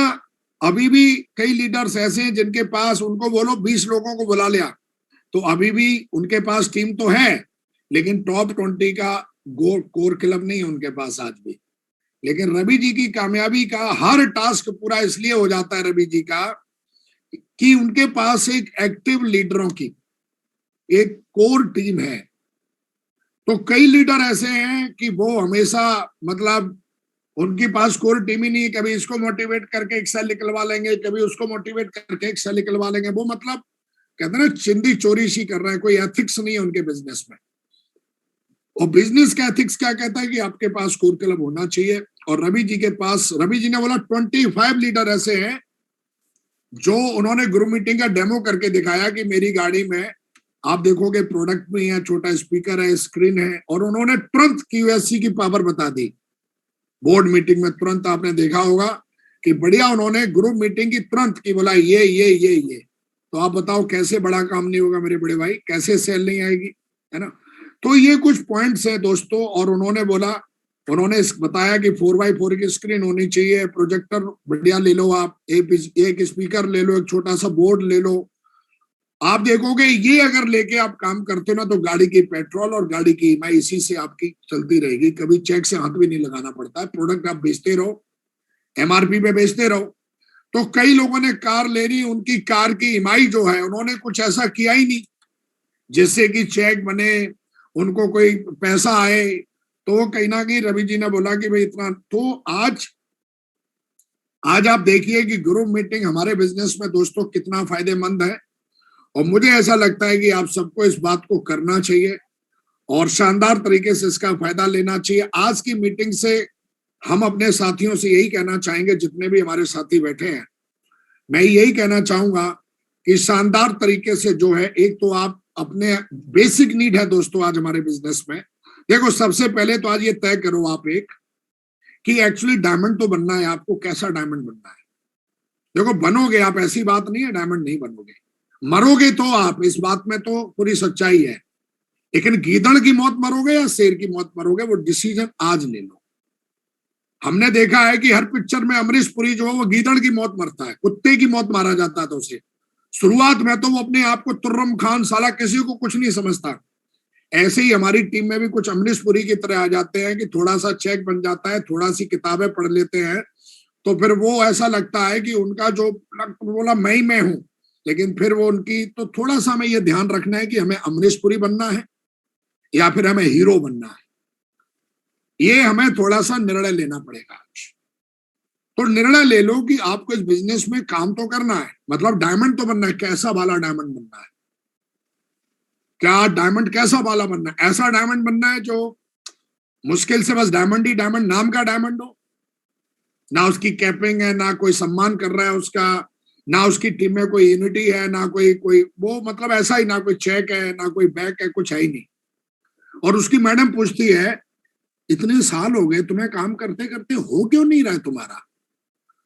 अभी भी कई लीडर्स ऐसे हैं जिनके पास, उनको बोलो 20 लोगों को बुला लिया, तो अभी भी उनके पास टीम तो है लेकिन टॉप 20 का कोर क्लब नहीं है उनके पास आज भी। लेकिन रवि जी की कामयाबी का हर टास्क पूरा इसलिए हो जाता है रवि जी का कि उनके पास एक एक्टिव लीडरों की एक कोर टीम है। तो कई लीडर ऐसे हैं कि वो हमेशा मतलब उनके पास कोर टीम ही नहीं है। कभी इसको मोटिवेट करके एक्सेल निकलवा लेंगे, कभी उसको मोटिवेट करके एक्सेल निकलवा लेंगे। वो मतलब कहते हैं ना चिंदी चोरी सी कर रहे हैं, कोई एथिक्स नहीं है उनके बिजनेस में। और बिजनेस का एथिक्स क्या कहता है कि आपके पास कोर क्लब होना चाहिए। और रवि जी के पास, रवि जी ने बोला 25 लीडर ऐसे हैं जो उन्होंने ग्रुप मीटिंग का डेमो करके दिखाया कि मेरी गाड़ी में आप देखोगे प्रोडक्ट में है, छोटा स्पीकर है, स्क्रीन है, और उन्होंने तुरंत QSC की पावर बता दी बोर्ड मीटिंग में। तुरंत आपने देखा होगा कि बढ़िया उन्होंने ग्रुप मीटिंग की तुरंत की बोला ये। तो आप बताओ कैसे बड़ा काम नहीं होगा मेरे बड़े भाई, कैसे सेल नहीं आएगी, है ना। तो ये कुछ पॉइंट्स हैं दोस्तों। और उन्होंने बोला, उन्होंने बताया कि 4x4 की स्क्रीन होनी चाहिए, प्रोजेक्टर बढ़िया ले लो आप, एक स्पीकर ले लो, एक छोटा सा बोर्ड ले लो। आप देखोगे ये अगर लेके आप काम करते हो ना तो गाड़ी की पेट्रोल और गाड़ी की EMI इसी से आपकी चलती रहेगी, कभी चेक से हाथ भी नहीं लगाना पड़ता है। प्रोडक्ट आप बेचते रहो, MRP पे बेचते रहो। तो कई लोगों ने कार ले ली, उनकी कार की EMI जो है उन्होंने कुछ ऐसा किया ही नहीं जिससे कि चेक बने, उनको कोई पैसा आए। तो कहीं ना कहीं रवि जी ने बोला कि भाई इतना। तो आज आप देखिए कि ग्रुप मीटिंग हमारे बिजनेस में दोस्तों कितना फायदेमंद है। और मुझे ऐसा लगता है कि आप सबको इस बात को करना चाहिए और शानदार तरीके से इसका फायदा लेना चाहिए। आज की मीटिंग से हम अपने साथियों से यही कहना चाहेंगे, जितने भी हमारे साथी बैठे हैं, मैं यही कहना चाहूंगा कि शानदार तरीके से जो है, एक तो आप अपने बेसिक नीड है दोस्तों आज हमारे बिजनेस में। देखो सबसे पहले तो आज ये तय करो आप एक कि एक्चुअली डायमंड तो बनना है आपको, कैसा डायमंड बनना है। देखो बनोगे आप, ऐसी बात नहीं है डायमंड नहीं बनोगे, मरोगे तो आप, इस बात में तो पूरी सच्चाई है। लेकिन गीदड़ की मौत मरोगे या शेर की मौत मरोगे, वो डिसीजन आज ले लो। हमने देखा है कि हर पिक्चर में अमरीश पुरी जो है वो गीदड़ की मौत मरता है, कुत्ते की मौत मारा जाता है। तो उसे शुरुआत में तो वो अपने आप को तुर्रम खान साला किसी को कुछ नहीं समझता। ऐसे ही हमारी टीम में भी कुछ अमरीश पुरी की तरह आ जाते हैं कि थोड़ा सा चेक बन जाता है, थोड़ा सी किताबें पढ़ लेते हैं, तो फिर वो ऐसा लगता है कि उनका जो बोला मैं हूं। लेकिन फिर वो उनकी, तो थोड़ा सा हमें ये ध्यान रखना है कि हमें अमरीश पुरी बनना है या फिर हमें हीरो बनना है। ये हमें थोड़ा सा निर्णय लेना पड़ेगा आज। तो निर्णय ले लो कि आपको इस बिजनेस में काम तो करना है, मतलब डायमंड तो बनना है। कैसा वाला डायमंड बनना है, क्या डायमंड कैसा वाला बनना है? ऐसा डायमंड बनना है जो मुश्किल से बस डायमंड ही डायमंड, नाम का डायमंड हो, ना उसकी कैपिंग है, ना कोई सम्मान कर रहा है उसका, ना उसकी टीम में कोई यूनिटी है, ना कोई वो, मतलब ऐसा ही, ना कोई चेक है, ना कोई बैक है, कुछ है ही नहीं। और उसकी मैडम पूछती है इतने साल हो गए तुम्हें काम करते करते, हो क्यों नहीं रहा तुम्हारा?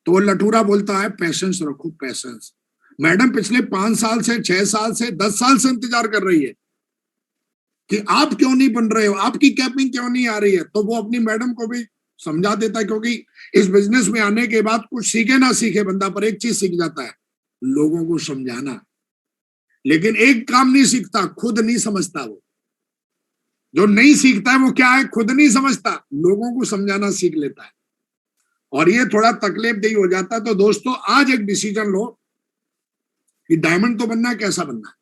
तो वो लठूरा बोलता है पैशंस रखो, पैशंस। मैडम पिछले 5 साल से, 6 साल से, 10 साल से इंतजार कर रही है कि आप क्यों नहीं बन रहे हो, आपकी कैपिंग क्यों नहीं आ रही है। तो वो अपनी मैडम को भी समझा देता है, क्योंकि इस बिजनेस में आने के बाद कुछ सीखे ना सीखे बंदा, पर एक चीज सीख जाता है, लोगों को समझाना। लेकिन एक काम नहीं सीखता, खुद नहीं समझता। वो जो नहीं सीखता है वो क्या है, खुद नहीं समझता, लोगों को समझाना सीख लेता है, और ये थोड़ा तकलीफदेही हो जाता है। तो दोस्तों आज एक डिसीजन लो कि डायमंड तो बनना है, कैसा बनना है।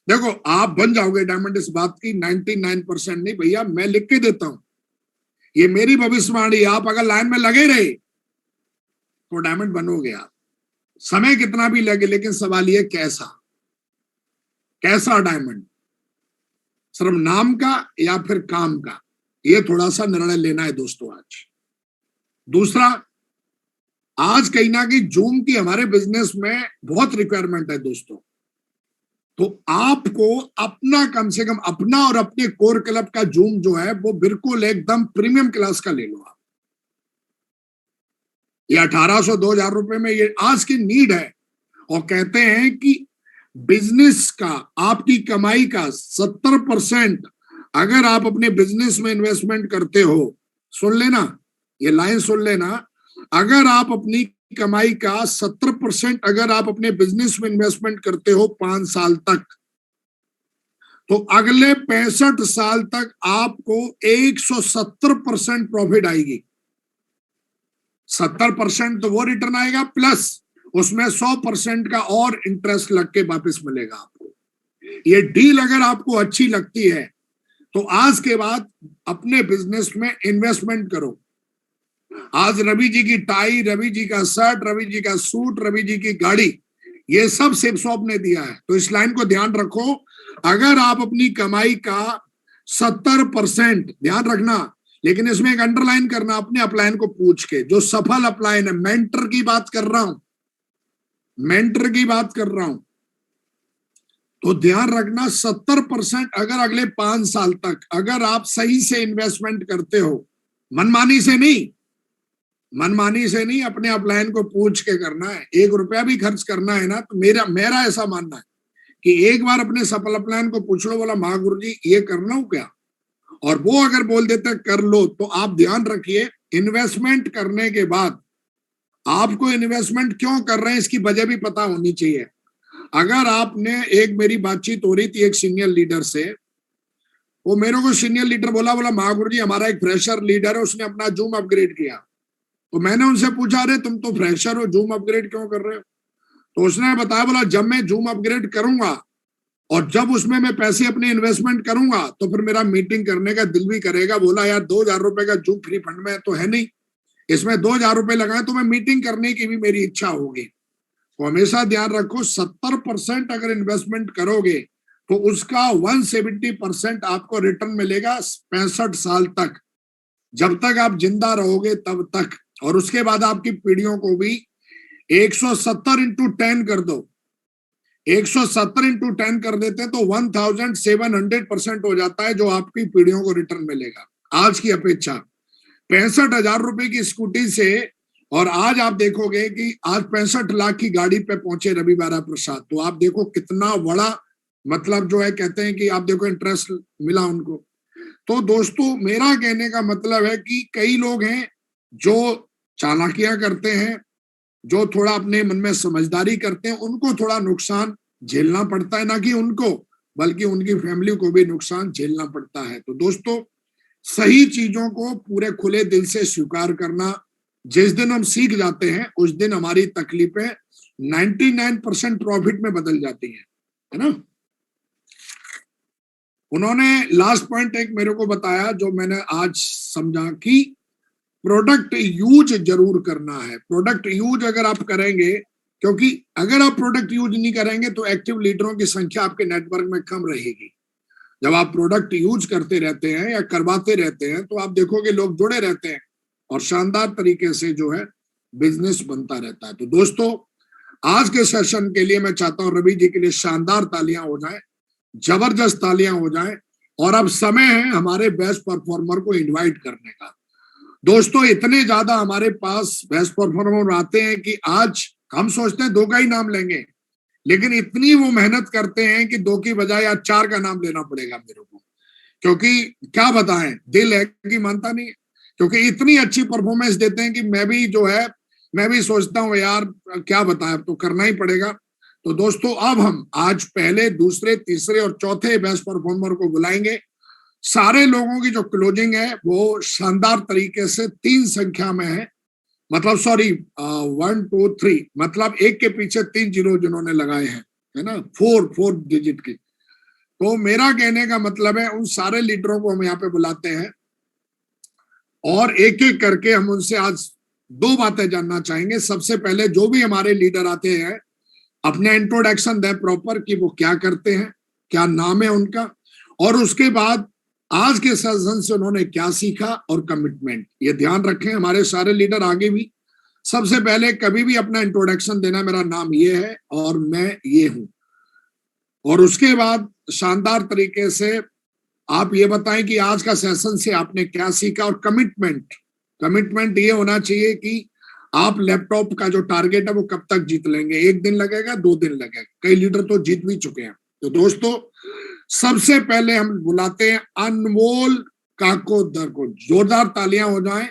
देखो आप बन जाओगे डायमंड, इस बात की 99% नहीं भैया, मैं लिख के देता हूं, ये मेरी भविष्यवाणी। आप अगर लाइन में लगे रहे तो डायमंड बनोगे आप, समय कितना भी लगे। लेकिन सवाल ये कैसा, कैसा डायमंड, सिर्फ नाम का या फिर काम का, ये थोड़ा सा निर्णय लेना है दोस्तों आज। दूसरा, आज कहीं ना कहीं जूम की हमारे बिजनेस में बहुत रिक्वायरमेंट है दोस्तों। तो आपको अपना, कम से कम अपना और अपने कोर क्लब का जूम जो है वो बिल्कुल एकदम प्रीमियम क्लास का ले लो आप। ये 1800 2000 रुपए में ये आज की नीड है। और कहते हैं कि बिजनेस का, आपकी कमाई का 70% अगर आप अपने बिजनेस में इन्वेस्टमेंट करते हो, सुन लेना ये लाइन, सुन लेना, अगर आप अपनी कमाई का 70% अगर आप अपने बिजनेस में इन्वेस्टमेंट करते हो 5 साल तक, तो अगले 65 साल तक आपको 170% प्रॉफिट आएगी। 70% तो वो रिटर्न आएगा, प्लस उसमें 100% का और इंटरेस्ट लग के वापस मिलेगा आपको। ये डील अगर आपको अच्छी लगती है तो आज के बाद अपने बिजनेस में इन्वेस्टमेंट करो। आज रवि जी की टाई, रवि जी का शर्ट, रवि जी का सूट, रवि जी की गाड़ी, ये सब शिव शॉप ने दिया है। तो इस लाइन को ध्यान रखो, अगर आप अपनी कमाई का 70%, ध्यान रखना। लेकिन इसमें एक अंडरलाइन करना, अपने अपलाइन को पूछ के, जो सफल अपलाइन है, मेंटर की बात कर रहा हूं, मेंटर की बात कर रहा हूं। तो ध्यान रखना 70% अगर अगले 5 साल तक अगर आप सही से इन्वेस्टमेंट करते हो, मनमानी से नहीं, मनमानी से नहीं, अपने अपलाइन को पूछ के करना है। 1 रुपया भी खर्च करना है ना, तो मेरा ऐसा मानना है कि एक बार अपने सफल अपलाइन को पूछ लो, बोला माँ गुरुजी ये करना हो क्या, और वो अगर बोल देते कर लो, तो आप ध्यान रखिए इन्वेस्टमेंट करने के बाद आपको इन्वेस्टमेंट क्यों कर रहे हैं इसकी वजह भी पता होनी चाहिए। अगर आपने, एक मेरी बातचीत हो रही थी एक सीनियर लीडर से, वो मेरे को सीनियर लीडर बोला माँ गुरुजी हमारा एक फ्रेशर लीडर है, उसने अपना जूम अपग्रेड किया। तो मैंने उनसे पूछा, अरे तुम तो फ्रेशर हो, जूम अपग्रेड क्यों कर रहे हो? तो उसने बताया, बोला जब मैं जूम अपग्रेड करूंगा और जब उसमें मैं पैसे अपने इन्वेस्टमेंट करूंगा तो फिर मेरा मीटिंग करने का दिल भी करेगा। बोला यार 2000 रुपए का जूम फ्री फंड में तो है नहीं, इसमें 2000 रुपए लगाए तो मैं मीटिंग करने की भी मेरी इच्छा होगी। तो हमेशा ध्यान रखो 70% अगर इन्वेस्टमेंट करोगे तो उसका 170% आपको रिटर्न मिलेगा 65 साल तक, जब तक आप जिंदा रहोगे तब तक। और उसके बाद आपकी पीढ़ियों को भी 170 इंटू 10 कर दो, 170 इंटू 10 कर देते हैं तो 1700% हो जाता है जो आपकी पीढ़ियों को रिटर्न मिलेगा आज की अपेक्षा। 65,000 रुपए की स्कूटी से, और आज आप देखोगे कि आज 65 लाख की गाड़ी पे पहुंचे रवि बारा प्रसाद, तो आप देखो कितना बड़ा, मतलब जो है कहते हैं कि आप देखो इंटरेस्ट मिला उनको। तो दोस्तों मेरा कहने का मतलब है कि कई लोग हैं जो चालाकियां करते हैं, जो थोड़ा अपने मन में समझदारी करते हैं, उनको थोड़ा नुकसान झेलना पड़ता है, ना कि उनको बल्कि उनकी फैमिली को भी नुकसान झेलना पड़ता है। तो दोस्तों सही चीजों को पूरे खुले दिल से स्वीकार करना, जिस दिन हम सीख जाते हैं उस दिन हमारी तकलीफें 99% प्रॉफिट में बदल जाती हैं, है ना। उन्होंने लास्ट पॉइंट एक मेरे को बताया जो मैंने आज समझा कि प्रोडक्ट यूज जरूर करना है। प्रोडक्ट यूज अगर आप करेंगे, क्योंकि अगर आप प्रोडक्ट यूज नहीं करेंगे तो एक्टिव लीडरों की संख्या आपके नेटवर्क में कम रहेगी। जब आप प्रोडक्ट यूज करते रहते हैं या करवाते रहते हैं तो आप देखोगे लोग जुड़े रहते हैं और शानदार तरीके से जो है बिजनेस बनता रहता है। तो दोस्तों आज के सेशन के लिए मैं चाहता हूं रवि जी के लिए शानदार तालियां हो जाएं, जबरदस्त तालियां हो जाएं, और अब समय है हमारे बेस्ट परफॉर्मर को इनवाइट करने का। दोस्तों इतने ज्यादा हमारे पास बेस्ट परफॉर्मर आते हैं कि आज हम सोचते हैं 2 का ही नाम लेंगे, लेकिन इतनी वो मेहनत करते हैं कि 2 की बजाय आज 4 का नाम लेना पड़ेगा मेरे को, क्योंकि क्या बताएं, दिल है कि मानता नहीं है, क्योंकि इतनी अच्छी परफॉर्मेंस देते हैं कि मैं भी सोचता हूँ यार क्या बताएं, अब तो करना ही पड़ेगा। तो दोस्तों अब हम आज पहले, दूसरे, तीसरे और चौथे बेस्ट परफॉर्मर को बुलाएंगे। सारे लोगों की जो क्लोजिंग है वो शानदार तरीके से 3 संख्या में है, मतलब सॉरी 1 2 3, मतलब एक के पीछे 3 जीरो जिन्होंने लगाए हैं, है ना, 4 डिजिट की। तो मेरा कहने का मतलब है उन सारे लीडरों को हम यहाँ पे बुलाते हैं और एक एक करके हम उनसे आज 2 बातें जानना चाहेंगे। सबसे पहले जो भी हमारे लीडर आते हैं अपने इंट्रोडक्शन दें प्रॉपर कि वो क्या करते हैं, क्या नाम है उनका, और उसके बाद आज के सेशन से उन्होंने क्या सीखा और कमिटमेंट। ये ध्यान रखें हमारे सारे लीडर आगे भी, सबसे पहले कभी भी अपना इंट्रोडक्शन देना, मेरा नाम ये है और मैं ये हूं, और उसके बाद शानदार तरीके से आप ये बताएं कि आज का सेशन से आपने क्या सीखा, और कमिटमेंट ये होना चाहिए कि आप लैपटॉप का जो टारगेट है वो कब तक जीत लेंगे। 1 दिन लगेगा, 2 दिन लगेगा, कई लीडर तो जीत भी चुके हैं। तो दोस्तों सबसे पहले हम बुलाते हैं अनमोल काकोदर को। जोरदार तालियां हो जाएं,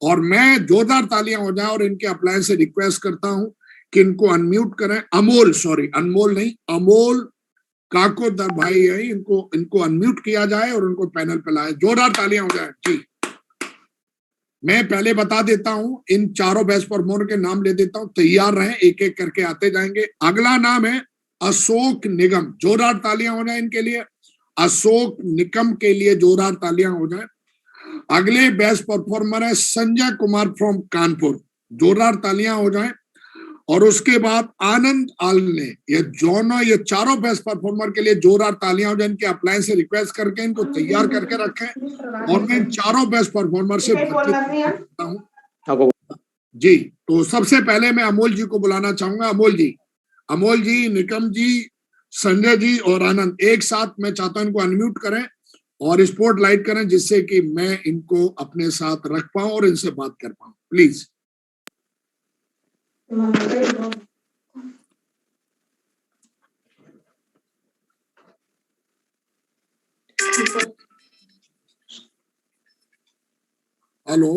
और मैं जोरदार तालियां हो जाएं और इनके अपलाइन से रिक्वेस्ट करता हूं कि इनको अनम्यूट करें। अनमोल नहीं, अमोल काकोदर भाई है, इनको अनम्यूट किया जाए और उनको पैनल पे लाए। जोरदार तालियां हो जाए जी। मैं पहले बता देता हूं, इन चारों बेस्ट परफॉर्मर के नाम ले देता हूं, तैयार रहें, एक एक करके आते जाएंगे। अगला नाम है अशोक निगम, जोरदार तालियां हो जाए इनके लिए। अशोक निगम के लिए जोरदार तालियां हो जाए। अगले बेस्ट परफॉर्मर है संजय कुमार फ्रॉम कानपुर, जोरदार तालियां हो जाए। और उसके बाद आनंद आल ने, ये चारों बेस्ट परफॉर्मर के लिए जोरदार तालियां हो जाए। इनके अपलाइन से रिक्वेस्ट करके इनको तैयार करके रखें और मैं इन चारों बेस्ट परफॉर्मर से बातचीत करता हूं जी। तो सबसे पहले मैं अमोल जी को बुलाना चाहूंगा। अमोल जी, निकम जी, संजय जी और आनंद एक साथ मैं चाहता हूं इनको अनम्यूट करें और स्पॉट लाइट करें, जिससे कि मैं इनको अपने साथ रख पाऊं और इनसे बात कर पाऊं। प्लीज। हेलो,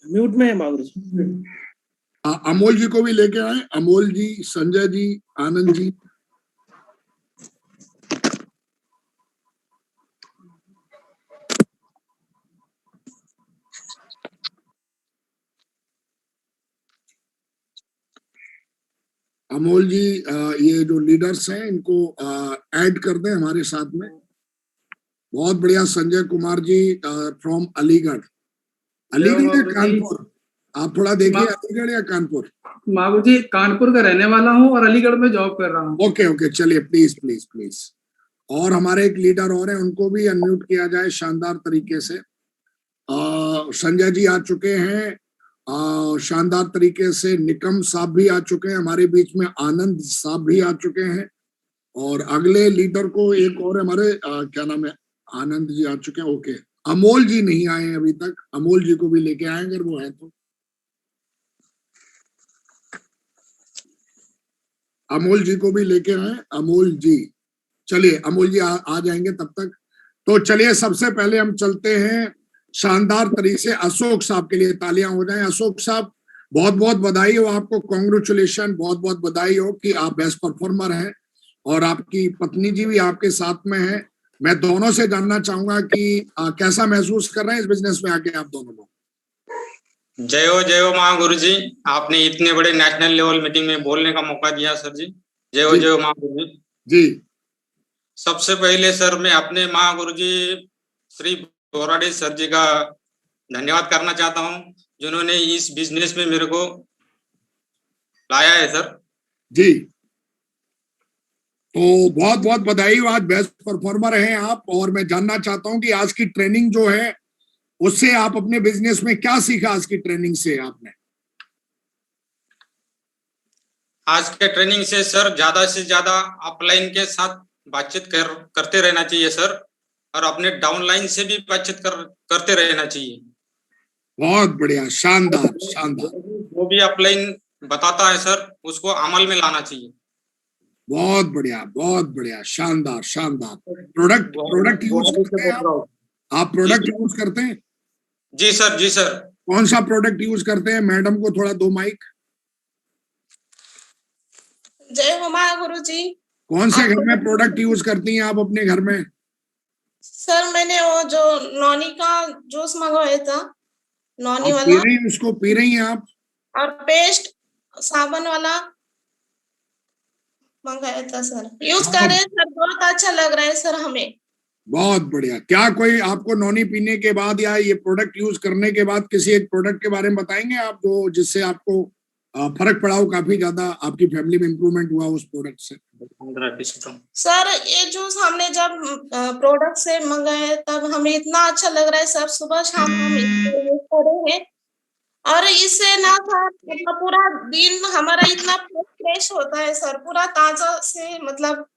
म्यूट में है माधुरी जी। अमोल जी को भी लेके आए। अमोल जी, संजय जी, आनंद जी। अमोल जी, ये जो लीडर्स हैं इनको ऐड कर दें हमारे साथ में। बहुत बढ़िया। संजय कुमार जी फ्रॉम अलीगढ़ या कानपुर? आप थोड़ा देखिए, अलीगढ़ या कानपुर? माधुरी जी, कानपुर का रहने वाला हूँ और अलीगढ़ में जॉब कर रहा हूँ। ओके, चलिए प्लीज प्लीज प्लीज। और हमारे एक लीडर और हैं, उनको भी अनम्यूट किया जाए शानदार तरीके से। संजय जी आ चुके हैं शानदार तरीके से। निकम साहब भी आ चुके हैं हमारे बीच में। आनंद साहब भी आ चुके हैं। और अगले लीडर को एक और हमारे क्या नाम है, आनंद जी आ चुके हैं। ओके, अमोल जी नहीं आए हैं अभी तक। अमोल जी को भी लेके आए अगर वो है तो। अमोल जी को भी लेके आए। अमोल जी, चलिए अमोल जी आ जाएंगे तब तक। तो चलिए सबसे पहले हम चलते हैं शानदार तरीके से अशोक साहब के लिए। तालियां हो जाएं। अशोक साहब, बहुत बहुत बधाई हो आपको, कॉन्ग्रेचुलेशन, बहुत बहुत बधाई हो कि आप बेस्ट परफॉर्मर हैं और आपकी पत्नी जी भी आपके साथ में है। मैं दोनों से जानना चाहूंगा कि कैसा महसूस कर रहे हैं इस बिजनेस में आके आप दोनों लोग? जय हो महागुरु जी। आपने इतने बड़े नेशनल लेवल मीटिंग में बोलने का मौका दिया सर जी। जय हो महागुरु जी। जी, सबसे पहले सर मैं अपने महागुरु जी श्री बोराडे सर जी का धन्यवाद करना चाहता हूं, जिन्होंने इस बिजनेस में मेरे को लाया है सर जी। तो बहुत बहुत बधाई हो, आज बेस्ट परफॉर्मर हैं आप। और मैं जानना चाहता हूं कि आज की ट्रेनिंग जो है उससे आप अपने बिजनेस में क्या सीखा? आज की ट्रेनिंग से आपने? आज के ट्रेनिंग से सर ज्यादा से ज्यादा अपलाइन के साथ बातचीत करते रहना चाहिए सर, और अपने डाउनलाइन से भी बातचीत करते रहना चाहिए। बहुत बढ़िया, शानदार शानदार। जो भी अपलाइन बताता है सर उसको अमल में लाना चाहिए। बहुत बढ़िया, शानदार शानदार। प्रोडक्ट यूज करते हैं आप प्रोडक्ट यूज करते हैं? जी सर। कौन सा प्रोडक्ट यूज करते हैं? मैडम को थोड़ा दो माइक। जय हो महागुरु जी। कौन से घर में प्रोडक्ट यूज करती हैं आप अपने घर में? सर मैंने वो जो नॉनी का जूस मंगवाया था, नॉनी आप वाला, उसको पी रही हैं आप? और पेस्ट साबुन वाला मंगाया था सर। यूज कर रहे हैं सर, बहुत अच्छा लग रहा है सर हमें। बहुत बढ़िया। क्या कोई आपको नॉनी पीने के बाद या ये प्रोडक्ट यूज करने के बाद किसी एक प्रोडक्ट के बारे में बताएंगे आप, जो जिससे आपको फर्क पड़ा हो, काफी ज्यादा आपकी फैमिली में इंप्रूवमेंट हुआ उस प्रोडक्ट से? सर ये जूस हमने जब प्रोडक्ट से मंगाया तब हमें इतना अच्छा लग रहा है सर। सुबह शाम हम इसको यूज कर रहे हैं और इससे ना सर मतलब पूरा दिन हमारा इतना फ्रेश होता है सर, पूरा ताजा से मतलब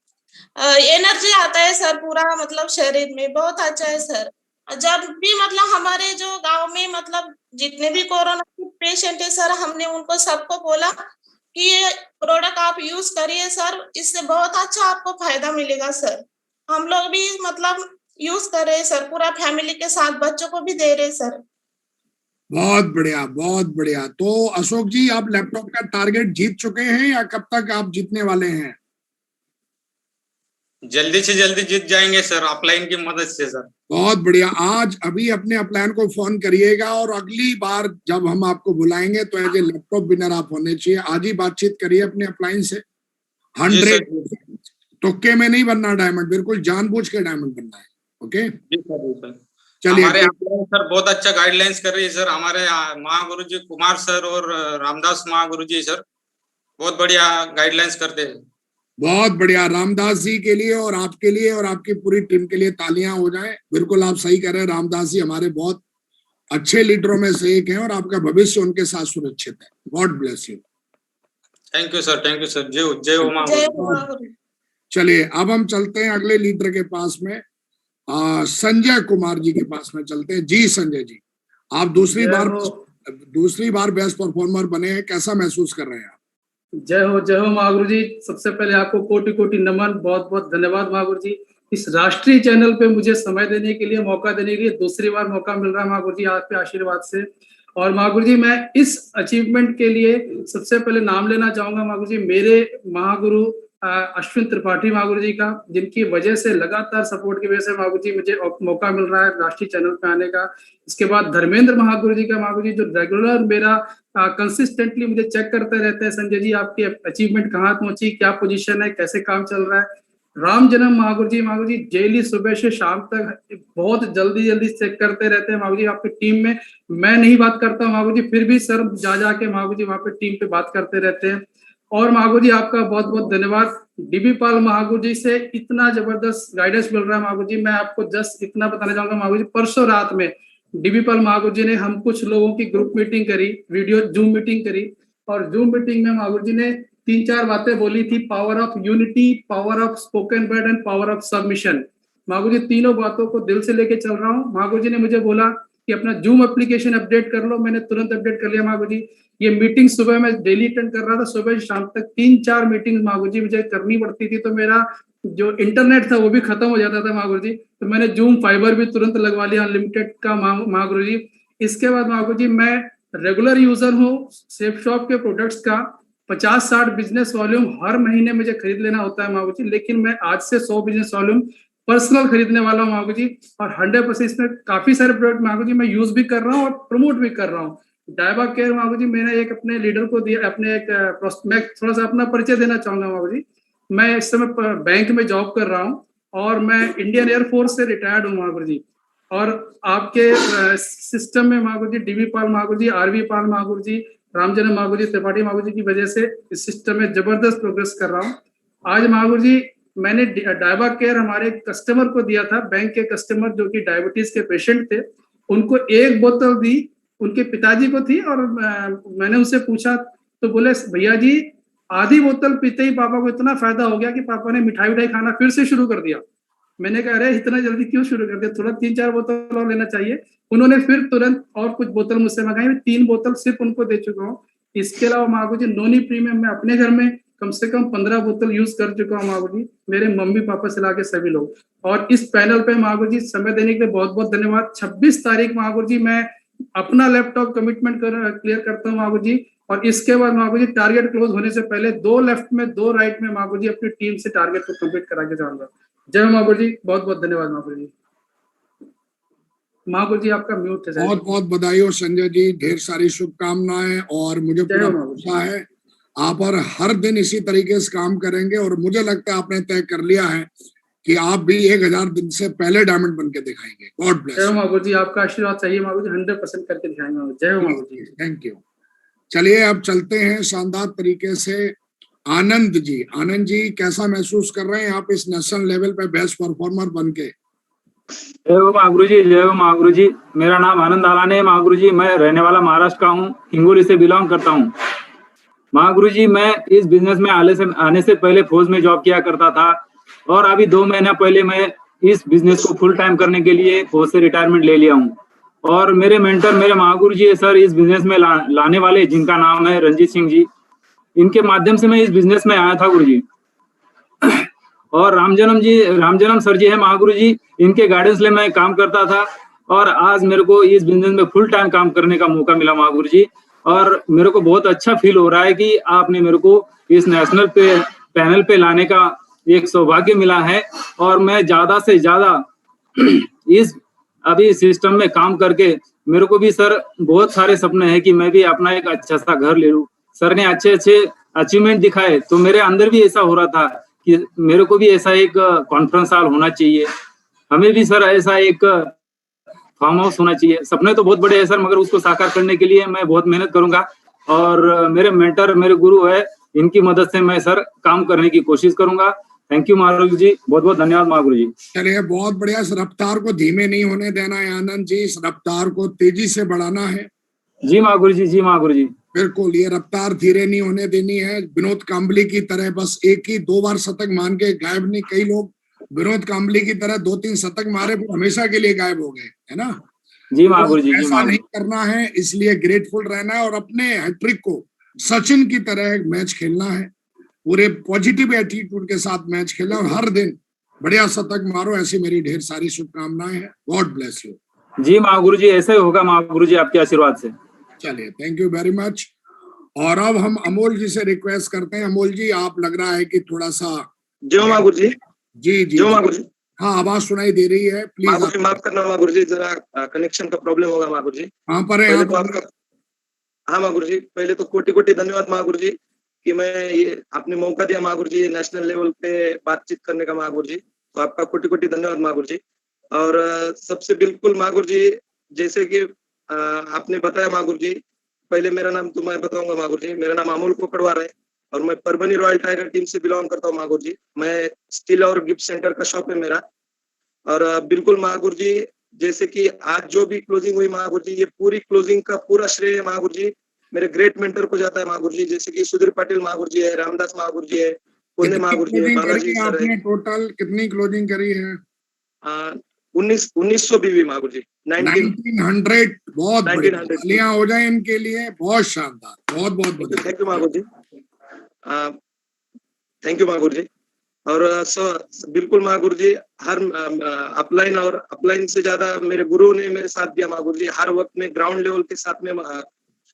एनर्जी आता है सर पूरा, मतलब शरीर में बहुत अच्छा है सर। जब भी मतलब हमारे जो गांव में मतलब जितने भी कोरोना के पेशेंट है सर, हमने उनको सबको बोला कि ये प्रोडक्ट आप यूज करिए सर, इससे बहुत अच्छा आपको फायदा मिलेगा सर। हम लोग भी मतलब यूज कर रहे हैं सर, पूरा फैमिली के साथ, बच्चों को भी दे रहे सर। बहुत बढ़िया, बहुत बढ़िया। तो अशोक जी, आप लैपटॉप का टारगेट जीत चुके हैं या कब तक आप जीतने वाले हैं? जल्दी से जल्दी जीत जाएंगे सर, अपलाइन की मदद से सर। बहुत बढ़िया। आज अभी अपने अपलाइन को फोन करिएगा और अगली बार जब हम आपको बुलाएंगे तो एज ए लैपटॉप विनर आप होने चाहिए। आज ही बातचीत करिए अपने अपलाइन से। 100 तुक्के में नहीं बनना डायमंड, बिल्कुल जानबूझ के डायमंड बनना है। ओके जी सर। चलिए। हमारे सर बहुत अच्छा गाइडलाइंस कर रही है सर, हमारे महागुरु जी कुमार सर और रामदास महागुरु जी सर बहुत बढ़िया गाइडलाइंस करते हैं। बहुत बढ़िया। रामदास जी के लिए और आपके लिए और आपकी पूरी टीम के लिए तालियां हो जाएं। बिल्कुल आप सही कह रहे हैं, रामदास जी हमारे बहुत अच्छे लीडरों में से एक हैं और आपका भविष्य उनके साथ सुरक्षित है। God bless you. Thank you sir, thank you sir. जय हो महागुरु। चलिए अब हम चलते हैं अगले लीडर के पास में, संजय कुमार जी के पास में चलते हैं। जी संजय जी, आप दूसरी बार बेस्ट परफॉर्मर बने हैं, कैसा महसूस कर रहे हैं आप? जय हो महागुरु जी। सबसे पहले आपको कोटि कोटि नमन, बहुत बहुत धन्यवाद महागुरु जी। इस राष्ट्रीय चैनल पे मुझे समय देने के लिए, मौका देने के लिए दूसरी बार मौका मिल रहा है महागुरु जी आपके आशीर्वाद से। और महागुरु जी मैं इस अचीवमेंट के लिए सबसे पहले नाम लेना चाहूंगा महागुरु जी, मेरे महागुरु अश्विन त्रिपाठी महागुरु जी का, जिनकी वजह से लगातार सपोर्ट की वजह से महागुरु जी मुझे मौका मिल रहा है राष्ट्रीय चैनल पे आने का। इसके बाद धर्मेंद्र महागुरु जी का महागुरु जी, जो रेगुलर मेरा कंसिस्टेंटली मुझे चेक करते रहते हैं, संजय जी आपकी अचीवमेंट कहाँ पहुंची, क्या पोजीशन है, कैसे काम चल रहा है। राम जन्म महागुरु जी डेली सुबह से शाम तक बहुत जल्दी चेक करते रहते हैं महागुरु जी आपकी टीम में। मैं नहीं बात करता महागुरु जी, फिर भी सर जाके महागुरु जी वहाँ पे टीम पे बात करते रहते हैं। और महागुरु जी आपका बहुत बहुत धन्यवाद। डीबी पाल महागुरु जी से इतना जबरदस्त गाइडेंस मिल रहा है महागुरु जी। मैं आपको जस्ट इतना बताना चाहूंगा महागुरु जी, परसों रात में डीबी पाल महागुरु जी ने हम कुछ लोगों की ग्रुप मीटिंग करी, वीडियो जूम मीटिंग करी, और जूम मीटिंग में महागुरु जी ने 3-4 बातें बोली थी, power of unity, power of spoken word and power of submission. Mahaguru ji तीनों बातों को दिल से लेके चल रहा हूँ। महागुरु जी ने मुझे बोला कि अपना जूम एप्लीकेशन अपडेट कर लो, मैंने तुरंत अपडेट कर लिया महागुरु जी। ये मीटिंग सुबह मैं डेली अटेंड कर रहा था, सुबह से शाम तक 3-4 मीटिंग महागुरु जी मुझे करनी पड़ती थी, तो मेरा जो इंटरनेट था वो भी खत्म हो जाता था महागुरु जी। तो मैंने जूम फाइबर भी तुरंत लगवा लिया अनलिमिटेड का महागुरु जी। इसके बाद महागुरु जी मैं रेगुलर यूजर हूँ सेफ शॉप के प्रोडक्ट्स का। 50-60 बिजनेस वॉल्यूम हर महीने मुझे खरीद लेना होता है महागुरु जी, लेकिन मैं आज से 100 बिजनेस वॉल्यूम पर्सनल खरीदने वाला हूँ महागुरु जी। और 100% इसमें काफी सारे प्रोडक्ट महागुरु जी मैं यूज भी कर रहा हूँ और प्रमोट भी कर रहा हूँ। डायबा केयर महागुरु जी मैंने एक अपने लीडर को दिया, अपने एक मैं थोड़ा सा अपना परिचय देना चाहूंगा महागुरु जी। मैं इस समय बैंक में जॉब कर रहा हूँ और मैं इंडियन एयरफोर्स से रिटायर्ड हूँ महागुरु जी। और आपके सिस्टम में महागुरु जी डीबी पाल महागुरु जी, आरवी पाल महागुरु जी, रामजन्म महागुरु जी, त्रिपाठी महागुरु जी की वजह से इस सिस्टम में जबरदस्त प्रोग्रेस कर रहा हूँ। आज महागुरु जी मैंने डायबा केयर हमारे कस्टमर को दिया था, बैंक के कस्टमर जो कि डायबिटीज के पेशेंट थे, उनको 1 बोतल दी, उनके पिताजी को थी। और मैंने उनसे पूछा तो बोले भैया जी आधी बोतल पीते ही पापा को इतना फायदा हो गया कि पापा ने मिठाई खाना फिर से शुरू कर दिया। मैंने कहा अरे इतना जल्दी क्यों शुरू कर दिया, थोड़ा 3-4 बोतल और लेना चाहिए। उन्होंने फिर तुरंत और कुछ बोतल मुझसे मंगाई, मैं 3 बोतल सिर्फ उनको दे चुका हूँ। इसके अलावा महागुरु जी नोनी प्रीमियम में अपने घर में कम से कम 15 बोतल यूज कर चुका हूँ महागुरु जी, मेरे मम्मी पापा से लाके सभी लोग। और इस पैनल पे महागुरु जी समय देने के लिए बहुत बहुत धन्यवाद। 26 तारीख महागुरु जी मैं अपना लैपटॉप कमिटमेंट क्लियर करता हूँ महागुरु जी। और इसके बाद महागुरु जी टारगेट क्लोज होने से पहले 2 लेफ्ट में 2 राइट में महागुरु जी अपनी टीम से टारगेट को कंप्लीट करा के जाऊंगा। जय महागुरु जी, बहुत बहुत धन्यवाद महागुरु जी। महागुरु जी आपका म्यूट है। बहुत बहुत बधाई हो संजय जी, ढेर सारी शुभकामनाएं। और मुझे पूरा भरोसा है आप और हर दिन इसी तरीके से काम करेंगे। और मुझे लगता है आपने तय कर लिया है कि आप भी 1000 दिन से पहले डायमंड बन के दिखाएंगे। God bless. जय महागुरु जी, आपका आशीर्वाद चाहिए महागुरु जी, 100% करके दिखाएंगे। जय महागुरु जी, थैंक यू। चलिए अब चलते हैं शानदार तरीके से आनंद जी। आनंद जी कैसा महसूस कर रहे हैं आप इस नेशनल लेवल पे बेस्ट परफॉर्मर बन के? जय हो महागुरु जी, जय हो महागुरु जी। मेरा नाम आनंद आलाने है महागुरु जी, मैं रहने वाला महाराष्ट्र का हूँ, हिंगोली से बिलोंग करता हूँ महागुरु जी। मैं इस बिजनेस में आने से पहले फौज में जॉब किया करता था और अभी 2 महीना पहले मैं इस बिजनेस को फुल टाइम करने के लिए फौज से रिटायरमेंट ले लिया हूँ। और मेरे मेंटर मेरे महागुरु जी है सर इस बिजनेस में लाने वाले, जिनका नाम है रंजीत सिंह जी। इनके माध्यम से मैं इस बिजनेस में आया था गुरु जी। और रामजन्म सर जी है महागुरु जी, इनके गाइडेंस ले मैं काम करता था और आज मेरे को इस बिजनेस में फुल टाइम काम करने का मौका मिला महागुरु जी। और मेरे को बहुत अच्छा फील हो रहा है कि आपने मेरे को इस नेशनल पैनल पे लाने का एक सौभाग्य मिला है और मैं ज्यादा से ज्यादा इस अभी सिस्टम में काम करके मेरे को भी सर बहुत सारे सपने हैं कि मैं भी अपना एक अच्छा सा घर ले लूं। सर ने अच्छे अच्छे अचीवमेंट दिखाए तो मेरे अंदर भी ऐसा हो रहा था कि मेरे को भी ऐसा एक कॉन्फ्रेंस हॉल होना चाहिए, हमें भी सर ऐसा एक फार्म हाउस होना चाहिए। सपने तो बहुत बड़े हैं सर, मगर उसको साकार करने के लिए मैं बहुत मेहनत करूंगा और मेरे मेंटर मेरे गुरु है, इनकी मदद से मैं सर काम करने की कोशिश करूंगा। थैंक यू महागुरु जी, बहुत बहुत धन्यवाद महागुरु जी। चलिए बहुत बढ़िया। इस रफ्तार को धीमे नहीं होने देना है आनंद जी, इस रफ्तार को तेजी से बढ़ाना है। जी महागुरु जी, जी महागुरु जी। बिल्कुल, ये रफ्तार धीरे नहीं होने देनी है। विनोद कांबली की तरह बस एक ही 2 बार शतक मान के गायब नहीं। कई लोग विनोद कांबली की तरह 2-3 शतक मारे फिर हमेशा के लिए गायब हो गए, है ना। जी महागुरु जी, ऐसा नहीं करना है, इसलिए ग्रेटफुल रहना है और अपने हैट्रिक को सचिन की तरह मैच खेलना है, पूरे पॉजिटिव एटीट्यूड के साथ मैच खेलना और हर दिन बढ़िया शतक मारो। ऐसी मेरी ढेर सारी शुभकामनाएं हैं। God bless you. जी महागुरु जी, ऐसे होगा महागुरु जी, आपके आशीर्वाद से। चलिए, थैंक यू वेरी मच। और अब हम अमोल जी से रिक्वेस्ट करते हैं। अमोल जी, आप लग रहा है कि थोड़ा सा जो महागुरु जी, जी जी जो महागुरु जी, हाँ, आवाज सुनाई दे रही है, प्लीज। महागुरु जी माफ करना महागुरु जी, जरा कनेक्शन का प्रॉब्लम होगा महागुरु जी। कहाँ पर है पहले आप? तो आपका, हाँ महागुरु जी, पहले तो कोटि कोटि धन्यवाद महागुरु जी कि मैं ये आपने मौका दिया महागुरु जी नेशनल लेवल पे बातचीत करने का महागुरु जी, तो आपका कोटि कोटि धन्यवाद महागुरु जी। और सबसे बिल्कुल महागुरु जी, जैसे कि आपने बताया महागुरु जी, पहले मेरा नाम तो मैं बताऊंगा महागुरु जी, मेरा नाम अमोल कोकड़वार है और मैं परभनी रॉयल टाइगर टीम से बिलोंग करता हूँ महागुरु जी। मैं स्टील और गिफ्ट सेंटर का शॉप है मेरा। और बिल्कुल महागुरु जी, जैसे कि आज जो भी क्लोजिंग हुई महागुरु जी, ये पूरी क्लोजिंग का पूरा श्रेय महागुरु जी मेरे ग्रेट मेंटर को जाता है महागुरु जी। जैसे कि सुधीर पाटिल महागुरु जी है, रामदास महागुरु जी है, पुण्य महागुरु जी है, बालाजी सर है। टोटल कितनी क्लोजिंग करी है? 1900 बीवी महागुरु जी, 1900। बहुत 1900 तालियां हो जाए इनके लिए, बहुत शानदार, बहुत बहुत बढ़िया। Thank you Mahaguru ji, thank you Mahaguru ji. और बिल्कुल महागुरु जी, हर अपलाइन और अपलाइन से ज्यादा मेरे गुरु ने मेरे साथ दिया महागुरु जी, हर वक्त में ग्राउंड लेवल के साथ में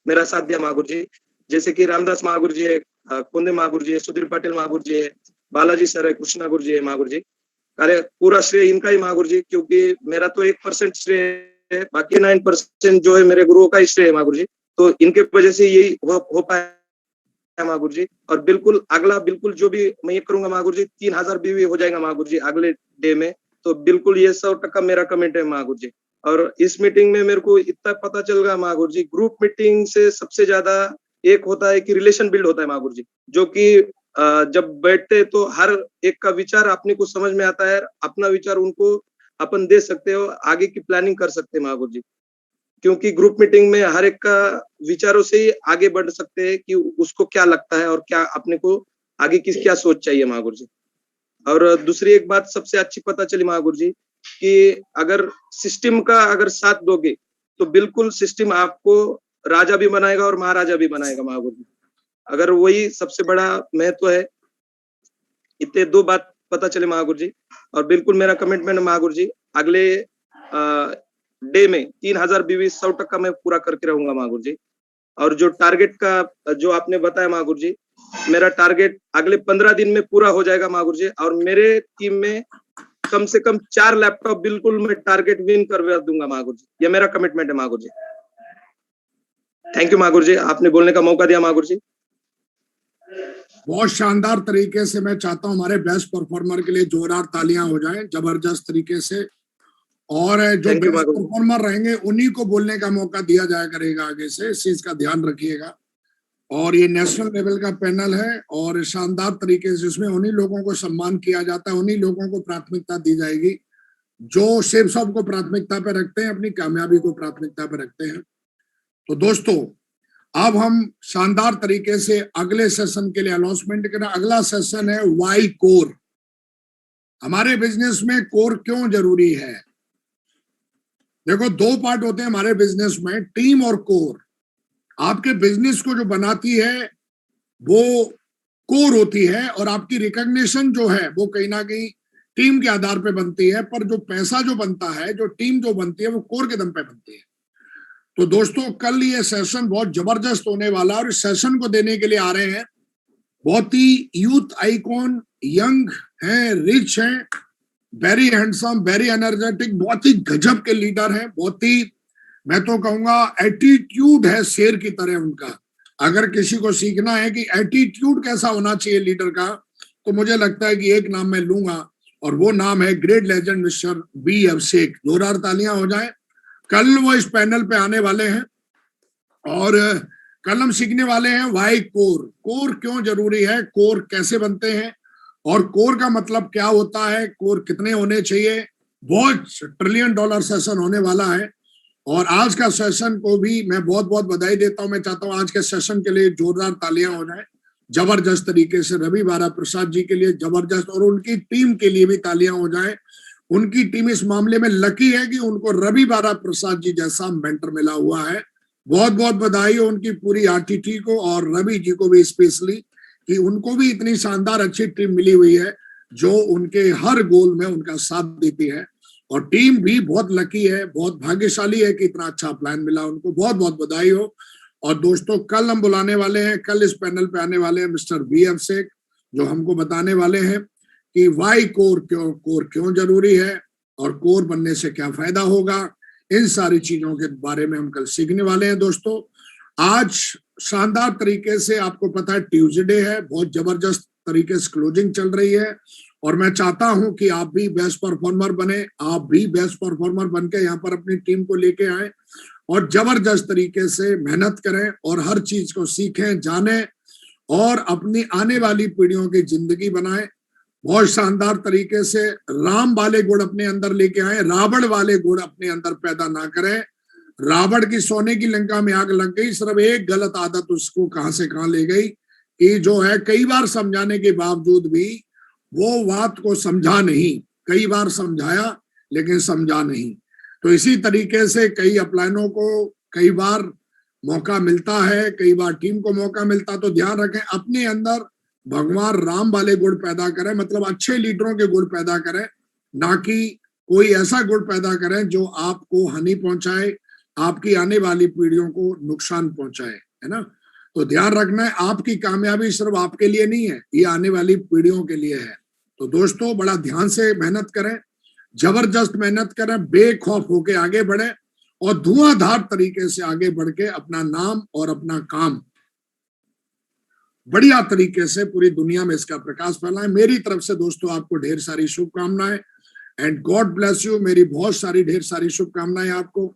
मेरा साथ दिया महागुरु जी। जैसे कि रामदास महागुरु जी है, कुंदे महागुरु जी है, सुधीर पाटिल महागुरु जी है, बालाजी सर है, कृष्णा गुरु जी है महागुरु जी। अरे पूरा श्रेय इनका ही महागुरु जी, क्योंकि मेरा तो 1% श्रेय है, बाकी 9% जो है मेरे गुरुओं का ही श्रेय है महागुरु जी। तो इनके वजह से यही हो पाया महागुरु जी। और बिल्कुल अगला बिल्कुल जो भी मैं ये करूंगा महागुरु जी, 3000 बीवी हो जाएगा महागुरु जी अगले डे में। तो बिल्कुल ये 100% मेरा कमेंट है महागुरु जी। और इस मीटिंग में मेरे को इतना पता चल गया महागुरु जी, ग्रुप मीटिंग से सबसे ज्यादा एक होता है कि रिलेशन बिल्ड होता है महागुरु जी, जो कि जब बैठते तो हर एक का विचार अपने को समझ में आता है, अपना विचार उनको अपन दे सकते हो, आगे की प्लानिंग कर सकते हैं महागुरु जी। क्योंकि ग्रुप मीटिंग में हर एक का विचारों से ही आगे बढ़ सकते हैं कि उसको क्या लगता है और क्या अपने को आगे की क्या सोच चाहिए महागुरु जी। और दूसरी एक बात सबसे अच्छी पता चली महागुरु जी कि अगर सिस्टम का अगर साथ दोगे तो बिल्कुल सिस्टम आपको राजा भी बनाएगा और महाराजा भी बनाएगा महागुरु जी। अगर वही सबसे बड़ा महत्व है। इतने 2 बात पता चले महागुरु जी। और बिल्कुल मेरा कमिटमेंट महागुरु जी, अगले डे में 3000 बीवी 100% मैं पूरा करके रहूंगा महागुरु जी। और जो टारगेट का जो आपने बताया महागुरु जी, मेरा टारगेट अगले 15 दिन में पूरा हो जाएगा महागुरु जी। और मेरे टीम में कम से कम 4 लैपटॉप बिल्कुल मैं टारगेट विन करवा दूंगा महागुरु जी, ये मेरा कमिटमेंट है महागुरु जी। थैंक यू महागुरु जी, आपने बोलने का मौका दिया महागुरु जी। बहुत शानदार तरीके से मैं चाहता हूं हमारे बेस्ट परफॉर्मर के लिए जोरदार तालियां हो जाएं, जबरदस्त तरीके से। और जो बेस्ट परफॉर्मर रहेंगे उन्हीं को बोलने का मौका दिया जाया करेगा आगे से, इस चीज का ध्यान रखिएगा। और ये नेशनल लेवल का पैनल है और शानदार तरीके से इसमें उन्हीं लोगों को सम्मान किया जाता है, उन्हीं लोगों को प्राथमिकता दी जाएगी जो शिव सब को प्राथमिकता पे रखते हैं, अपनी कामयाबी को प्राथमिकता पे रखते हैं। तो दोस्तों, अब हम शानदार तरीके से अगले सेशन के लिए अनाउंसमेंट करें। अगला सेशन है वाई कोर। हमारे बिजनेस में कोर क्यों जरूरी है? देखो, 2 पार्ट होते हैं हमारे बिजनेस में, टीम और कोर। आपके बिजनेस को जो बनाती है वो कोर होती है और आपकी रिकॉग्निशन जो है वो कहीं ना कहीं टीम के आधार पे बनती है, पर जो पैसा जो बनता है, जो टीम जो बनती है, वो कोर के दम पे बनती है। तो दोस्तों, कल ये सेशन बहुत जबरदस्त होने वाला है और इस सेशन को देने के लिए आ रहे हैं बहुत ही यूथ आइकॉन, यंग हैं, रिच हैं, वेरी हैंडसम, वेरी एनर्जेटिक, बहुत ही गजब के लीडर हैं, बहुत ही, मैं तो कहूंगा एटीट्यूड है शेर की तरह उनका। अगर किसी को सीखना है कि एटीट्यूड कैसा होना चाहिए लीडर का, तो मुझे लगता है कि एक नाम मैं लूंगा और वो नाम है ग्रेट लेजेंड मिस्टर बी अभिषेक। जोरदार तालियां हो जाए। कल वो इस पैनल पे आने वाले हैं और कल हम सीखने वाले हैं वाई कोर। कोर क्यों जरूरी है, कोर कैसे बनते हैं और कोर का मतलब क्या होता है, कोर कितने होने चाहिए। बहुत $1 ट्रिलियन सेशन होने वाला है और आज का सेशन को भी मैं बहुत बहुत बधाई देता हूं। मैं चाहता हूं आज के सेशन के लिए जोरदार तालियां हो जाए जबरदस्त तरीके से। रवि बारा प्रसाद जी के लिए जबरदस्त, और उनकी टीम के लिए भी तालियां हो जाए। उनकी टीम इस मामले में लकी है कि उनको रवि बारा प्रसाद जी जैसा मेंटर मिला हुआ है। बहुत बहुत बधाई हो उनकी पूरी आरटीटी को और रवि जी को भी स्पेशली कि उनको भी इतनी शानदार अच्छी टीम मिली हुई है जो उनके हर गोल में उनका साथ देती है। और टीम भी बहुत लकी है, बहुत भाग्यशाली है कि इतना अच्छा प्लान मिला उनको। बहुत बहुत बधाई हो। और दोस्तों कल हम बुलाने वाले हैं, कल इस पैनल पे आने वाले हैं मिस्टर बी अभिषेक, जो हमको बताने वाले हैं कि वाई कोर क्यों जरूरी है और कोर बनने से क्या फायदा होगा। इन सारी चीजों के बारे में हम कल सीखने वाले हैं। दोस्तों आज शानदार तरीके से, आपको पता है ट्यूसडे है, बहुत जबरदस्त तरीके से क्लोजिंग चल रही है और मैं चाहता हूं कि आप भी बेस्ट परफॉर्मर बने, आप भी बेस्ट परफॉर्मर बन के यहाँ पर अपनी टीम को लेके आए और जबरदस्त तरीके से मेहनत करें और हर चीज को सीखें, जानें और अपनी आने वाली पीढ़ियों की जिंदगी बनाएं। बहुत शानदार तरीके से राम वाले गुण अपने अंदर लेके आए, रावण वाले गुण अपने अंदर पैदा ना करें। रावण की सोने की लंका में आग लग गई, सिर्फ एक गलत आदत उसको कहां से कहां ले गई कि जो है कई बार समझाने के बावजूद भी वो बात को समझा नहीं। कई बार समझाया लेकिन समझा नहीं। तो इसी तरीके से कई अपलाइनों को कई बार मौका मिलता है, कई बार टीम को मौका मिलता, तो ध्यान रखें अपने अंदर भगवान राम वाले गुण पैदा करें, मतलब अच्छे लीडरों के गुण पैदा करें, ना कि कोई ऐसा गुण पैदा करें जो आपको हानि पहुंचाए, आपकी आने वाली पीढ़ियों को नुकसान पहुंचाए, है ना। तो ध्यान रखना है आपकी कामयाबी सिर्फ आपके लिए नहीं है, ये आने वाली पीढ़ियों के लिए है। तो दोस्तों बड़ा ध्यान से मेहनत करें, जबरदस्त मेहनत करें, बेखौफ होके आगे बढ़े और धुआंधार तरीके से आगे बढ़ के अपना नाम और अपना काम बढ़िया तरीके से पूरी दुनिया में इसका प्रकाश फैलाएं। मेरी तरफ से दोस्तों आपको ढेर सारी शुभकामनाएं एंड गॉड ब्लेस यू। मेरी बहुत सारी ढेर सारी शुभकामनाएं आपको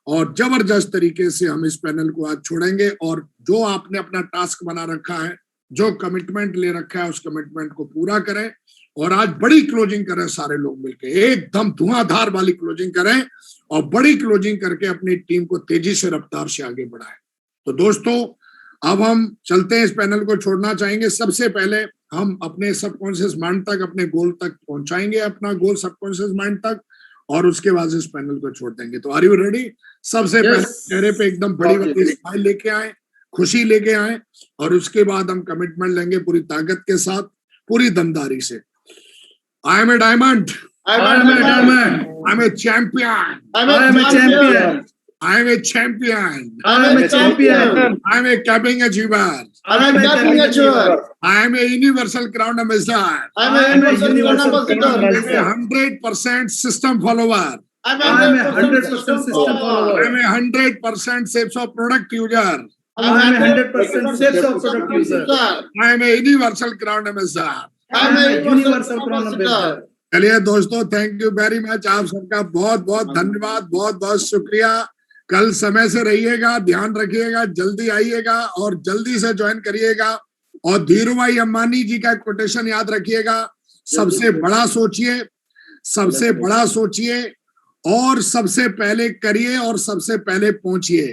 और जबरदस्त तरीके से हम इस पैनल को आज छोड़ेंगे और जो आपने अपना टास्क बना रखा है, जो कमिटमेंट ले रखा है, उस कमिटमेंट को पूरा करें और आज बड़ी क्लोजिंग करें। सारे लोग मिलकर एकदम धुआंधार वाली क्लोजिंग करें और बड़ी क्लोजिंग करके अपनी टीम को तेजी से रफ्तार से आगे बढ़ाएं। तो दोस्तों अब हम चलते हैं, इस पैनल को छोड़ना चाहेंगे। सबसे पहले हम अपने सबकॉन्शियस माइंड तक, अपने गोल तक पहुंचाएंगे, अपना गोल सबकॉन्शियस माइंड तक, और उसके बाद इस पैनल को छोड़ देंगे। तो आर यू रेडी? सबसे पहले चेहरे पे एकदम बड़ी वाली स्माइल लेके आए, खुशी लेके आए और उसके बाद हम कमिटमेंट लेंगे पूरी ताकत के साथ, पूरी दमदारी से। I am a diamond, I am a diamond, I am a champion, I am a champion, I am a champion. I am a champion. I am a capping achiever. I am a capping achiever. I am a universal crown ambassador. I am a universal crown ambassador. I am a 100% system follower. I am a 100% system follower. I am a 100% safe of product user. I am a 100% safe of product user. I am a universal crown ambassador. I am a universal crown ambassador. चलिए दोस्तों, thank you very much. आप सबका बहुत बहुत धन्यवाद, बहुत बहुत शुक्रिया। कल समय से रहिएगा, ध्यान रखिएगा, जल्दी आइएगा और जल्दी से ज्वाइन करिएगा। और धीरूभाई अंबानी जी का कोटेशन याद रखिएगा, सबसे बड़ा सोचिए, सबसे बड़ा सोचिए और सबसे पहले करिए और सबसे पहले पहुंचिए।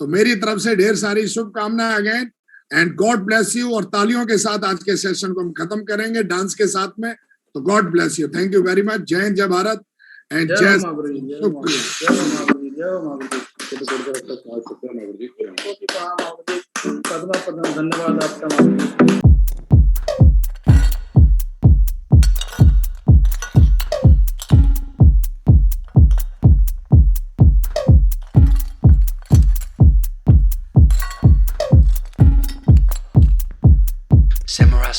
तो मेरी तरफ से ढेर सारी शुभकामनाएं again and God bless you. और तालियों के साथ आज के सेशन को हम खत्म करेंगे डांस के साथ में। तो God bless you, thank you very much. जय हिंद, जय भारत एंड जय धन्यवाद आपका। Samurai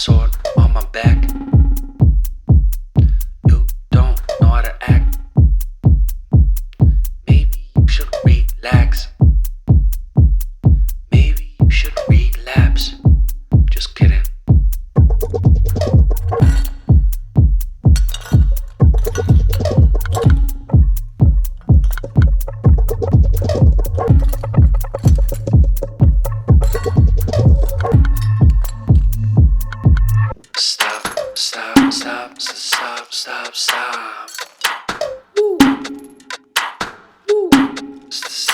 Stop.